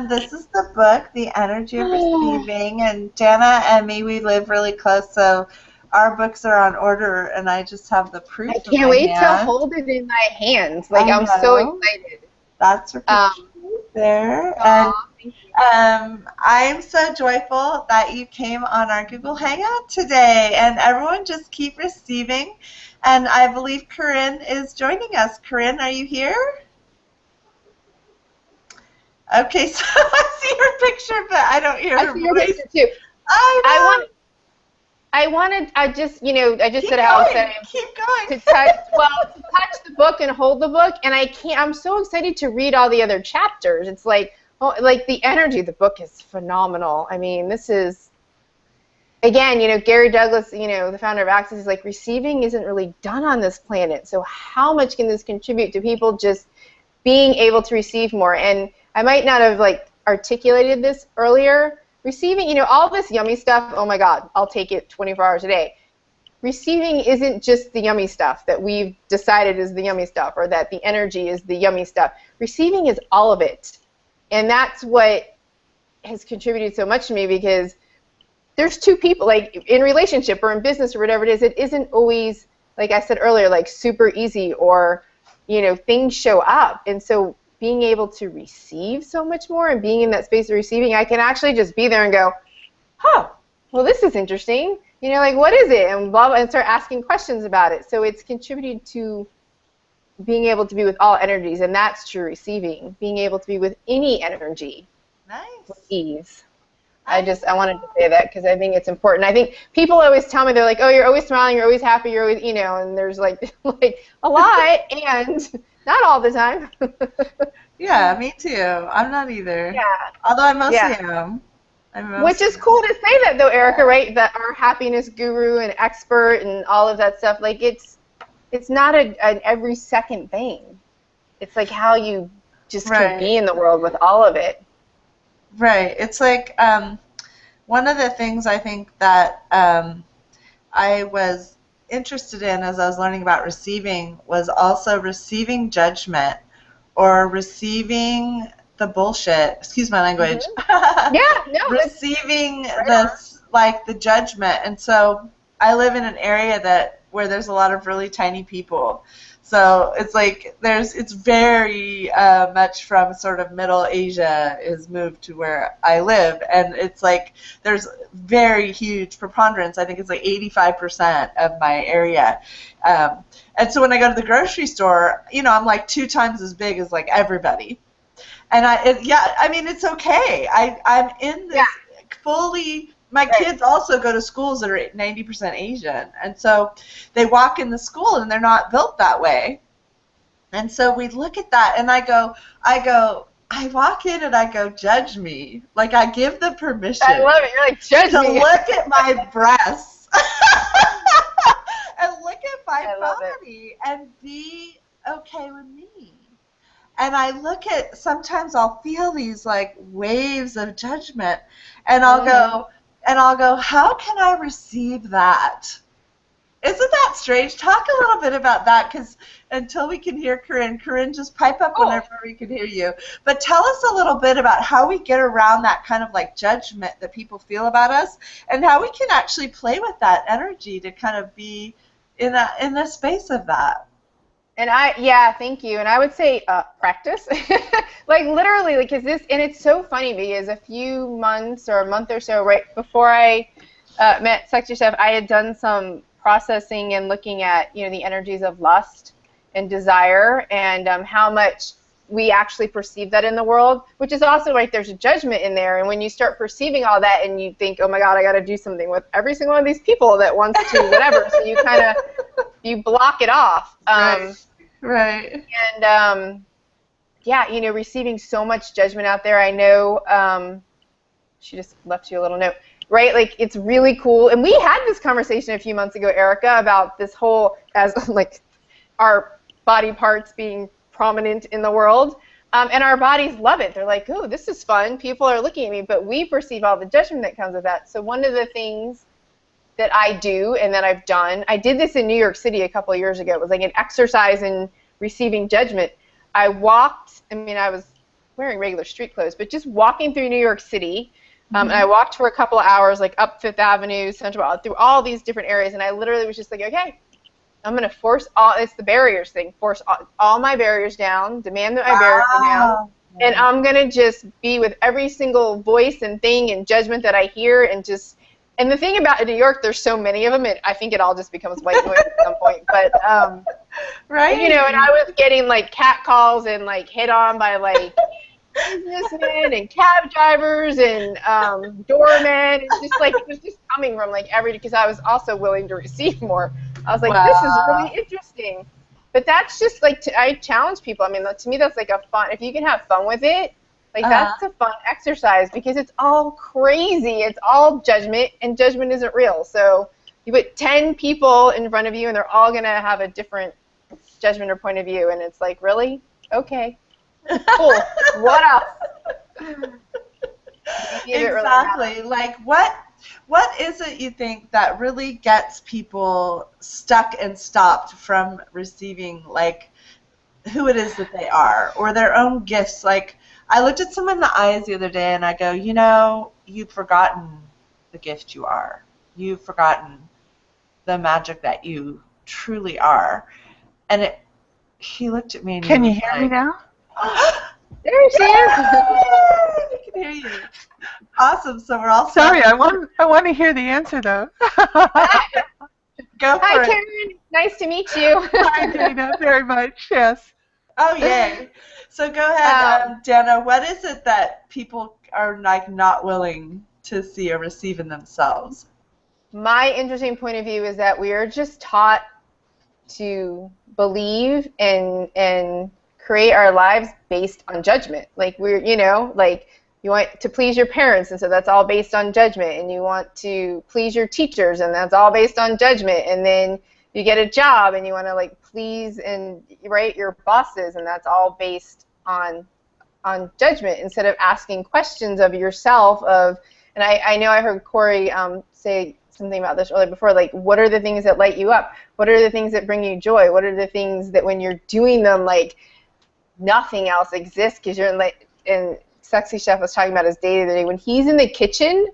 this is the book, The Energy of Receiving. And Danna and me, we live really close, so our books are on order, and I just have the proof. I can't wait to hold it in my hands. Like, I'm so excited. That's your picture there. And I'm so joyful that you came on our Google Hangout today, and everyone just keep receiving. And I believe Kaarin is joining us. Kaarin, are you here? Okay, so I see her picture, but I don't hear her voice. I see your picture too. I just said how excited Keep going. to touch the book and hold the book, and I'm so excited to read all the other chapters. It's like, like, the energy of the book is phenomenal. I mean, this is, again, Gary Douglas, the founder of Access, is like, receiving isn't really done on this planet. So how much can this contribute to people just being able to receive more? And I might not have, like, articulated this earlier. Receiving, all this yummy stuff, oh my God, I'll take it 24 hours a day. Receiving isn't just the yummy stuff that we've decided is the yummy stuff, or that the energy is the yummy stuff. Receiving is all of it. And that's what has contributed so much to me, because there's two people, like, in relationship or in business or whatever it isn't always, like I said earlier, like, super easy, or, things show up. And so being able to receive so much more and being in that space of receiving, I can actually just be there and go, oh, well, this is interesting. Like, what is it? And blah, blah, and start asking questions about it. So it's contributed to being able to be with all energies, and that's true receiving. Being able to be with any energy. Nice. With ease. I wanted to say that because I think it's important. I think people always tell me, they're like, oh, you're always smiling, you're always happy, you're always, and there's like a lot, and not all the time. Yeah, me too. I'm not either. Yeah. Although I mostly am. Which is cool to say that though, Erica, right? That our happiness guru and expert and all of that stuff, like it's not an every second thing. It's like how you just can be in the world with all of it. Right. It's like one of the things I think that I was interested in as I was learning about receiving was also receiving judgment or receiving the bullshit. Excuse my language. Yeah, no. Receiving the judgment. And so I live in an area where there's a lot of really tiny people. So it's like it's very much from sort of Middle Asia is moved to where I live, and it's like there's very huge preponderance. I think it's like 85% of my area, and so when I go to the grocery store, I'm like 2 times as big as like everybody, and I mean it's okay. I'm in this fully. My kids also go to schools that are 90% Asian, and so they walk in the school and they're not built that way. And so we look at that, and I walk in and I go, judge me. Like I give the permission. I love it. You're like, judge me. To look at my breasts and look at my body and be okay with me. And I look at, sometimes I'll feel these like waves of judgment, and I'll go, how can I receive that? Isn't that strange? Talk a little bit about that, because until we can hear Kaarin, just pipe up whenever we can hear you. But tell us a little bit about how we get around that kind of like judgment that people feel about us, and how we can actually play with that energy to kind of be in a space of that. And thank you. And I would say practice, like literally, like and it's so funny because a few months or a month or so right before I met Sexy Chef, I had done some processing and looking at the energies of lust and desire and how much we actually perceive that in the world, which is also like there's a judgment in there. And when you start perceiving all that and you think, oh my God, I got to do something with every single one of these people that wants to whatever, so you kind of you block it off. Right. And receiving so much judgment out there. I know she just left you a little note, right? Like it's really cool. And we had this conversation a few months ago, Erica, about this whole as like our body parts being prominent in the world. And our bodies love it. They're like, oh, this is fun. People are looking at me, but we perceive all the judgment that comes with that. So one of the things that I do and that I've done, I did this in New York City a couple of years ago. It was like an exercise in receiving judgment. I was wearing regular street clothes, but just walking through New York City, and I walked for a couple of hours, like up Fifth Avenue, Central, through all these different areas, and I literally was just like, okay, I'm going to force it's the barriers thing, force all my barriers down, demand that my barriers are down, and I'm going to just be with every single voice and thing and judgment that I hear, and the thing about in New York, there's so many of them, I think it all just becomes white noise at some point, but, right. And I was getting, like, cat calls and, like, hit on by, like, businessmen and cab drivers and doormen, and just, like, it was just coming from, like, because I was also willing to receive more. I was like, This is really interesting. But that's just, like, I challenge people. I mean, to me, that's, like, a fun, if you can have fun with it, like, that's a fun exercise because it's all crazy. It's all judgment, and judgment isn't real. So you put 10 people in front of you, and they're all going to have a different judgment or point of view, and it's like, really? Okay. Cool. What else? Exactly. Really like, what is it you think that really gets people stuck and stopped from receiving, like, who it is that they are or their own gifts? Like, I looked at someone in the eyes the other day and I go, you've forgotten the gift you are. You've forgotten the magic that you truly are. And he looked at me and Can you hear me now? There she is. I can hear you. Awesome. So we're all sorry. I want to hear the answer though. Go for Hi, it. Kaarin. Nice to meet you. Hi, Dana. Very much. Yes. Oh, yay. So go ahead, Danna. What is it that people are like not willing to see or receive in themselves? My interesting point of view is that we are just taught to believe and create our lives based on judgment. Like we're, like you want to please your parents, and so that's all based on judgment, and you want to please your teachers, and that's all based on judgment, and then you get a job and you want to like please and your bosses, and that's all based on judgment, instead of asking questions of yourself and I know I heard Cory say something about this earlier before, like what are the things that light you up? What are the things that bring you joy? What are the things that when you're doing them, like nothing else exists, because you're in, like, and Sexy Chef was talking about his day the other day, when he's in the kitchen,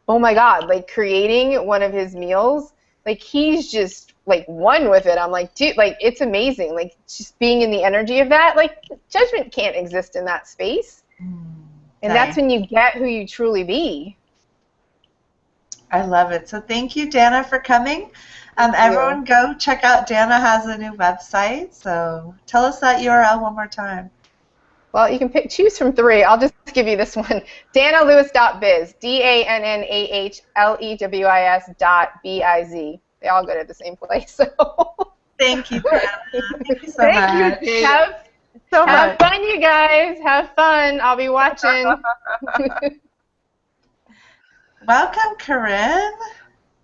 oh my God, like creating one of his meals, like he's just like one with it. I'm like, dude, like it's amazing. Like just being in the energy of that, like judgment can't exist in that space. And that's when you get who you truly be. I love it. So thank you, Danna, for coming. Everyone go check out, Danna has a new website. So tell us that URL one more time. Well, you can choose from 3. I'll just give you this one. DannaLewis.biz. DannaLewis.biz. They all go to the same place. So. Thank you, Danna. Thank you so much. You. Have fun, you guys. Have fun. I'll be watching. Welcome, Kaarin.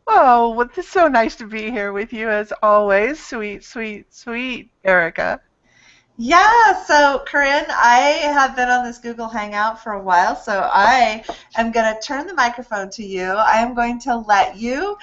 Oh, well, it's so nice to be here with you as always. Sweet, sweet, sweet, Erica. Yeah, so Kaarin, I have been on this Google Hangout for a while, so I am going to turn the microphone to you. I am going to let you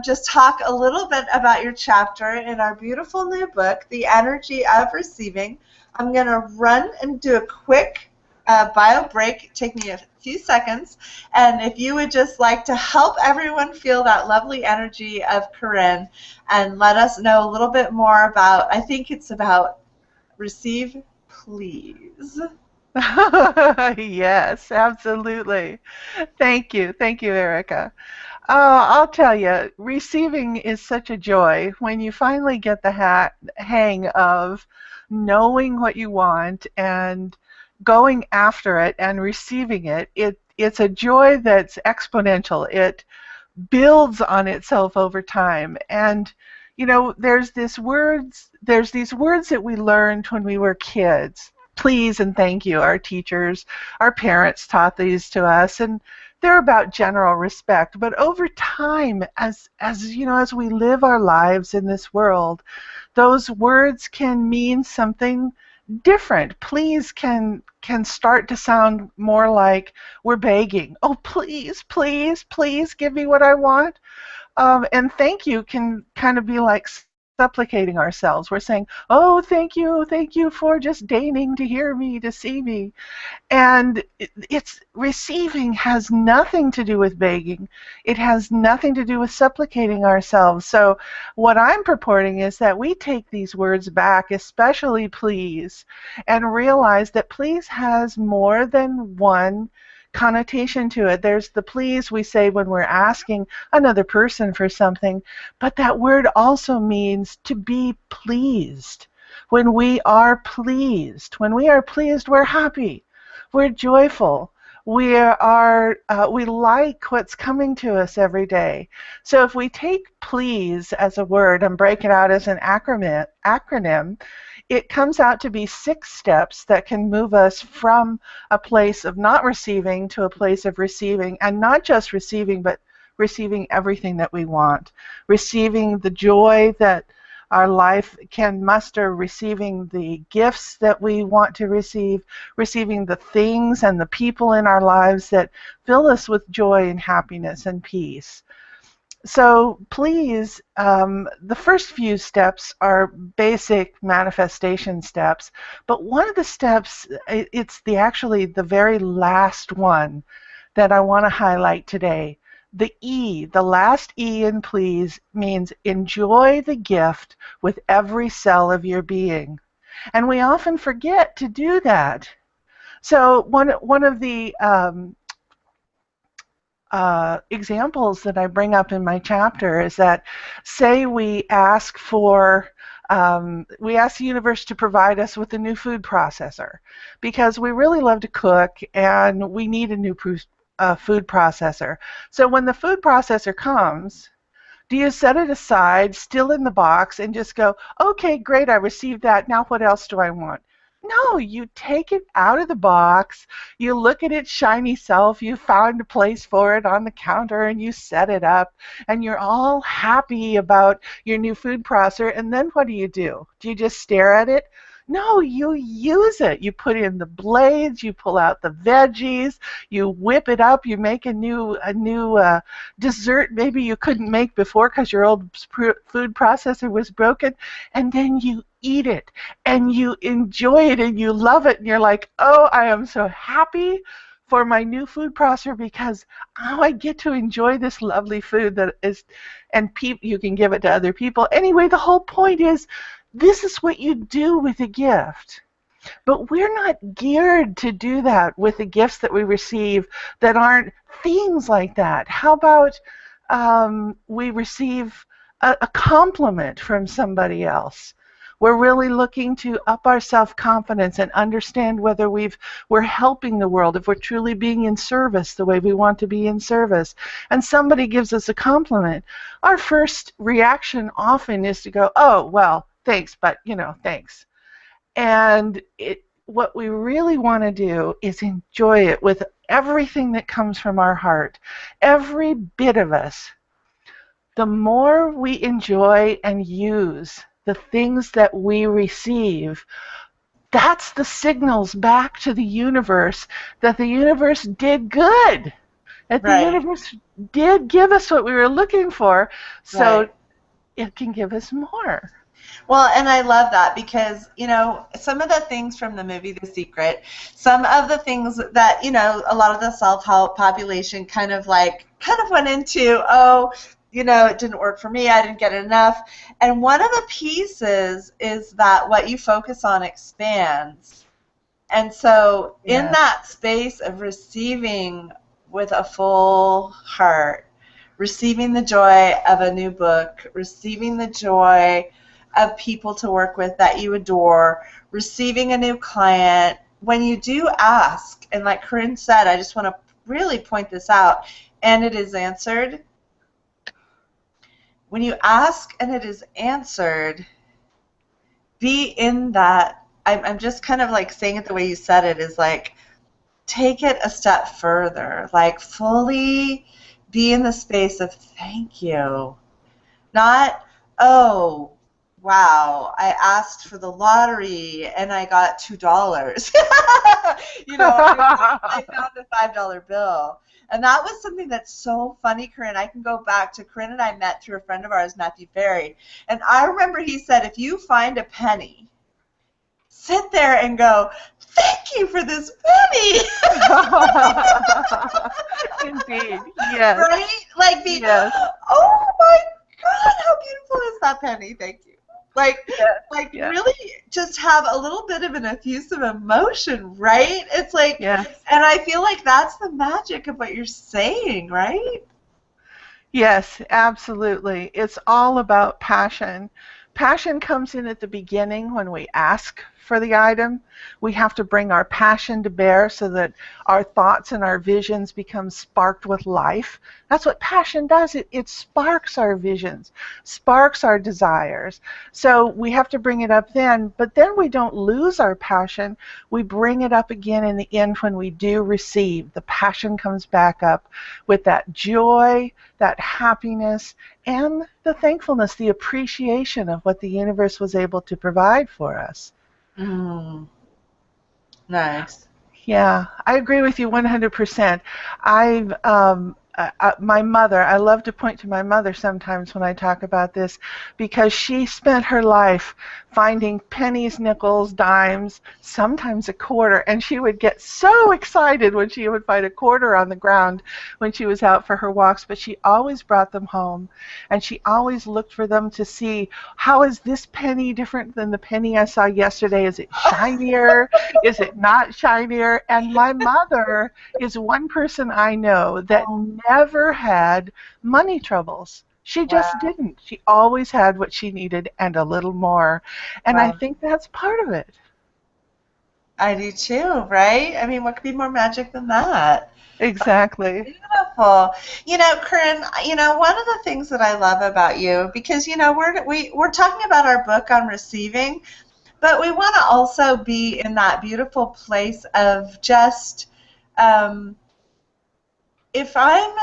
just talk a little bit about your chapter in our beautiful new book, The Energy of Receiving. I'm going to run and do a quick bio break. Take me a few seconds, and if you would just like to help everyone feel that lovely energy of Kaarin and let us know a little bit more about, I think it's about receive, please. Yes, absolutely. Thank you, Erica. I'll tell you, receiving is such a joy when you finally get the hang of knowing what you want and going after it and receiving it. It's a joy that's exponential. It builds on itself over time. And there's these words that we learned when we were kids. Please and thank you. Our teachers, our parents taught these to us, and they're about general respect. But over time, as we live our lives in this world, those words can mean something different. Please can start to sound more like we're begging. Oh, please, please, please give me what I want. And thank you can kind of be like supplicating ourselves. We're saying, oh, thank you for just deigning to hear me, to see me. And it's receiving has nothing to do with begging. It has nothing to do with supplicating ourselves. So what I'm purporting is that we take these words back, especially please, and realize that please has more than one connotation to it. There's the please we say when we're asking another person for something, but that word also means to be pleased. When we are pleased, we're happy. We're joyful. We like what's coming to us every day. So if we take please as a word and break it out as an acronym, it comes out to be 6 steps that can move us from a place of not receiving to a place of receiving, and not just receiving, but receiving everything that we want, receiving the joy that our life can muster, receiving the gifts that we want to receive, receiving the things and the people in our lives that fill us with joy and happiness and peace. So please, the first few steps are basic manifestation steps, but one of the steps, it's actually the very last one that I want to highlight today. The E, the last E in please, means enjoy the gift with every cell of your being. And we often forget to do that. So one of the examples that I bring up in my chapter is that, say we ask the universe to provide us with a new food processor because we really love to cook and we need a new a food processor. So when the food processor comes, do you set it aside, still in the box, and just go, okay, great, I received that. Now what else do I want? No, you take it out of the box, you look at its shiny self, you found a place for it on the counter, and you set it up, and you're all happy about your new food processor, and then what do? Do you just stare at it? No, you use it. You put in the blades, you pull out the veggies, you whip it up, you make a new dessert maybe you couldn't make before because your old food processor was broken, and then you eat it and you enjoy it and you love it and you're like, oh, I am so happy for my new food processor because now I get to enjoy this lovely food that is, and you can give it to other people. Anyway, the whole point is this is what you do with a gift. But we're not geared to do that with the gifts that we receive that aren't themes like that. How about we receive a compliment from somebody else? We're really looking to up our self-confidence and understand whether we're helping the world, if we're truly being in service the way we want to be in service. And somebody gives us a compliment. Our first reaction often is to go, oh, well, thanks, but, thanks. And what we really want to do is enjoy it with everything that comes from our heart, every bit of us. The more we enjoy and use the things that we receive, that's the signals back to the universe that the universe did good, that the universe did give us what we were looking for, so it can give us more. Well, and I love that because, some of the things from the movie The Secret, some of the things that, a lot of the self-help population kind of went into, it didn't work for me, I didn't get enough. And one of the pieces is that what you focus on expands. And so in that space of receiving with a full heart, receiving the joy of a new book, receiving the joy of people to work with that you adore, receiving a new client, when you do ask, and like Kaarin said, I just want to really point this out, and it is answered. When you ask and it is answered, be in that. I'm just kind of like saying it the way you said it, is like take it a step further, like fully be in the space of thank you. Not, oh, wow, I asked for the lottery and I got $2. I found a $5 bill. And that was something that's so funny, Kaarin. I can go back to Kaarin and I met through a friend of ours, Matthew Ferry. And I remember he said, if you find a penny, sit there and go, thank you for this penny. Indeed, yes. Right? Like, yes. Oh my God, how beautiful is that penny? Thank you. Really just have a little bit of an effusive emotion, right? It's like, and I feel like that's the magic of what you're saying, right? Yes, absolutely. It's all about passion. Passion comes in at the beginning when we ask for the item. We have to bring our passion to bear so that our thoughts and our visions become sparked with life. That's what passion does. It sparks our visions, sparks our desires. So we have to bring it up then, but then we don't lose our passion. We bring it up again in the end when we do receive. The passion comes back up with that joy, that happiness, and the thankfulness, the appreciation of what the universe was able to provide for us. Nice. Yeah, I agree with you 100%. My mother, I love to point to my mother sometimes when I talk about this, because she spent her life finding pennies, nickels, dimes, sometimes a quarter, and she would get so excited when she would find a quarter on the ground when she was out for her walks, but she always brought them home, and she always looked for them to see, how is this penny different than the penny I saw yesterday? Is it shinier? Is it not shinier? And my mother is one person I know that never had money troubles. She just didn't. She always had what she needed and a little more. And I think that's part of it. I do too, right? I mean, what could be more magic than that? Exactly. Beautiful. You know, Corinne, you know, one of the things that I love about you, because, you know, we're talking about our book on receiving, but we want to also be in that beautiful place of just, if I'm,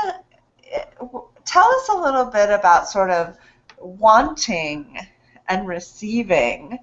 tell us a little bit about sort of wanting and receiving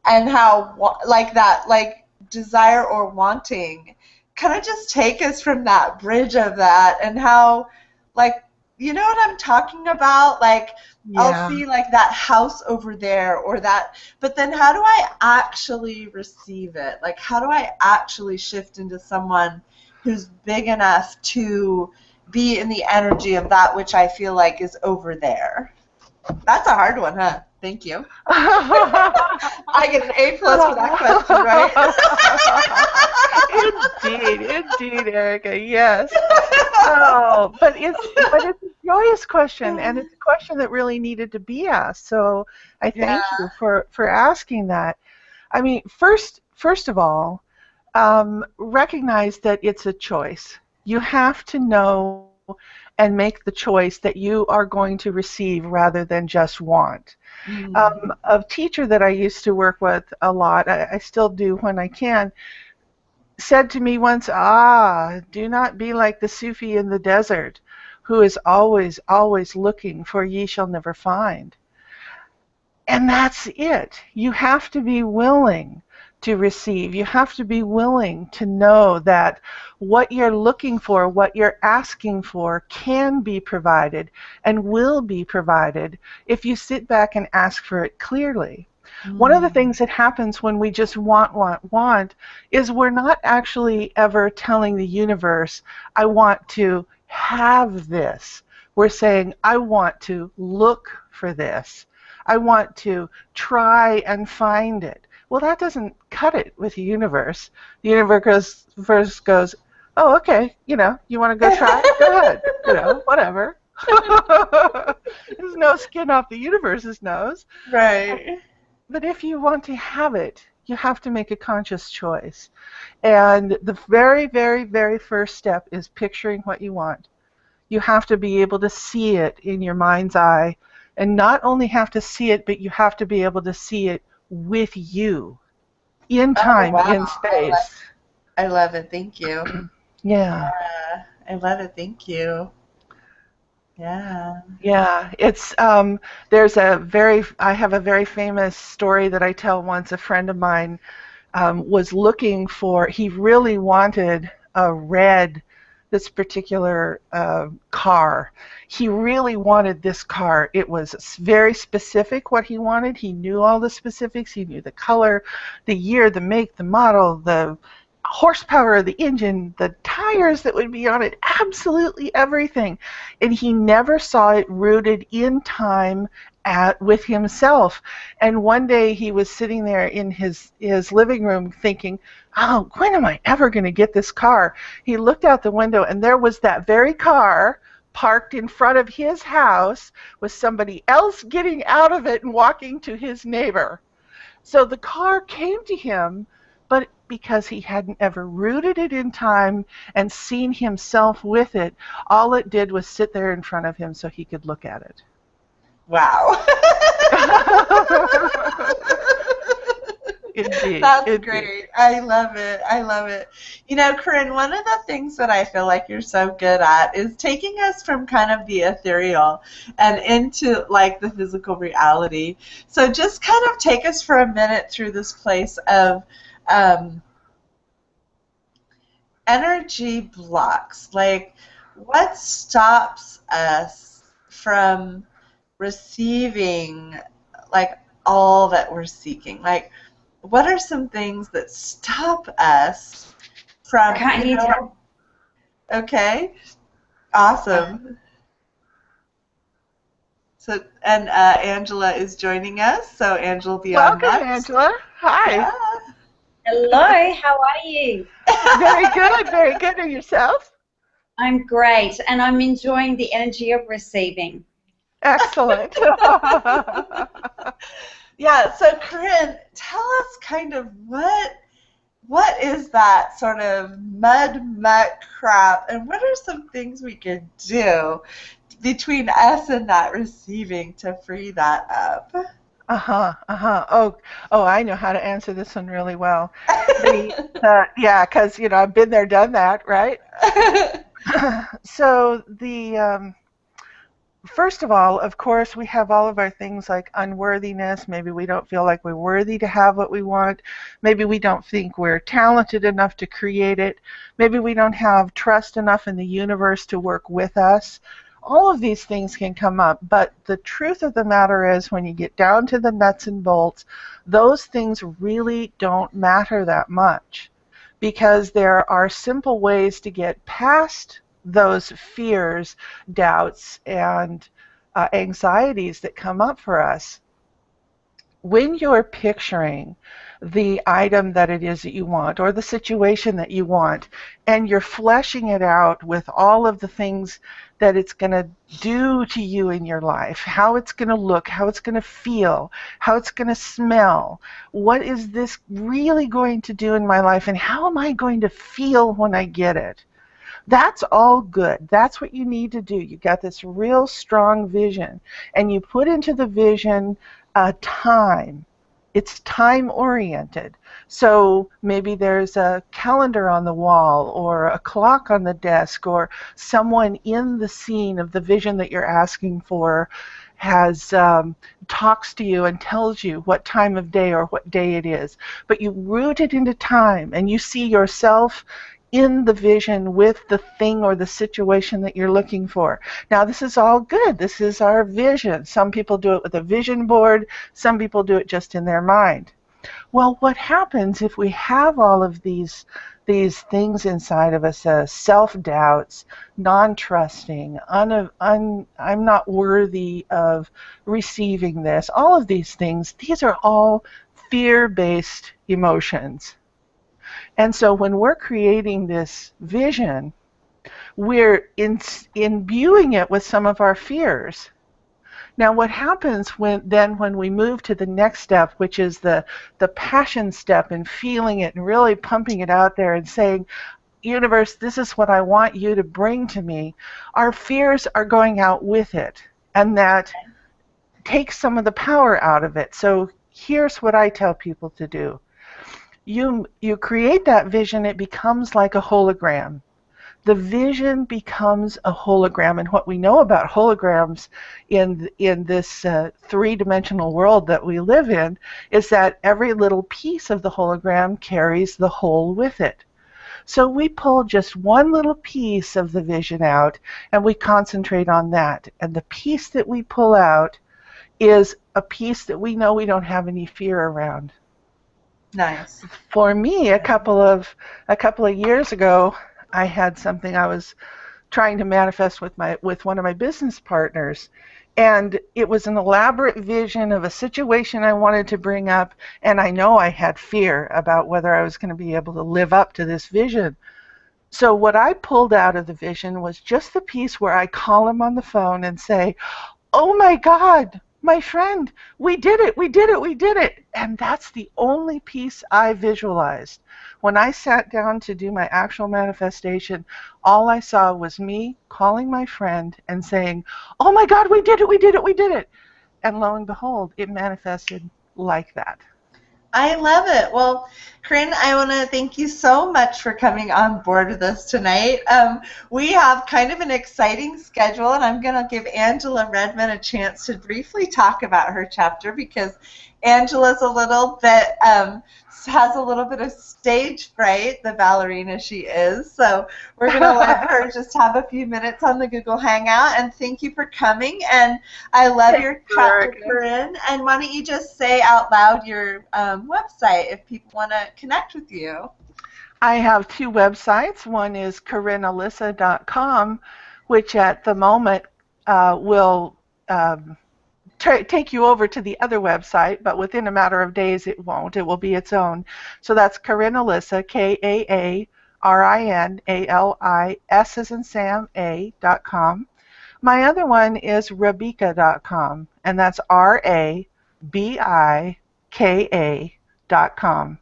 and how, like that, like desire or wanting, kind of just take us from that bridge of that and how, like, you know what I'm talking about? Like, I'll Yeah. see like that house over there or that, but then how do I actually receive it? Like, how do I actually shift into someone who's big enough to be in the energy of that which I feel like is over there? That's a hard one, huh? Thank you. I get an A+ for that question, right? Indeed, Erica. Yes. Oh, but it's a joyous question, and it's a question that really needed to be asked. So I Yeah. thank you for asking that. I mean, first of all, recognize that it's a choice. You have to know and make the choice that you are going to receive rather than just want. A teacher that I used to work with a lot, I still do when I can, said to me once, do not be like the Sufi in the desert, who is always, always looking, for ye shall never find. And that's it. You have to be willing to receive. You have to be willing to know that what you're looking for, what you're asking for, can be provided and will be provided if you sit back and ask for it clearly. One of the things that happens when we just want is we're not actually ever telling the universe, I want to have this. We're saying, I want to look for this. I want to try and find it. Well, that doesn't cut it with the universe. The universe first goes, oh, okay, you want to go try? Go ahead, whatever. There's no skin off the universe's nose. Right. But if you want to have it, you have to make a conscious choice. And the very, very, very first step is picturing what you want. You have to be able to see it in your mind's eye. And not only have to see it, but you have to be able to see it with you, in time, wow. in space. I love it. Thank you. Yeah. I love it. Thank you. Yeah. Yeah, it's I have a very famous story that I tell once. A friend of mine was looking for, he really wanted this particular car. He really wanted this car. It was very specific what he wanted. He knew all the specifics. He knew the color, the year, the make, the model, the horsepower of the engine, the tires that would be on it, absolutely everything. And he never saw it rooted in time with himself. And one day he was sitting there in his living room thinking, oh, when am I ever going to get this car? He looked out the window and there was that very car parked in front of his house with somebody else getting out of it and walking to his neighbor. So the car came to him, but because he hadn't ever rooted it in time and seen himself with it, all it did was sit there in front of him so he could look at it. Wow. Indeed. That's great. I love it. I love it. You know, Corinne, one of the things that I feel like you're so good at is taking us from kind of the ethereal and into like the physical reality. So just kind of take us for a minute through this place of energy blocks. Like, what stops us from receiving like all that we're seeking? Like, what are some things that stop us from? I can't hear you. Okay, awesome. So, and Angela is joining us. So Angela will be on Welcome, next. Angela. Hi. Yeah. Hello, how are you? Very good, very good. And yourself? I'm great, and I'm enjoying the energy of receiving. Excellent. Yeah, so Corinne, tell us kind of what what is that sort of mud muck crap, and what are some things we could do between us and that receiving to free that up? Oh, I know how to answer this one really well. Yeah, because I've been there, done that, right? So first of all, of course, we have all of our things like unworthiness. Maybe we don't feel like we're worthy to have what we want. Maybe we don't think we're talented enough to create it. Maybe we don't have trust enough in the universe to work with us. All of these things can come up, but the truth of the matter is when you get down to the nuts and bolts, those things really don't matter that much because there are simple ways to get past those fears, doubts, and anxieties that come up for us. When you're picturing the item that it is that you want or the situation that you want, and you're fleshing it out with all of the things that it's going to do to you in your life, how it's going to look, how it's going to feel, how it's going to smell, what is this really going to do in my life, and how am I going to feel when I get it? That's all good. That's what you need to do. You got this real strong vision, and you put into the vision time. It's time oriented. So maybe there's a calendar on the wall or a clock on the desk or someone in the scene of the vision that you're asking for has talks to you and tells you what time of day or what day it is. But you root it into time and you see yourself in the vision with the thing or the situation that you're looking for. Now, this is all good. This is our vision. Some people do it with a vision board. Some people do it just in their mind. Well, what happens if we have all of these things inside of us, self-doubts, non-trusting, I'm not worthy of receiving this, all of these things, these are all fear-based emotions. And so when we're creating this vision, we're imbuing it with some of our fears. Now what happens when we move to the next step, which is the passion step and feeling it and really pumping it out there and saying, universe, this is what I want you to bring to me, our fears are going out with it. And that takes some of the power out of it. So here's what I tell people to do. You create that vision, it becomes like a hologram. The vision becomes a hologram, and what we know about holograms in this three-dimensional world that we live in is that every little piece of the hologram carries the whole with it. So we pull just one little piece of the vision out and we concentrate on that, and the piece that we pull out is a piece that we know we don't have any fear around. Nice. For me, a couple of years ago, I had something I was trying to manifest with one of my business partners, and it was an elaborate vision of a situation I wanted to bring up, and I know I had fear about whether I was going to be able to live up to this vision. So what I pulled out of the vision was just the piece where I call him on the phone and say, "Oh my God, my friend, we did it, we did it, we did it." And that's the only piece I visualized. When I sat down to do my actual manifestation, all I saw was me calling my friend and saying, "Oh my God, we did it, we did it, we did it." And lo and behold, it manifested like that. I love it. Well, Kaarin, I want to thank you so much for coming on board with us tonight. We have kind of an exciting schedule, and I'm going to give Angela Redmond a chance to briefly talk about her chapter because Angela's a little bit has a little bit of stage fright, the ballerina she is. So we're going to let her just have a few minutes on the Google Hangout. And thank you for coming. And I love your chapter, Kaarin. And why don't you just say out loud your website if people want to connect with you? I have two websites. One is KaarinAlisa.com, which at the moment will take you over to the other website, but within a matter of days it won't. It will be its own. So that's Kaarin Alisa, KaarinAlis as in Sam, A.com. My other one is Rebecca.com, and that's RABIKA.com,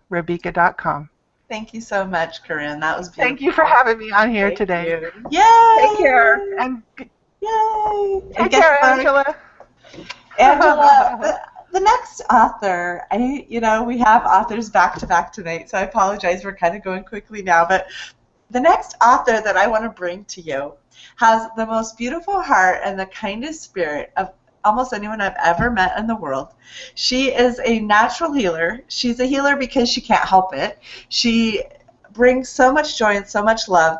Rebecca.com. Thank you so much, Corinne. That was beautiful. Thank you for having me on here Thank today. you. Yay! Take care. And Yay! take care, Angela. Angela, the next author, we have authors back to back tonight, so I apologize. We're kind of going quickly now, but the next author that I want to bring to you has the most beautiful heart and the kindest spirit of almost anyone I've ever met in the world. She is a natural healer. She's a healer because she can't help it. She brings so much joy and so much love.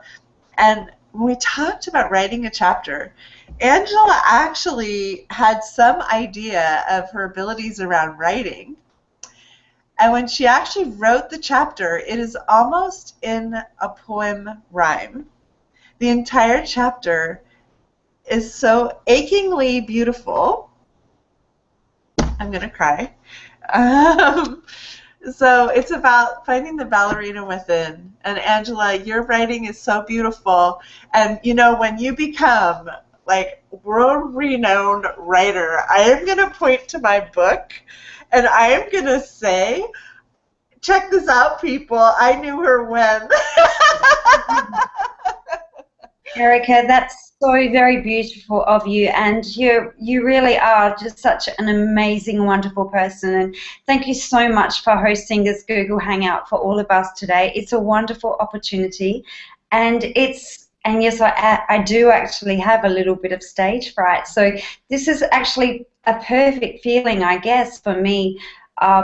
And when we talked about writing a chapter, Angela actually had some idea of her abilities around writing. And when she actually wrote the chapter, it is almost in a poem rhyme. The entire chapter is so achingly beautiful. I'm going to cry. So it's about finding the ballerina within. And Angela, your writing is so beautiful. And when you become like world-renowned writer, I am going to point to my book and I am going to say, check this out, people. I knew her when. Erica, that's so very beautiful of you, and you really are just such an amazing, wonderful person. And thank you so much for hosting this Google Hangout for all of us today. It's a wonderful opportunity, and yes, I do actually have a little bit of stage fright. So this is actually a perfect feeling, I guess, for me.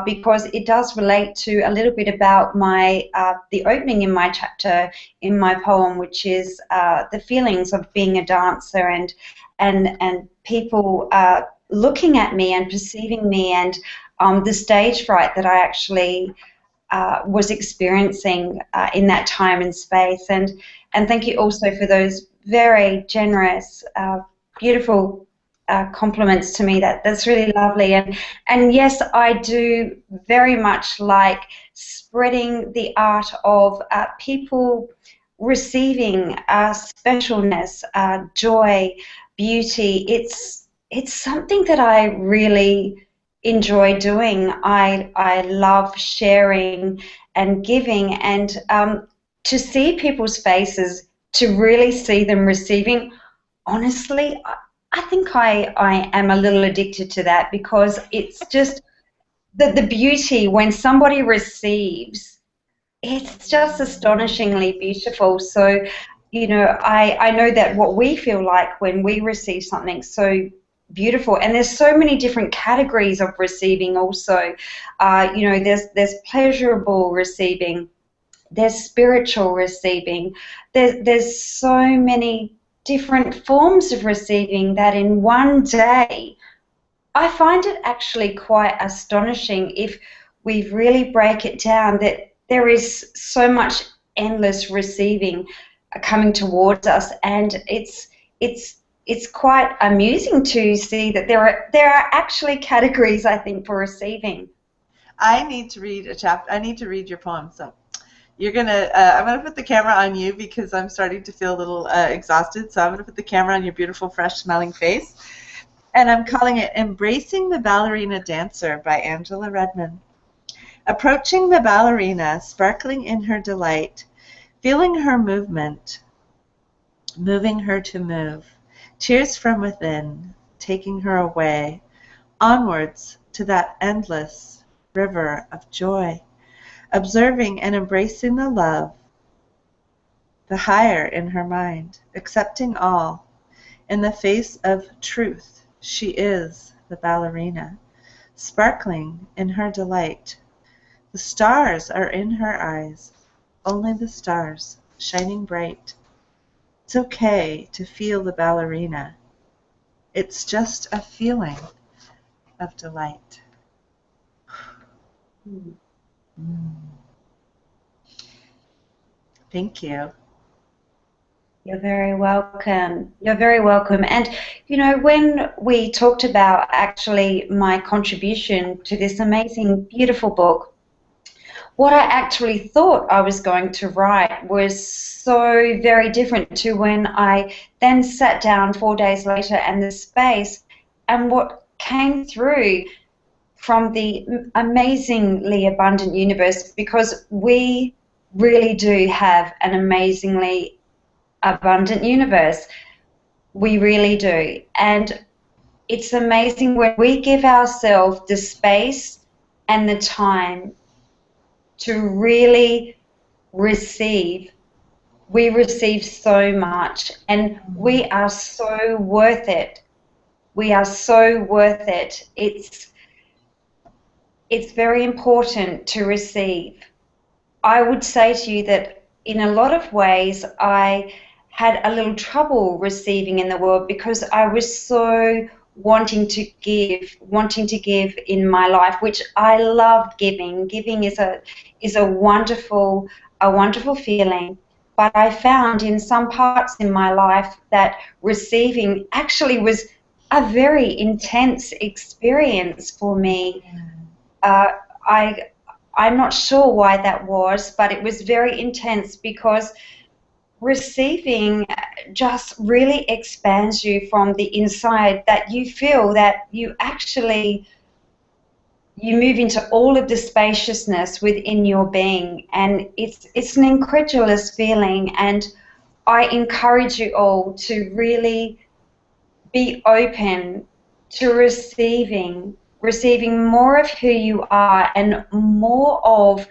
Because it does relate to a little bit about my the opening in my chapter in my poem, which is the feelings of being a dancer and people looking at me and perceiving me, and the stage fright that I actually was experiencing in that time and space. And thank you also for those very generous, beautiful compliments to me. That's really lovely. And yes, I do very much like spreading the art of people receiving specialness, joy, beauty. It's something that I really enjoy doing. I love sharing and giving, and to see people's faces, to really see them receiving. Honestly, I think I am a little addicted to that, because it's just the beauty when somebody receives. It's just astonishingly beautiful. So, I know that what we feel like when we receive something so beautiful, and there's so many different categories of receiving also. There's pleasurable receiving, there's spiritual receiving, there's so many different forms of receiving that in one day. I find it actually quite astonishing if we really break it down, that there is so much endless receiving coming towards us, and it's quite amusing to see that there are actually categories, I think, for receiving. I need to read a chapter. I need to read your poem. So I'm gonna put the camera on you because I'm starting to feel a little exhausted. So I'm gonna put the camera on your beautiful, fresh-smelling face, and I'm calling it "Embracing the Ballerina Dancer" by Angela Redmond. Approaching the ballerina, sparkling in her delight, feeling her movement, moving her to move, tears from within, taking her away, onwards to that endless river of joy. Observing and embracing the love, the higher in her mind, accepting all. In the face of truth, she is the ballerina, sparkling in her delight. The stars are in her eyes, only the stars, shining bright. It's okay to feel the ballerina. It's just a feeling of delight. Thank you. You're very welcome. You're very welcome. And, when we talked about actually my contribution to this amazing, beautiful book, what I actually thought I was going to write was so very different to when I then sat down 4 days later and the space, and what came through from the amazingly abundant universe, because we really do have an amazingly abundant universe. We really do. And it's amazing when we give ourselves the space and the time to really receive. We receive so much, and we are so worth it. We are so worth it. It's very important to receive. I would say to you that in a lot of ways I had a little trouble receiving in the world because I was so wanting to give in my life, which I loved giving. Giving is a wonderful feeling. But I found in some parts in my life that receiving actually was a very intense experience for me. I'm not sure why that was, but it was very intense because receiving just really expands you from the inside, that you feel that you move into all of the spaciousness within your being, and it's an incredulous feeling. And I encourage you all to really be open to receiving more of who you are and more of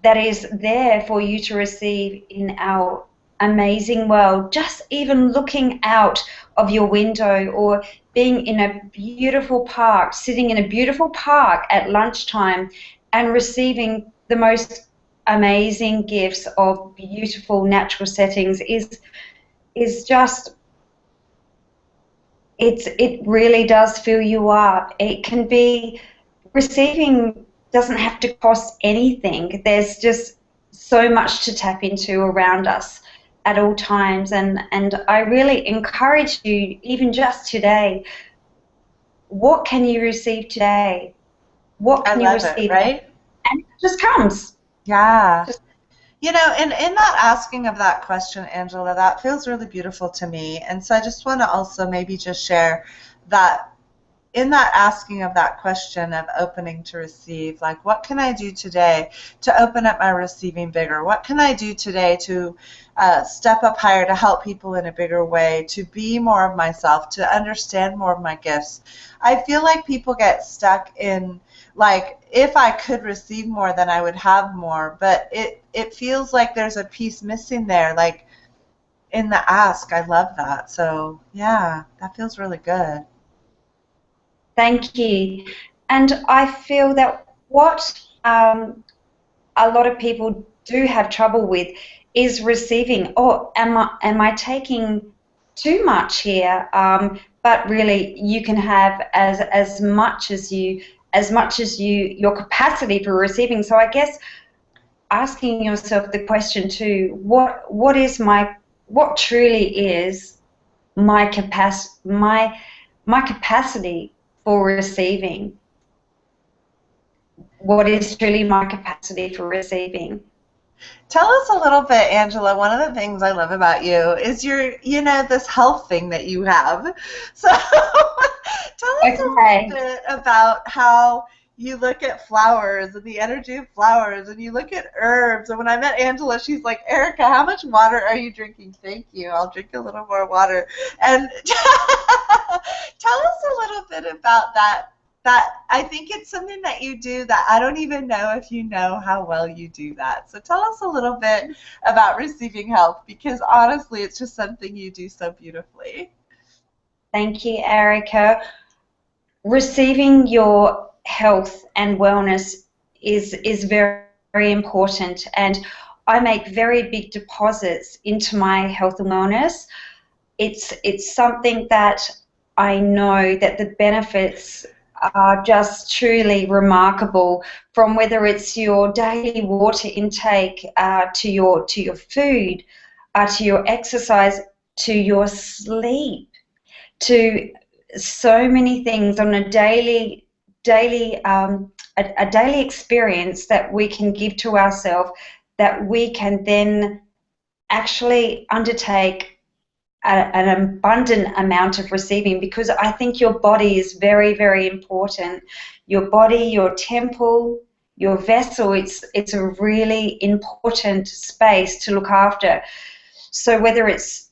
that is there for you to receive in our amazing world. Just even looking out of your window or being in a beautiful park, sitting in a beautiful park at lunchtime and receiving the most amazing gifts of beautiful natural settings is just, it really does fill you up. It can be, receiving doesn't have to cost anything. There's just so much to tap into around us at all times, and I really encourage you, even just today, what can you receive today? What can you receive? Right? And it just comes. Yeah. You know, in that asking of that question, Angela, that feels really beautiful to me. And so I just want to also maybe just share that in that asking of that question of opening to receive, like, what can I do today to open up my receiving bigger? What can I do today to step up higher, to help people in a bigger way, to be more of myself, to understand more of my gifts? I feel like people get stuck in, like, if I could receive more, then I would have more. But it feels like there's a piece missing there, like in the ask. I love that. So, yeah, that feels really good. Thank you. And I feel that what a lot of people do have trouble with is receiving. Oh, am I taking too much here? But really, you can have as much as your capacity for receiving. So I guess asking yourself the question too: what truly is my capacity for receiving? What is truly my capacity for receiving? Tell us a little bit, Angela. One of the things I love about you is this health thing that you have. So tell us a little bit about how you look at flowers and the energy of flowers, and you look at herbs. And when I met Angela, she's like, Erica, how much water are you drinking? Thank you. I'll drink a little more water. And tell us a little bit about that. I think it's something that you do that I don't even know if you know how well you do that. So tell us a little bit about receiving health, because honestly, it's just something you do so beautifully. Thank you, Erica. Receiving your health and wellness is very, very important, and I make very big deposits into my health and wellness. It's something that I know that the benefits are just truly remarkable, from whether it's your daily water intake, to your food, to your exercise, to your sleep, to so many things on a daily experience that we can give to ourselves, that we can then actually undertake an abundant amount of receiving, because I think your body is very, very important. Your body, your temple, your vessel. It's a really important space to look after. So whether it's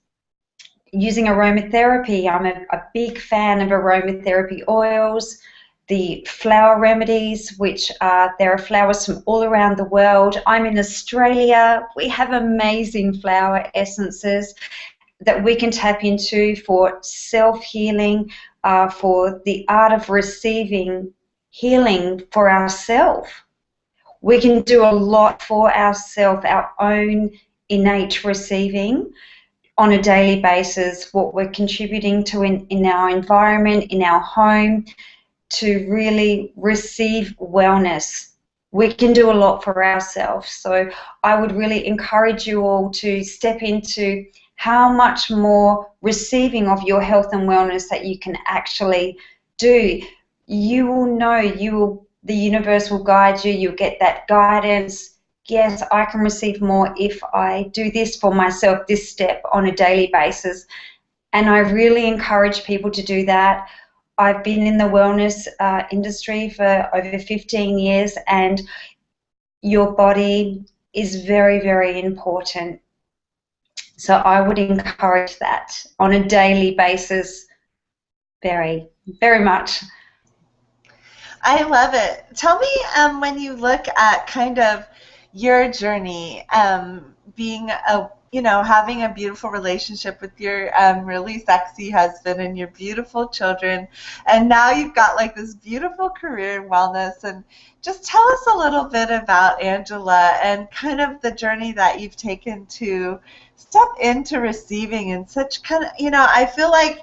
using aromatherapy, I'm a big fan of aromatherapy oils, the flower remedies, which there are flowers from all around the world. I'm in Australia. We have amazing flower essences that we can tap into for self-healing, for the art of receiving healing for ourselves. We can do a lot for ourselves, our own innate receiving on a daily basis, what we're contributing to in our environment, in our home, to really receive wellness. We can do a lot for ourselves. So I would really encourage you all to step into how much more receiving of your health and wellness that you can actually do. You will know, the universe will guide you. You'll get that guidance. Yes, I can receive more if I do this for myself, this step on a daily basis. And I really encourage people to do that. I've been in the wellness industry for over 15 years, and your body is very, very important. So I would encourage that on a daily basis very, very much. I love it. Tell me, when you look at kind of your journey, being having a beautiful relationship with your really sexy husband and your beautiful children, and now you've got like this beautiful career in wellness, and just tell us a little bit about Angela and kind of the journey that you've taken to step into receiving in such kind of, I feel like,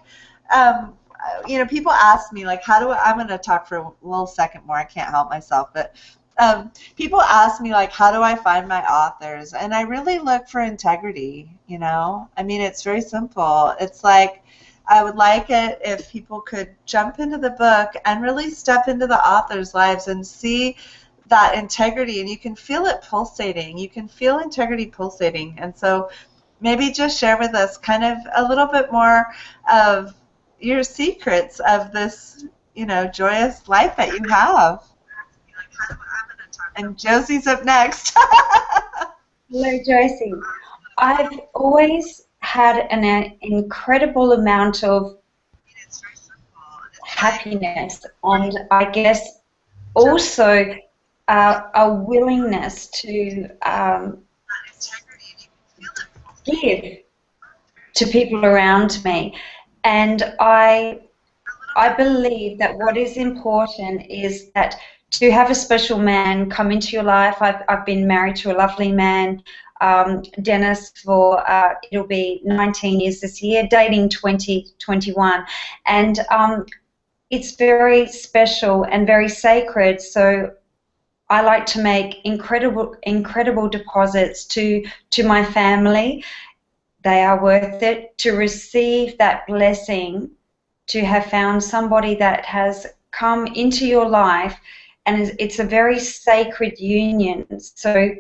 people ask me, like, I'm going to talk for a little second more. I can't help myself. But people ask me, like, how do I find my authors? And I really look for integrity, I mean, it's very simple. It's like, I would like it if people could jump into the book and really step into the authors' lives and see that integrity. And you can feel it pulsating. You can feel integrity pulsating. And so maybe just share with us kind of a little bit more of your secrets of this, joyous life that you have. And Josie's up next. Hello, Josie. I've always had an incredible amount of happiness, and I guess also a willingness to give to people around me. And I believe that what is important is that to have a special man come into your life. I've been married to a lovely man, Dennis, for it'll be 19 years this year, dating 2021, and it's very special and very sacred. So I like to make incredible deposits to my family. They are worth it to receive that blessing, to have found somebody that has come into your life, and it's a very sacred union. So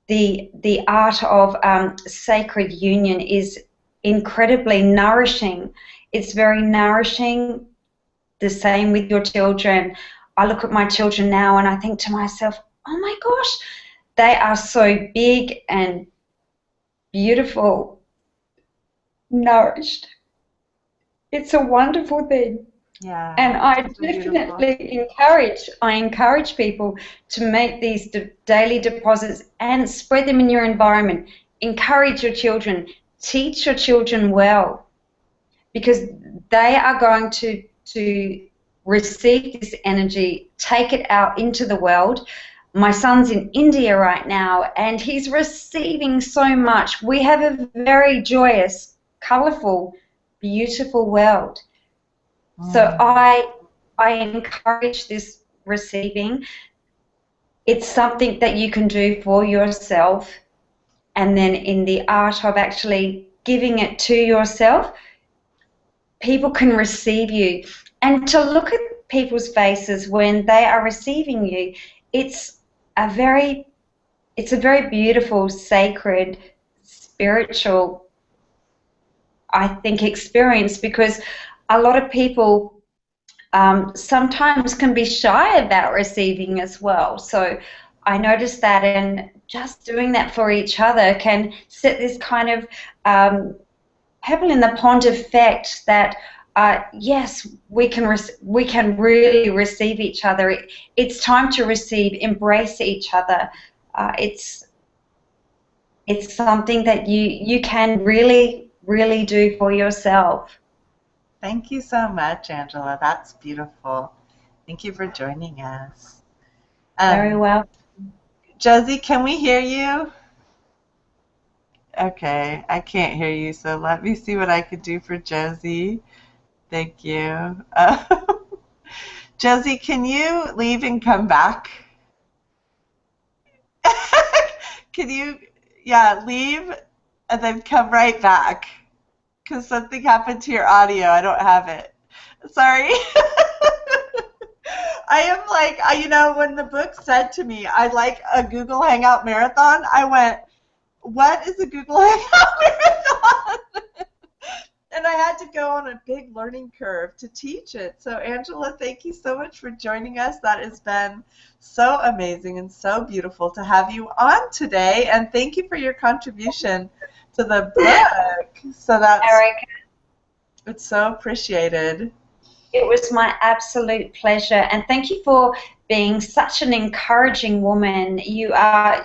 the art of sacred union is incredibly nourishing. It's very nourishing. The same with your children. I look at my children now and I think to myself, oh my gosh, they are so big and beautiful, nourished. It's a wonderful thing. Yeah. And I definitely encourage people to make these daily deposits and spread them in your environment. Encourage your children. Teach your children well, because they are going to receive this energy, take it out into the world. My son's in India right now, and he's receiving so much. We have a very joyous, colourful, beautiful world. So I encourage this receiving. It's something that you can do for yourself, and then in the art of actually giving it to yourself, people can receive you. And to look at people's faces when they are receiving you, it's a very beautiful, sacred, spiritual, I think, experience, because a lot of people sometimes can be shy about receiving as well. So I noticed that, and just doing that for each other can set this kind of pebble in the pond effect that yes, we can really receive each other. It's time to receive, embrace each other. It's something that you can really do for yourself. Thank you so much, Angela. That's beautiful. Thank you for joining us. Very well. Josie, can we hear you? Okay, I can't hear you, so let me see what I could do for Josie. Thank you. Josie, can you leave and come back? Can you, yeah, leave and then come right back? Because something happened to your audio. I don't have it. Sorry. I am like, you know, when the book said to me, I like a Google Hangout marathon, I went, what is a Google Hangout marathon? And I had to go on a big learning curve to teach it. So, Angela, thank you so much for joining us. That has been so amazing and so beautiful to have you on today. And thank you for your contribution to the book. So that's, Erica, it's so appreciated. it was my absolute pleasure, and thank you for being such an encouraging woman. You are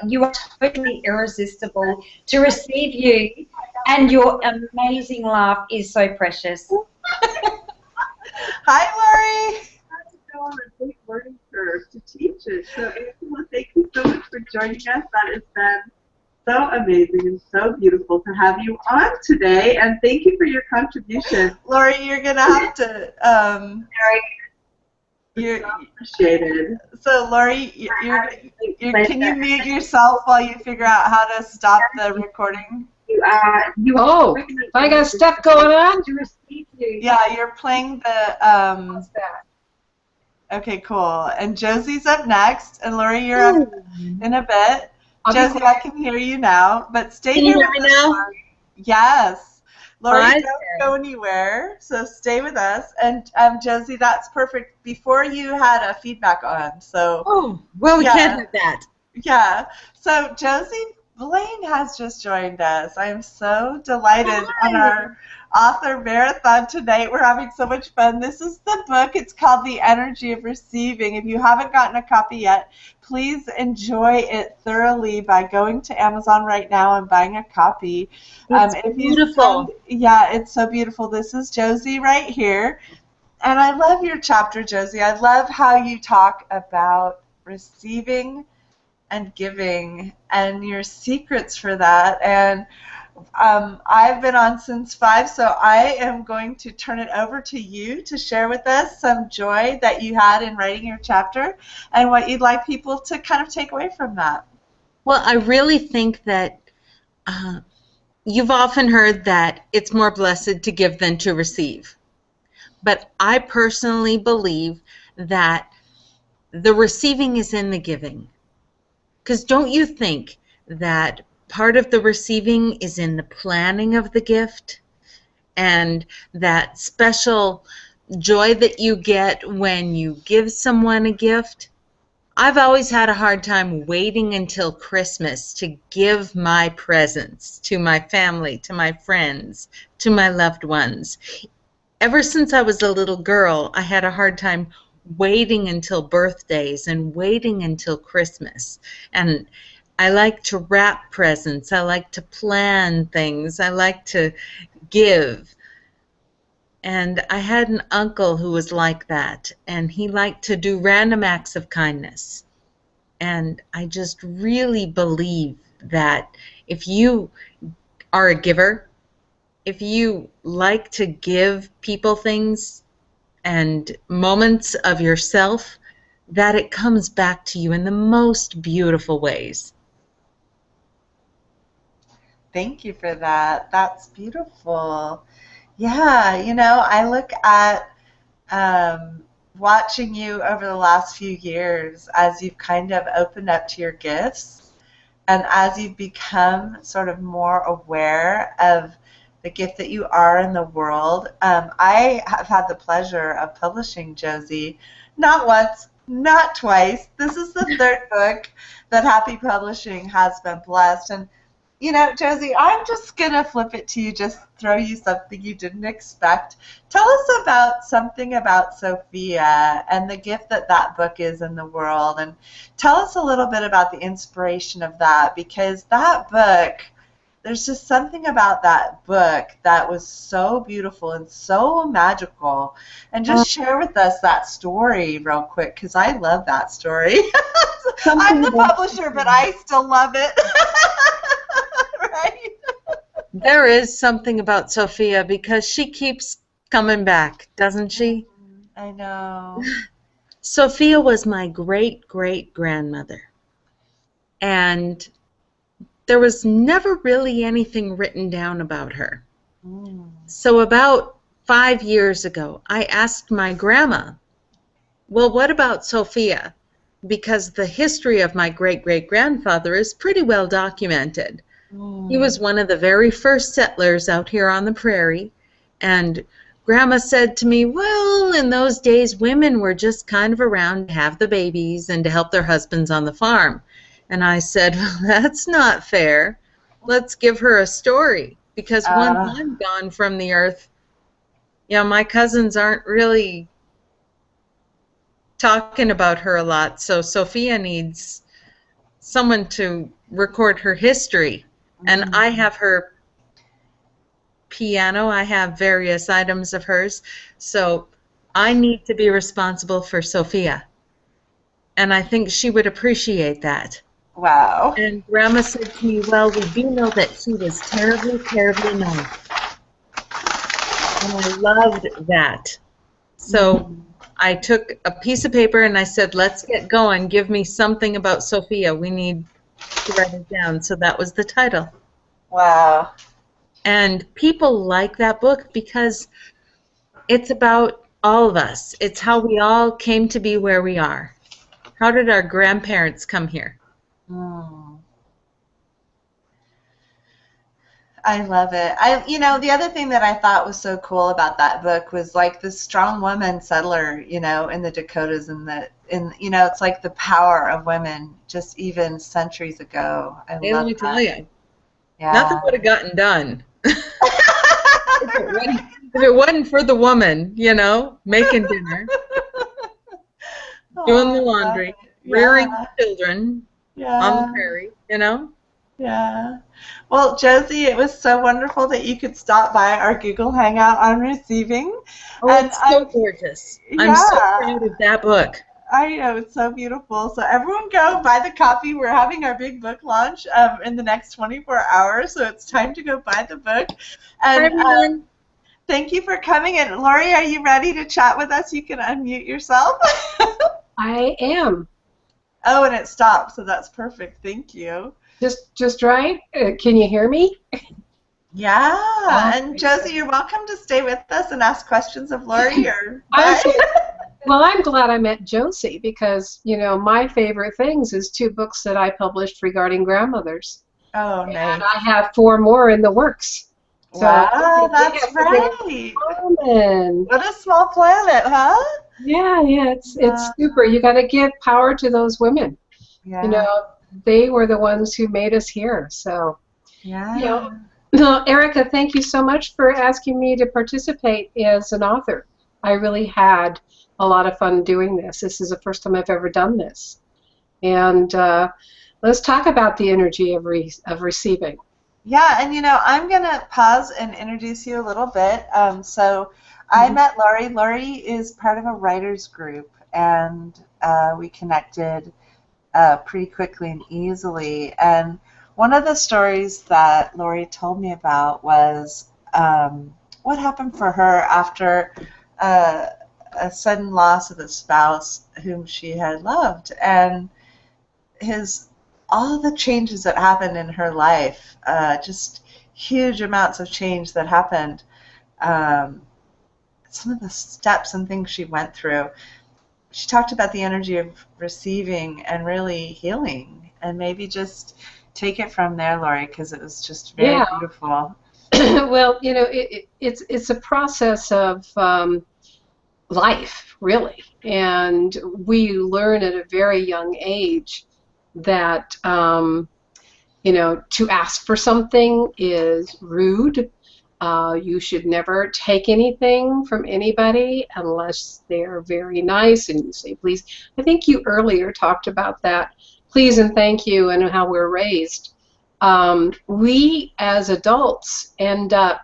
totally irresistible. To receive you and your amazing laugh is so precious. Hi, Lori. I had to go on a big learning curve to teach it. So, Angela, thank you so much for joining us. That has been so amazing and so beautiful to have you on today, and thank you for your contribution. Lori, you're going to have to, you're appreciated. So, Lori, can you mute yourself while you figure out how to stop the recording? Oh, I got stuff going on? Yeah, you're playing the, okay, cool. And Josie's up next, and Lori, you're up in a bit. Josie, I can hear you now, but stay Can here you hear with me us, now? Lori. Yes. Lori, Hi don't go anywhere, so stay with us. And Josie, that's perfect. Before you had a feedback on, so. Oh, well, we can't have that. Yeah. So Josie Blaine has just joined us. I am so delighted on our author marathon tonight. We're having so much fun. This is the book. It's called The Energy of Receiving. If you haven't gotten a copy yet, please enjoy it thoroughly by going to Amazon right now and buying a copy. It's beautiful. Yeah, it's so beautiful. This is Josie right here. And I love your chapter, Josie. I love how you talk about receiving and giving and your secrets for that. And I've been on since 5, so I am going to turn it over to you to share with us some joy that you had in writing your chapter and what you'd like people to kind of take away from that. Well, I really think that you've often heard that it's more blessed to give than to receive. But I personally believe that the receiving is in the giving. Because don't you think that part of the receiving is in the planning of the gift, and that special joy that you get when you give someone a gift? I've always had a hard time waiting until Christmas to give my presents to my family, to my friends, to my loved ones. Ever since I was a little girl, I had a hard time waiting until birthdays and waiting until Christmas. And I like to wrap presents. I like to plan things. I like to give. And I had an uncle who was like that, and he liked to do random acts of kindness. And I just really believe that if you are a giver, if you like to give people things and moments of yourself, that it comes back to you in the most beautiful ways. Thank you for that. That's beautiful. Yeah, you know, I look at watching you over the last few years as you've kind of opened up to your gifts and as you've become sort of more aware of the gift that you are in the world. I have had the pleasure of publishing Josie, not once, not twice. This is the third book that Happy Publishing has been blessed. And you know, Josie, I'm just going to flip it to you, just throw you something you didn't expect. Tell us about something about Sophia and the gift that that book is in the world. And tell us a little bit about the inspiration of that, because that book, there's just something about that book that was so beautiful and so magical. And just share with us that story real quick, because I love that story. I'm the publisher, but I still love it. Right? There is something about Sophia because she keeps coming back, doesn't she? I know. Sophia was my great-great-grandmother. And there was never really anything written down about her. So about 5 years ago, I asked my grandma, well, what about Sophia? Because the history of my great-great-grandfather is pretty well documented. He was one of the very first settlers out here on the prairie, and Grandma said to me, well, in those days, women were just kind of around to have the babies and to help their husbands on the farm. And I said, well, that's not fair. Let's give her a story, because once I'm gone from the earth, you know, my cousins aren't really talking about her a lot, so Sophia needs someone to record her history. And I have her piano, I have various items of hers, so I need to be responsible for Sophia. And I think she would appreciate that. Wow. And Grandma said to me, well, we do know that she was terribly, terribly nice. And I loved that. So I took a piece of paper and I said, let's get going. Give me something about Sophia. We need to write it down. So that was the title. Wow. And people like that book because it's about all of us. It's how we all came to be where we are. How did our grandparents come here? I love it. You know, the other thing that I thought was so cool about that book was like the strong woman settler, you know, in the Dakotas, and you know, it's like the power of women just even centuries ago. I Hey, love let me that. tell you, Yeah. nothing would have gotten done if it wasn't for the woman, you know, making dinner, doing the laundry, rearing children on the prairie, you know. Yeah. Well, Josie, it was so wonderful that you could stop by our Google Hangout on Receiving. Oh, and it's so gorgeous. I'm so proud of that book. I know, it's so beautiful. So everyone go buy the copy. We're having our big book launch in the next 24 hours, so it's time to go buy the book. And thank you for coming. And Lori, are you ready to chat with us? You can unmute yourself. I am. Oh, and it stopped, so that's perfect. Thank you. Just right? Can you hear me? Yeah. And Josie, you're welcome to stay with us and ask questions of Lori. Well, I'm glad I met Josie because, you know, my favorite things is 2 books that I published regarding grandmothers. Oh, nice. And I have 4 more in the works. So wow, that's right. What a small planet, huh? Yeah, it's super. You got to give power to those women. Yeah. You know, they were the ones who made us here. So, yeah. You know, Erica, thank you so much for asking me to participate as an author. I really had a lot of fun doing this. This is the first time I've ever done this. And let's talk about the energy of receiving. Yeah, and you know, I'm going to pause and introduce you a little bit. So I met Lori. Lori is part of a writer's group, and we connected pretty quickly and easily. And one of the stories that Lori told me about was what happened for her after a sudden loss of a spouse whom she had loved, and all the changes that happened in her life, just huge amounts of change that happened, some of the steps and things she went through. She talked about the energy of receiving and really healing, and maybe just take it from there, Lori, because it was just very beautiful. Well, you know, it's a process of life, really, and we learn at a very young age that you know, to ask for something is rude. You should never take anything from anybody unless they're very nice and you say please. I think you earlier talked about that, please and thank you, and how we're raised. We as adults end up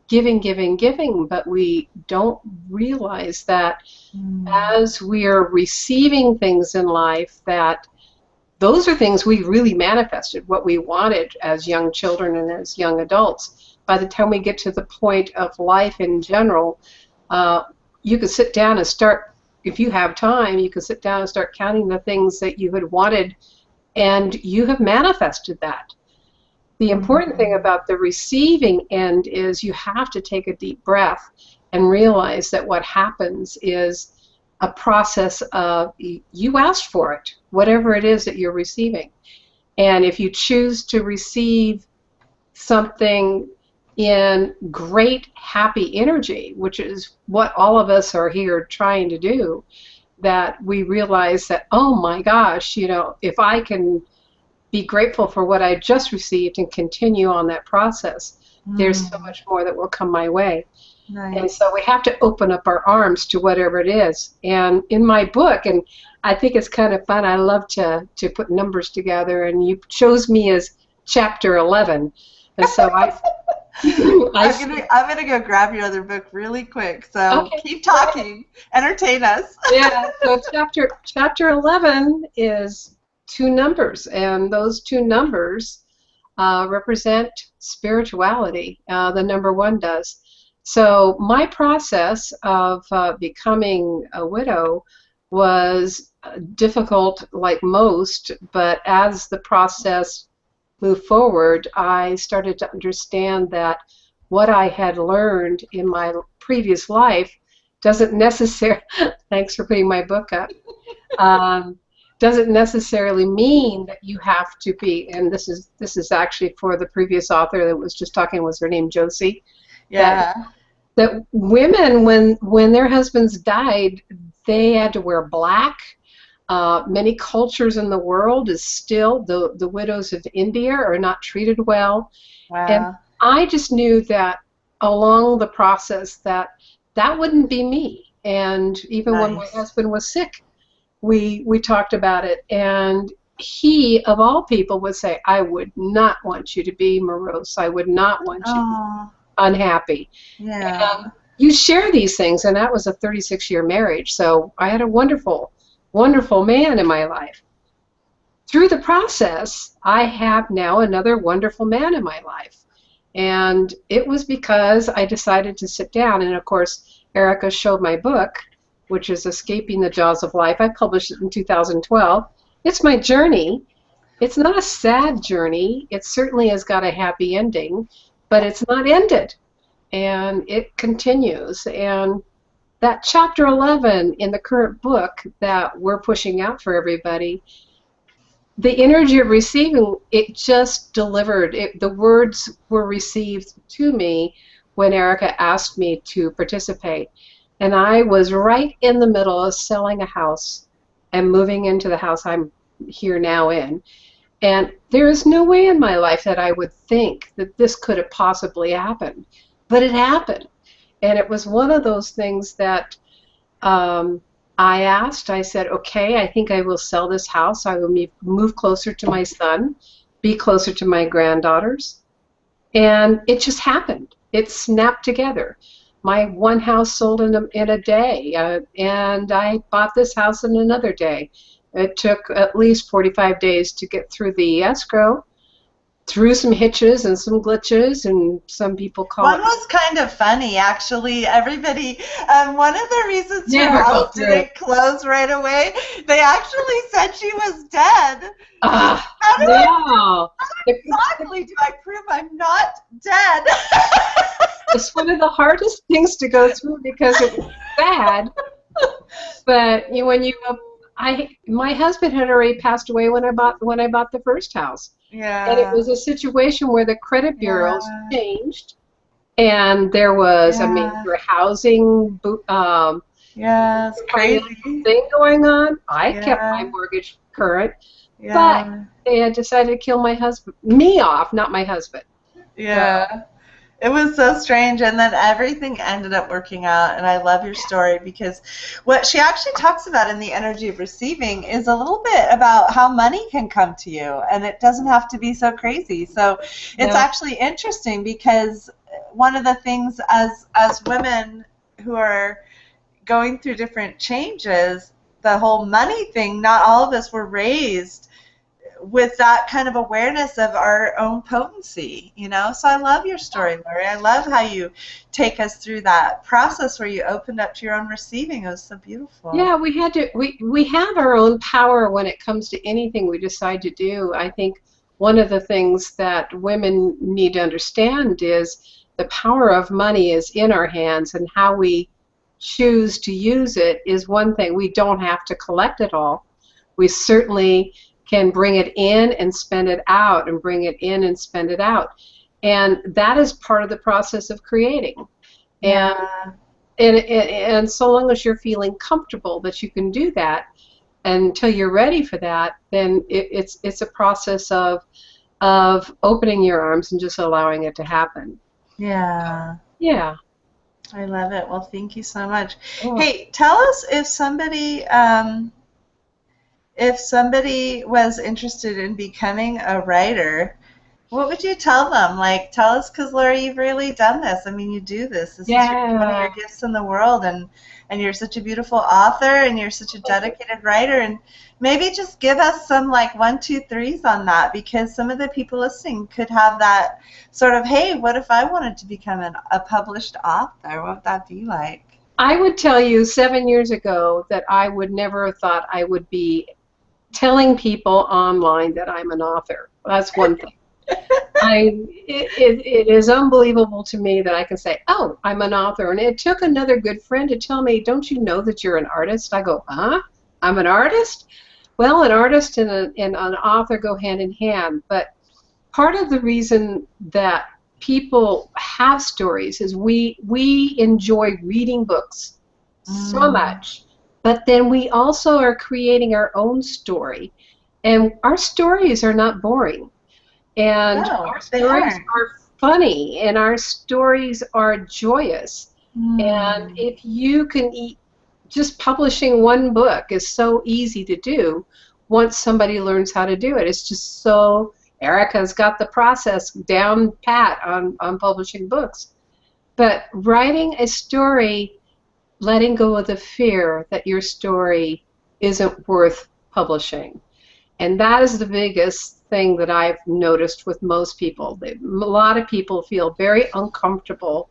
giving, giving, giving, but we don't realize that as we are receiving things in life, that those are things we really manifested, what we wanted as young children and as young adults. By the time we get to the point of life in general, you could sit down and start, if you have time, you could sit down and start counting the things that you had wanted, and you have manifested that. The important thing about the receiving end is you have to take a deep breath and realize that what happens is a process of you asked for it, whatever it is that you're receiving. And if you choose to receive something in great happy energy, which is what all of us are here trying to do, that we realize that, oh my gosh, you know, if I can be grateful for what I just received and continue on that process, there's so much more that will come my way. Nice. And so we have to open up our arms to whatever it is. And in my book, and I think it's kind of fun, I love to put numbers together, and you chose me as chapter 11. And so I'm gonna go grab your other book really quick. So okay. Keep talking, entertain us. Yeah. So chapter 11 is 2 numbers, and those 2 numbers represent spirituality. The number 1 does. So my process of becoming a widow was difficult, like most, but as the process moved forward, I started to understand that what I had learned in my previous life doesn't necessarily, thanks for putting my book up, doesn't necessarily mean that you have to be, and this is actually for the previous author that was just talking, was her name Josie? Yeah. That women, when their husbands died, they had to wear black. Many cultures in the world is still, the widows of India are not treated well. Wow. And I just knew that along the process that wouldn't be me. And even when my husband was sick, we talked about it. And he, of all people, would say, I would not want you to be morose. I would not want you to be unhappy. Yeah. And you share these things, and that was a 36-year marriage. So I had a wonderful, wonderful man in my life. Through the process, I have now another wonderful man in my life. And it was because I decided to sit down. And of course, Erica showed my book, which is Escaping the Jaws of Life. I published it in 2012. It's my journey. It's not a sad journey. It certainly has got a happy ending, but it's not ended. And it continues. And that chapter 11 in the current book that we're pushing out for everybody, the energy of receiving, it just delivered. The words were received to me when Erica asked me to participate. And I was right in the middle of selling a house and moving into the house I'm here now in. And there is no way in my life that I would think that this could have possibly happened. But it happened. And it was one of those things that I asked. I said, okay, I think I will sell this house. I will move closer to my son, be closer to my granddaughters. And it just happened. It snapped together. My one house sold in a day, and I bought this house in another day. It took at least 45 days to get through the escrow, through some hitches and some glitches, and some people call One was kind of funny, actually. Everybody, one of the reasons her house didn't close right away, they actually said she was dead. How exactly do I prove I'm not dead? It's one of the hardest things to go through because it was bad. But my husband had already passed away when I bought the first house. Yeah. And it was a situation where the credit bureaus changed, And there was a Yeah. major housing Yeah, it's crazy. thing going on. I kept Yeah. my mortgage current, Yeah. but they had decided to kill me off, not my husband. Yeah. It was so strange, and then everything ended up working out, and I love your story because what she actually talks about in the energy of receiving is a little bit about how money can come to you, and it doesn't have to be so crazy. So it's actually interesting because one of the things as women who are going through different changes, the whole money thing, not all of us were raised with that kind of awareness of our own potency, you know? So I love your story, Lori. I love how you take us through that process where you opened up to your own receiving. It was so beautiful. Yeah, we have our own power when it comes to anything we decide to do. I think one of the things that women need to understand is the power of money is in our hands, and how we choose to use it is one thing. We don't have to collect it all. We certainly can bring it in and spend it out, and bring it in and spend it out. And that is part of the process of creating. Yeah. And so long as you're feeling comfortable that you can do that, until you're ready for that, then it's a process of opening your arms and just allowing it to happen. Yeah. Yeah. I love it. Well, thank you so much. Oh. Hey, tell us if somebody was interested in becoming a writer, what would you tell them? Like, tell us, because Lori, you've really done this. I mean, you do this. This is one of your gifts in the world, and you're such a beautiful author, and you're such a dedicated writer, and maybe just give us some like 1, 2, 3s on that, because some of the people listening could have that sort of, hey, what if I wanted to become a published author? What would that be like? I would tell you 7 years ago that I would never have thought I would be telling people online that I'm an author. That's one thing. It is unbelievable to me that I can say, oh, I'm an author. And it took another good friend to tell me, don't you know that you're an artist? I go, huh? I'm an artist? Well, an artist and an author go hand in hand. But part of the reason that people have stories is we enjoy reading books so much. But then we also are creating our own story. And our stories are not boring. And our stories are funny, and our stories are joyous. And if you can just publishing one book is so easy to do once somebody learns how to do it. It's just so, Erica's got the process down pat on publishing books. But writing a story, letting go of the fear that your story isn't worth publishing. And that is the biggest thing that I've noticed with most people. A lot of people feel very uncomfortable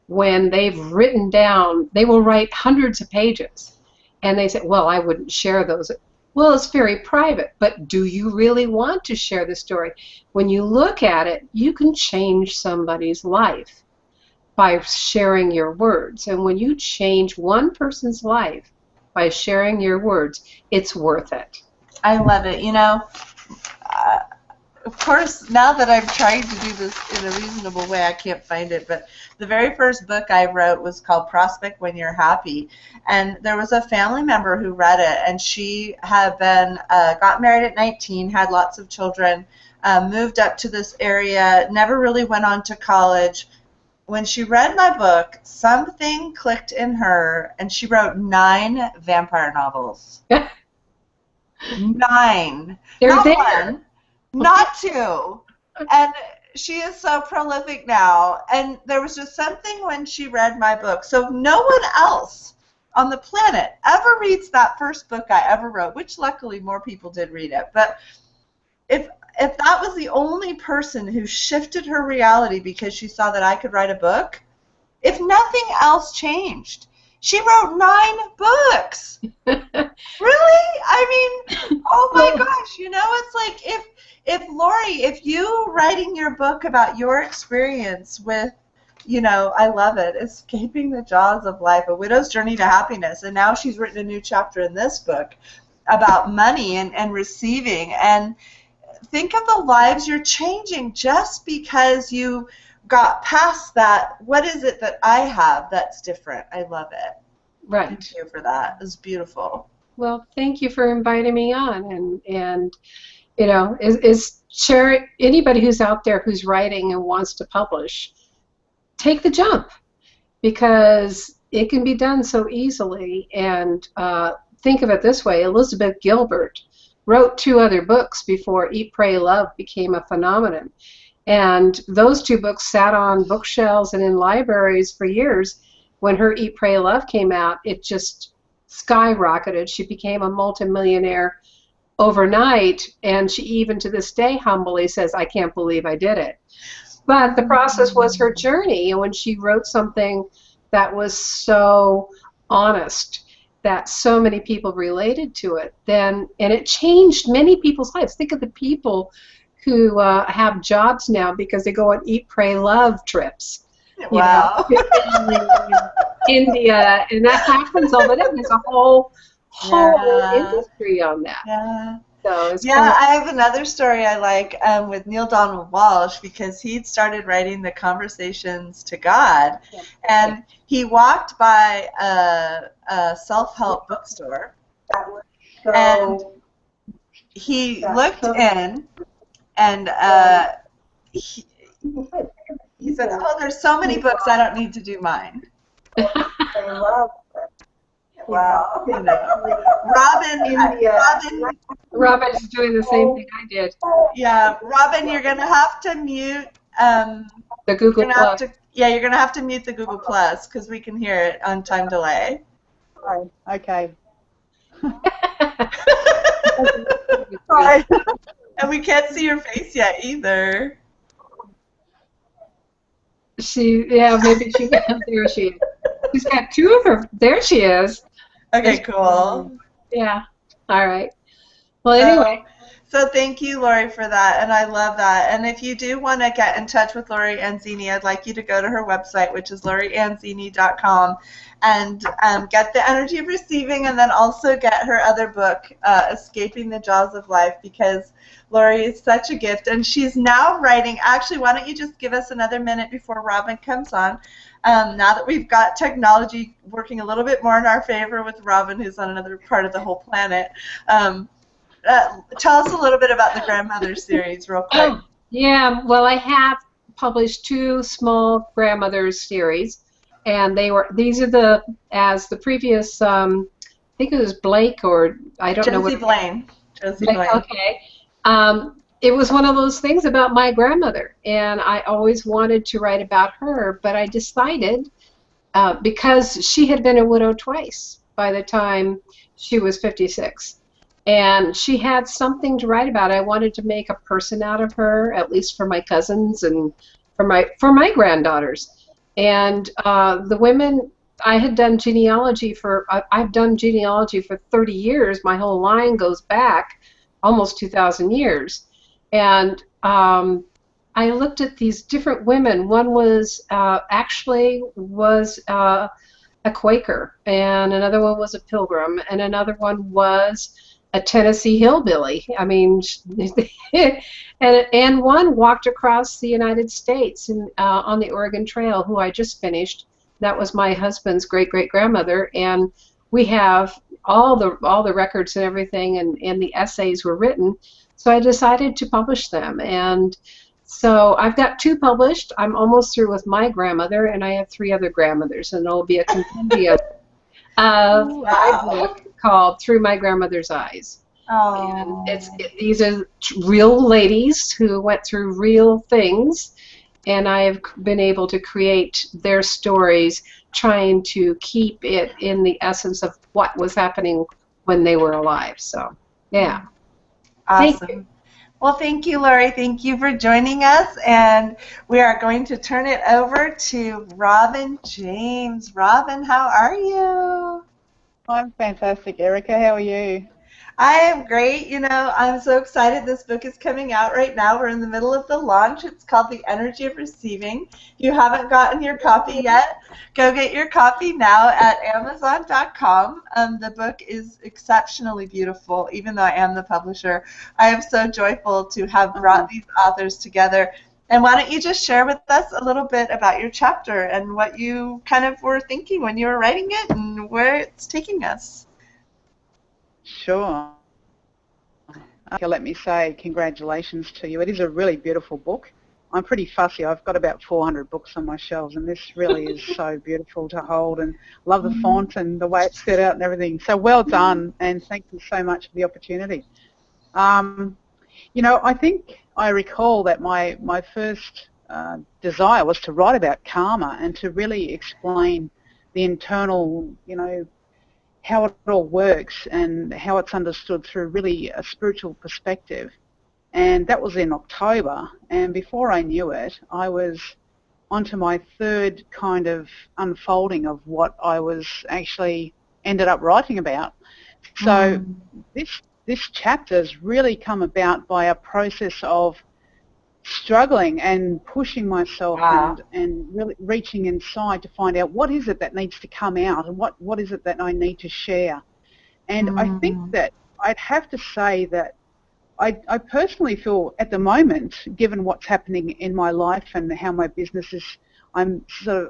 when they've written down, they will write hundreds of pages, and they say, well, I wouldn't share those. Well, it's very private, but do you really want to share the story? When you look at it, you can change somebody's life by sharing your words. And when you change one person's life by sharing your words, it's worth it. I love it. You know, of course, now that I'm trying to do this in a reasonable way, I can't find it, but the very first book I wrote was called Prospect When You're Happy, and there was a family member who read it, and she had been, got married at 19, had lots of children, moved up to this area, never really went on to college. When she read my book, something clicked in her, and she wrote 9 vampire novels. 9. They're not there. 1, not 2. And she is so prolific now. And there was just something when she read my book. So if no one else on the planet ever reads that first book I ever wrote, which luckily more people did read it, but if that was the only person who shifted her reality because she saw that I could write a book, if nothing else changed, she wrote 9 books. Really? I mean, oh my gosh, you know, it's like if Lori, if you writing your book about your experience with, you know, I love it, Escaping the Jaws of Life, A Widow's Journey to Happiness, and now she's written a new chapter in this book about money and receiving, and think of the lives you're changing just because you got past that, what is it that I have that's different? I love it. Right. Thank you for that. It was beautiful. Well, thank you for inviting me on, and you know, is share anybody who's out there who's writing and wants to publish, take the jump, because it can be done so easily. And think of it this way: Elizabeth Gilbert wrote 2 other books before Eat, Pray, Love became a phenomenon. And those 2 books sat on bookshelves and in libraries for years. When her Eat, Pray, Love came out, it just skyrocketed. She became a multimillionaire overnight, and she even to this day humbly says, I can't believe I did it. But the process was her journey, and when she wrote something that was so honest, that so many people related to it, then, and it changed many people's lives. Think of the people who have jobs now because they go on Eat, Pray, Love trips. Wow. You know, India, and that happens all the time. There's a whole industry on that. Yeah. So it's I have another story I like with Neil Donald Walsh, because he'd started writing the Conversations to God, and he walked by a self-help bookstore, and he looked in, and he said, "Oh, there's so many books, I don't need to do mine." Wow. You know. Robin is doing the same thing I did. Yeah, Robin, you're gonna have to mute The Google Plus. you're gonna have to mute the Google Plus because we can hear it on time delay. Okay. Sorry. And we can't see your face yet either. Maybe she there she is. She's got 2 of her. There she is. Okay, cool. Yeah. All right. Well, anyway. So thank you, Lori, for that, and I love that. And if you do want to get in touch with Lori Anzini, I'd like you to go to her website, which is lorianzini.com, and get the energy of receiving, and then also get her other book, Escaping the Jaws of Life, because Lori is such a gift, and she's now writing. Actually, why don't you just give us another minute before Robin comes on? Now that we've got technology working a little bit more in our favor with Robin, who's on another part of the whole planet, tell us a little bit about the Grandmother series real quick. Oh, yeah. Well, I have published 2 small Grandmothers series, and these are as the previous, I think it was Blake, or I don't know what. Josie Blaine. Okay. It was one of those things about my grandmother, and I always wanted to write about her, but I decided, because she had been a widow twice by the time she was 56, and she had something to write about. I wanted to make a person out of her, at least for my cousins and for my granddaughters. And the women, I had done genealogy I've done genealogy for 30 years. My whole line goes back almost 2,000 years. And I looked at these different women. One was actually a Quaker, and another one was a Pilgrim, and another one was a Tennessee hillbilly. I mean, and one walked across the United States on the Oregon Trail, who I just finished. That was my husband's great-great-grandmother, and we have all the records and everything, and the essays were written. So I decided to publish them, and so I've got 2 published. I'm almost through with my grandmother, and I have 3 other grandmothers, and it'll be a compendium of my book called Through My Grandmother's Eyes. Oh. And these are real ladies who went through real things, and I have been able to create their stories, trying to keep it in the essence of what was happening when they were alive. So, yeah. Awesome. Well, thank you, Lori. Thank you for joining us, and we are going to turn it over to Robin James. Robin, how are you? I'm fantastic, Erica. How are you? I am great. You know, I'm so excited. This book is coming out right now. We're in the middle of the launch. It's called The Energy of Receiving. If you haven't gotten your copy yet, go get your copy now at Amazon.com. The book is exceptionally beautiful, even though I am the publisher. I am so joyful to have brought these authors together. And why don't you just share with us a little bit about your chapter and what you kind of were thinking when you were writing it and where it's taking us? Sure. Okay, let me say congratulations to you. It is a really beautiful book. I'm pretty fussy. I've got about 400 books on my shelves, and this really is so beautiful to hold, and love the font and the way it's set out and everything. So well done, and thank you so much for the opportunity. You know, I think I recall that my first desire was to write about karma and to really explain the internal, you know, how it all works and how it's understood through really a spiritual perspective. And that was in October, and before I knew it, I was onto my third kind of unfolding of what I was actually ended up writing about. So this chapter has really come about by a process of struggling and pushing myself and really reaching inside to find out what is it that needs to come out and what is it that I need to share. And I think that I'd have to say that I personally feel at the moment, given what's happening in my life and how my business is, I'm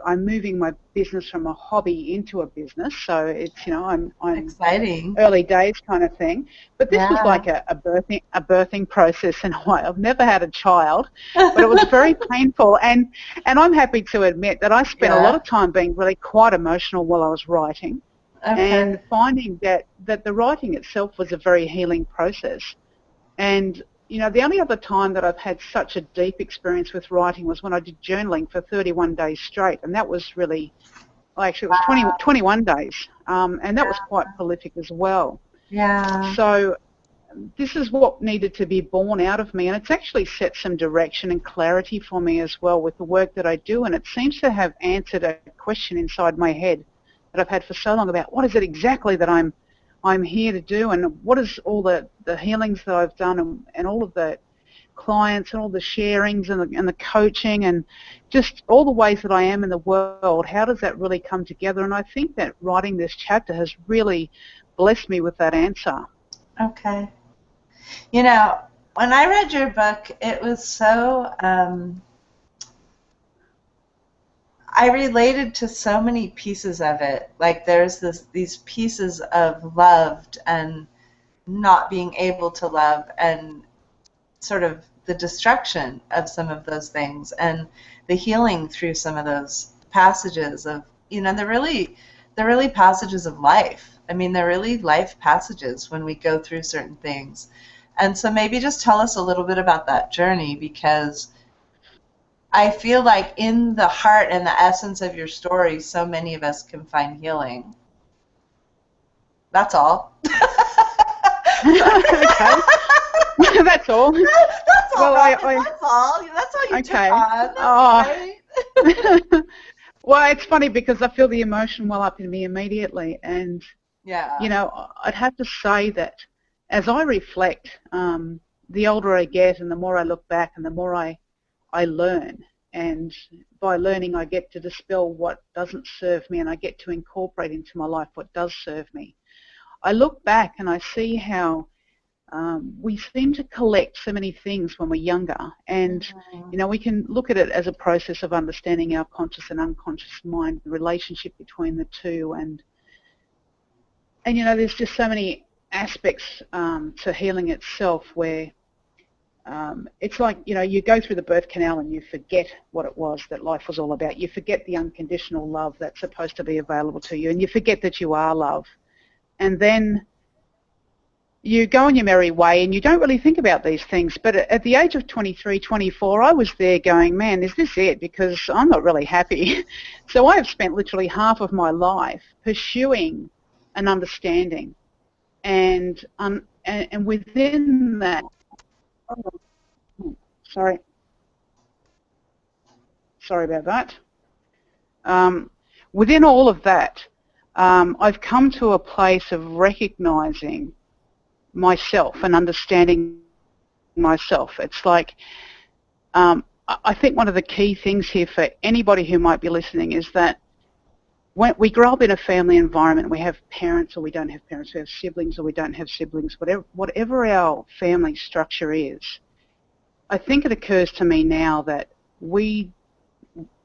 moving my business from a hobby into a business. So it's, you know, I'm exciting, early days kind of thing. But this was like a birthing process in a way. I've never had a child, but it was very painful. And I'm happy to admit that I spent a lot of time being really quite emotional while I was writing, and finding that the writing itself was a very healing process. And, you know, the only other time that I've had such a deep experience with writing was when I did journaling for 31 days straight, and that was really, well, actually it was 21 days, and that was quite prolific as well. Yeah. So this is what needed to be born out of me, and it's actually set some direction and clarity for me as well with the work that I do, and it seems to have answered a question inside my head that I've had for so long about what is it exactly that I'm here to do, and what is all the healings that I've done, and all of the clients and all the sharings and the coaching and just all the ways that I am in the world, how does that really come together? And I think that writing this chapter has really blessed me with that answer. Okay. You know, when I read your book, it was so, I related to so many pieces of it. Like there's these pieces of loved and not being able to love, and sort of the destruction of some of those things, and the healing through some of those passages of, you know, they're really passages of life. I mean, they're really life passages when we go through certain things. And so maybe just tell us a little bit about that journey, because I feel like in the heart and the essence of your story, so many of us can find healing. That's all. Okay. That's all. That's all. Well, that's all. That's all you took on. Right. Well, it's funny because I feel the emotion well up in me immediately, and you know, I'd have to say that as I reflect, the older I get and the more I look back and the more I learn, and by learning I get to dispel what doesn't serve me, and I get to incorporate into my life what does serve me. I look back and I see how we seem to collect so many things when we're younger, and you know, we can look at it as a process of understanding our conscious and unconscious mind, the relationship between the two, and you know, there's just so many aspects to healing itself where it's like, you know, you go through the birth canal and you forget what it was that life was all about. You forget the unconditional love that's supposed to be available to you, and you forget that you are love. And then you go on your merry way and you don't really think about these things. But at the age of 23, 24, I was there going, man, is this it? Because I'm not really happy. So I have spent literally half of my life pursuing an understanding. And within that, sorry about that. Within all of that, I've come to a place of recognizing myself and understanding myself. It's like, I think one of the key things here for anybody who might be listening is that when we grow up in a family environment, we have parents or we don't have parents, we have siblings or we don't have siblings, whatever our family structure is, I think it occurs to me now that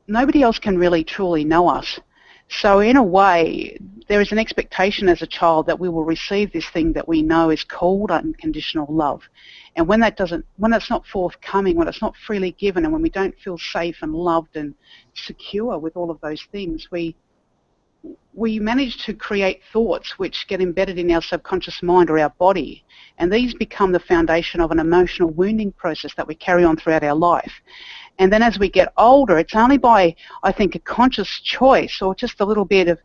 nobody else can really truly know us. So in a way, there is an expectation as a child that we will receive this thing that we know is called unconditional love. And when it's not forthcoming, when it's not freely given, and when we don't feel safe and loved and secure with all of those things, we manage to create thoughts which get embedded in our subconscious mind or our body. And these become the foundation of an emotional wounding process that we carry on throughout our life. And then as we get older, it's only by, I think, a conscious choice or just a little bit of,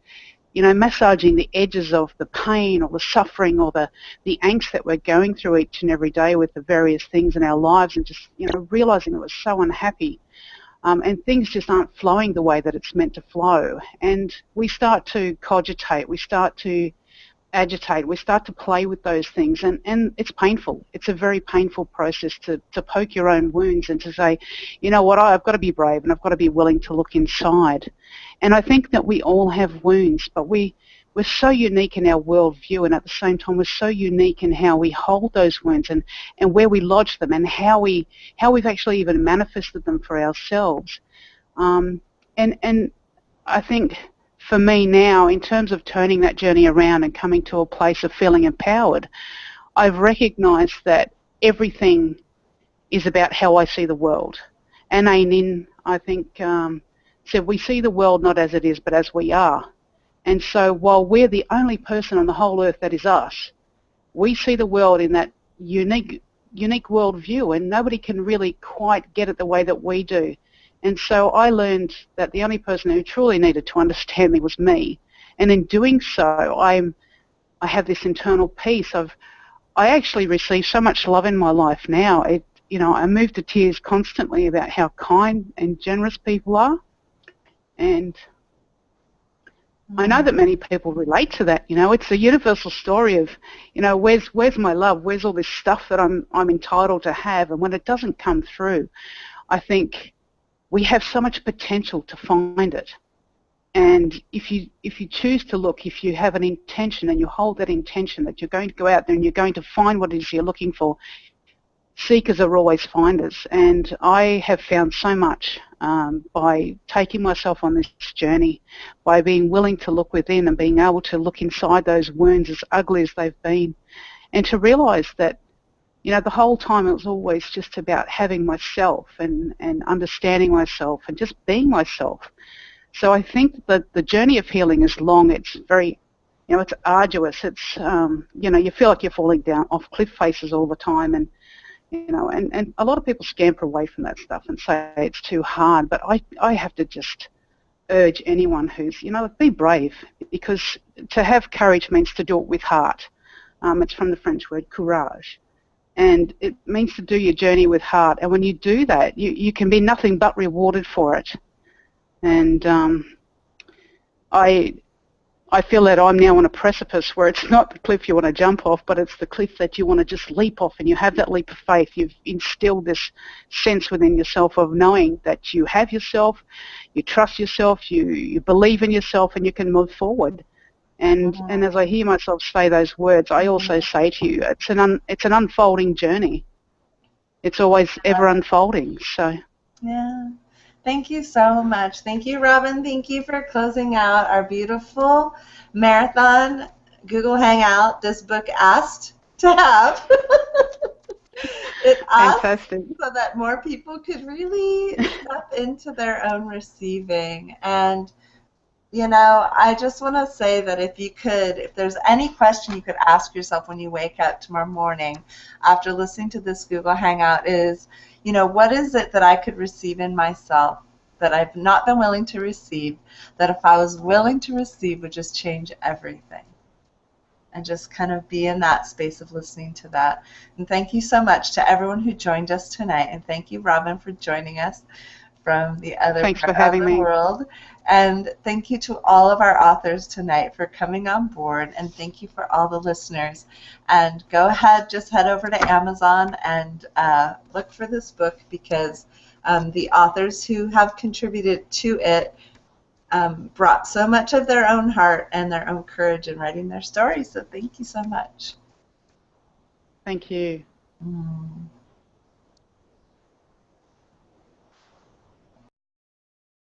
massaging the edges of the pain or the suffering or the angst that we're going through each and every day with the various things in our lives, and just, realizing that we're so unhappy. And things just aren't flowing the way that it's meant to flow. And we start to cogitate, we start to agitate, we start to play with those things, and it's painful. It's a very painful process to poke your own wounds and to say, you know what, I've got to be brave and I've got to be willing to look inside. And I think that we all have wounds, but we're so unique in our worldview, and at the same time we're so unique in how we hold those wounds and where we lodge them, and how we've actually even manifested them for ourselves. And I think for me now, in terms of turning that journey around and coming to a place of feeling empowered, I've recognized that everything is about how I see the world. And Ainin, I think, said we see the world not as it is, but as we are. And so while we're the only person on the whole earth that is us, we see the world in that unique worldview, and nobody can really quite get it the way that we do. And so I learned that the only person who truly needed to understand me was me. And in doing so, I have this internal peace of, I actually receive so much love in my life now. I move to tears constantly about how kind and generous people are. And I know that many people relate to that. It's a universal story of, where's my love? Where's all this stuff that I'm entitled to have? And when it doesn't come through, I think we have so much potential to find it. And if you choose to look, if you have an intention and you hold that intention that you're going to go out there and you're going to find what it is you're looking for, seekers are always finders. And I have found so much by taking myself on this journey, by being willing to look within and being able to look inside those wounds, as ugly as they've been, and to realize that, the whole time it was always just about having myself and understanding myself and just being myself. So I think that the journey of healing is long. It's very, it's arduous. It's, you feel like you're falling down off cliff faces all the time, and and a lot of people scamper away from that stuff and say it's too hard. But I have to just urge anyone who's, be brave, because to have courage means to do it with heart. It's from the French word courage. And it means to do your journey with heart. And when you do that, you can be nothing but rewarded for it. And I feel that I'm now on a precipice where it's not the cliff you want to jump off, but it's the cliff that you want to just leap off, and you have that leap of faith. You've instilled this sense within yourself of knowing that you have yourself, you trust yourself, you believe in yourself, and you can move forward. And as I hear myself say those words, I also say to you, it's an unfolding journey. It's always ever unfolding. So. Yeah. Thank you so much. Thank you, Robin. Thank you for closing out our beautiful marathon Google Hangout this book asked to have. It asked Fantastic. so that more people could really step into their own receiving. And I just want to say that if there's any question you could ask yourself when you wake up tomorrow morning after listening to this Google Hangout is, what is it that I could receive in myself that I've not been willing to receive, that if I was willing to receive would just change everything? And just kind of be in that space of listening to that. And thank you so much to everyone who joined us tonight. And thank you, Robin, for joining us from the other part of the world. And thank you to all of our authors tonight for coming on board, and thank you for all the listeners. And go ahead, just head over to Amazon and look for this book, because the authors who have contributed to it brought so much of their own heart and their own courage in writing their stories. So thank you so much. Thank you.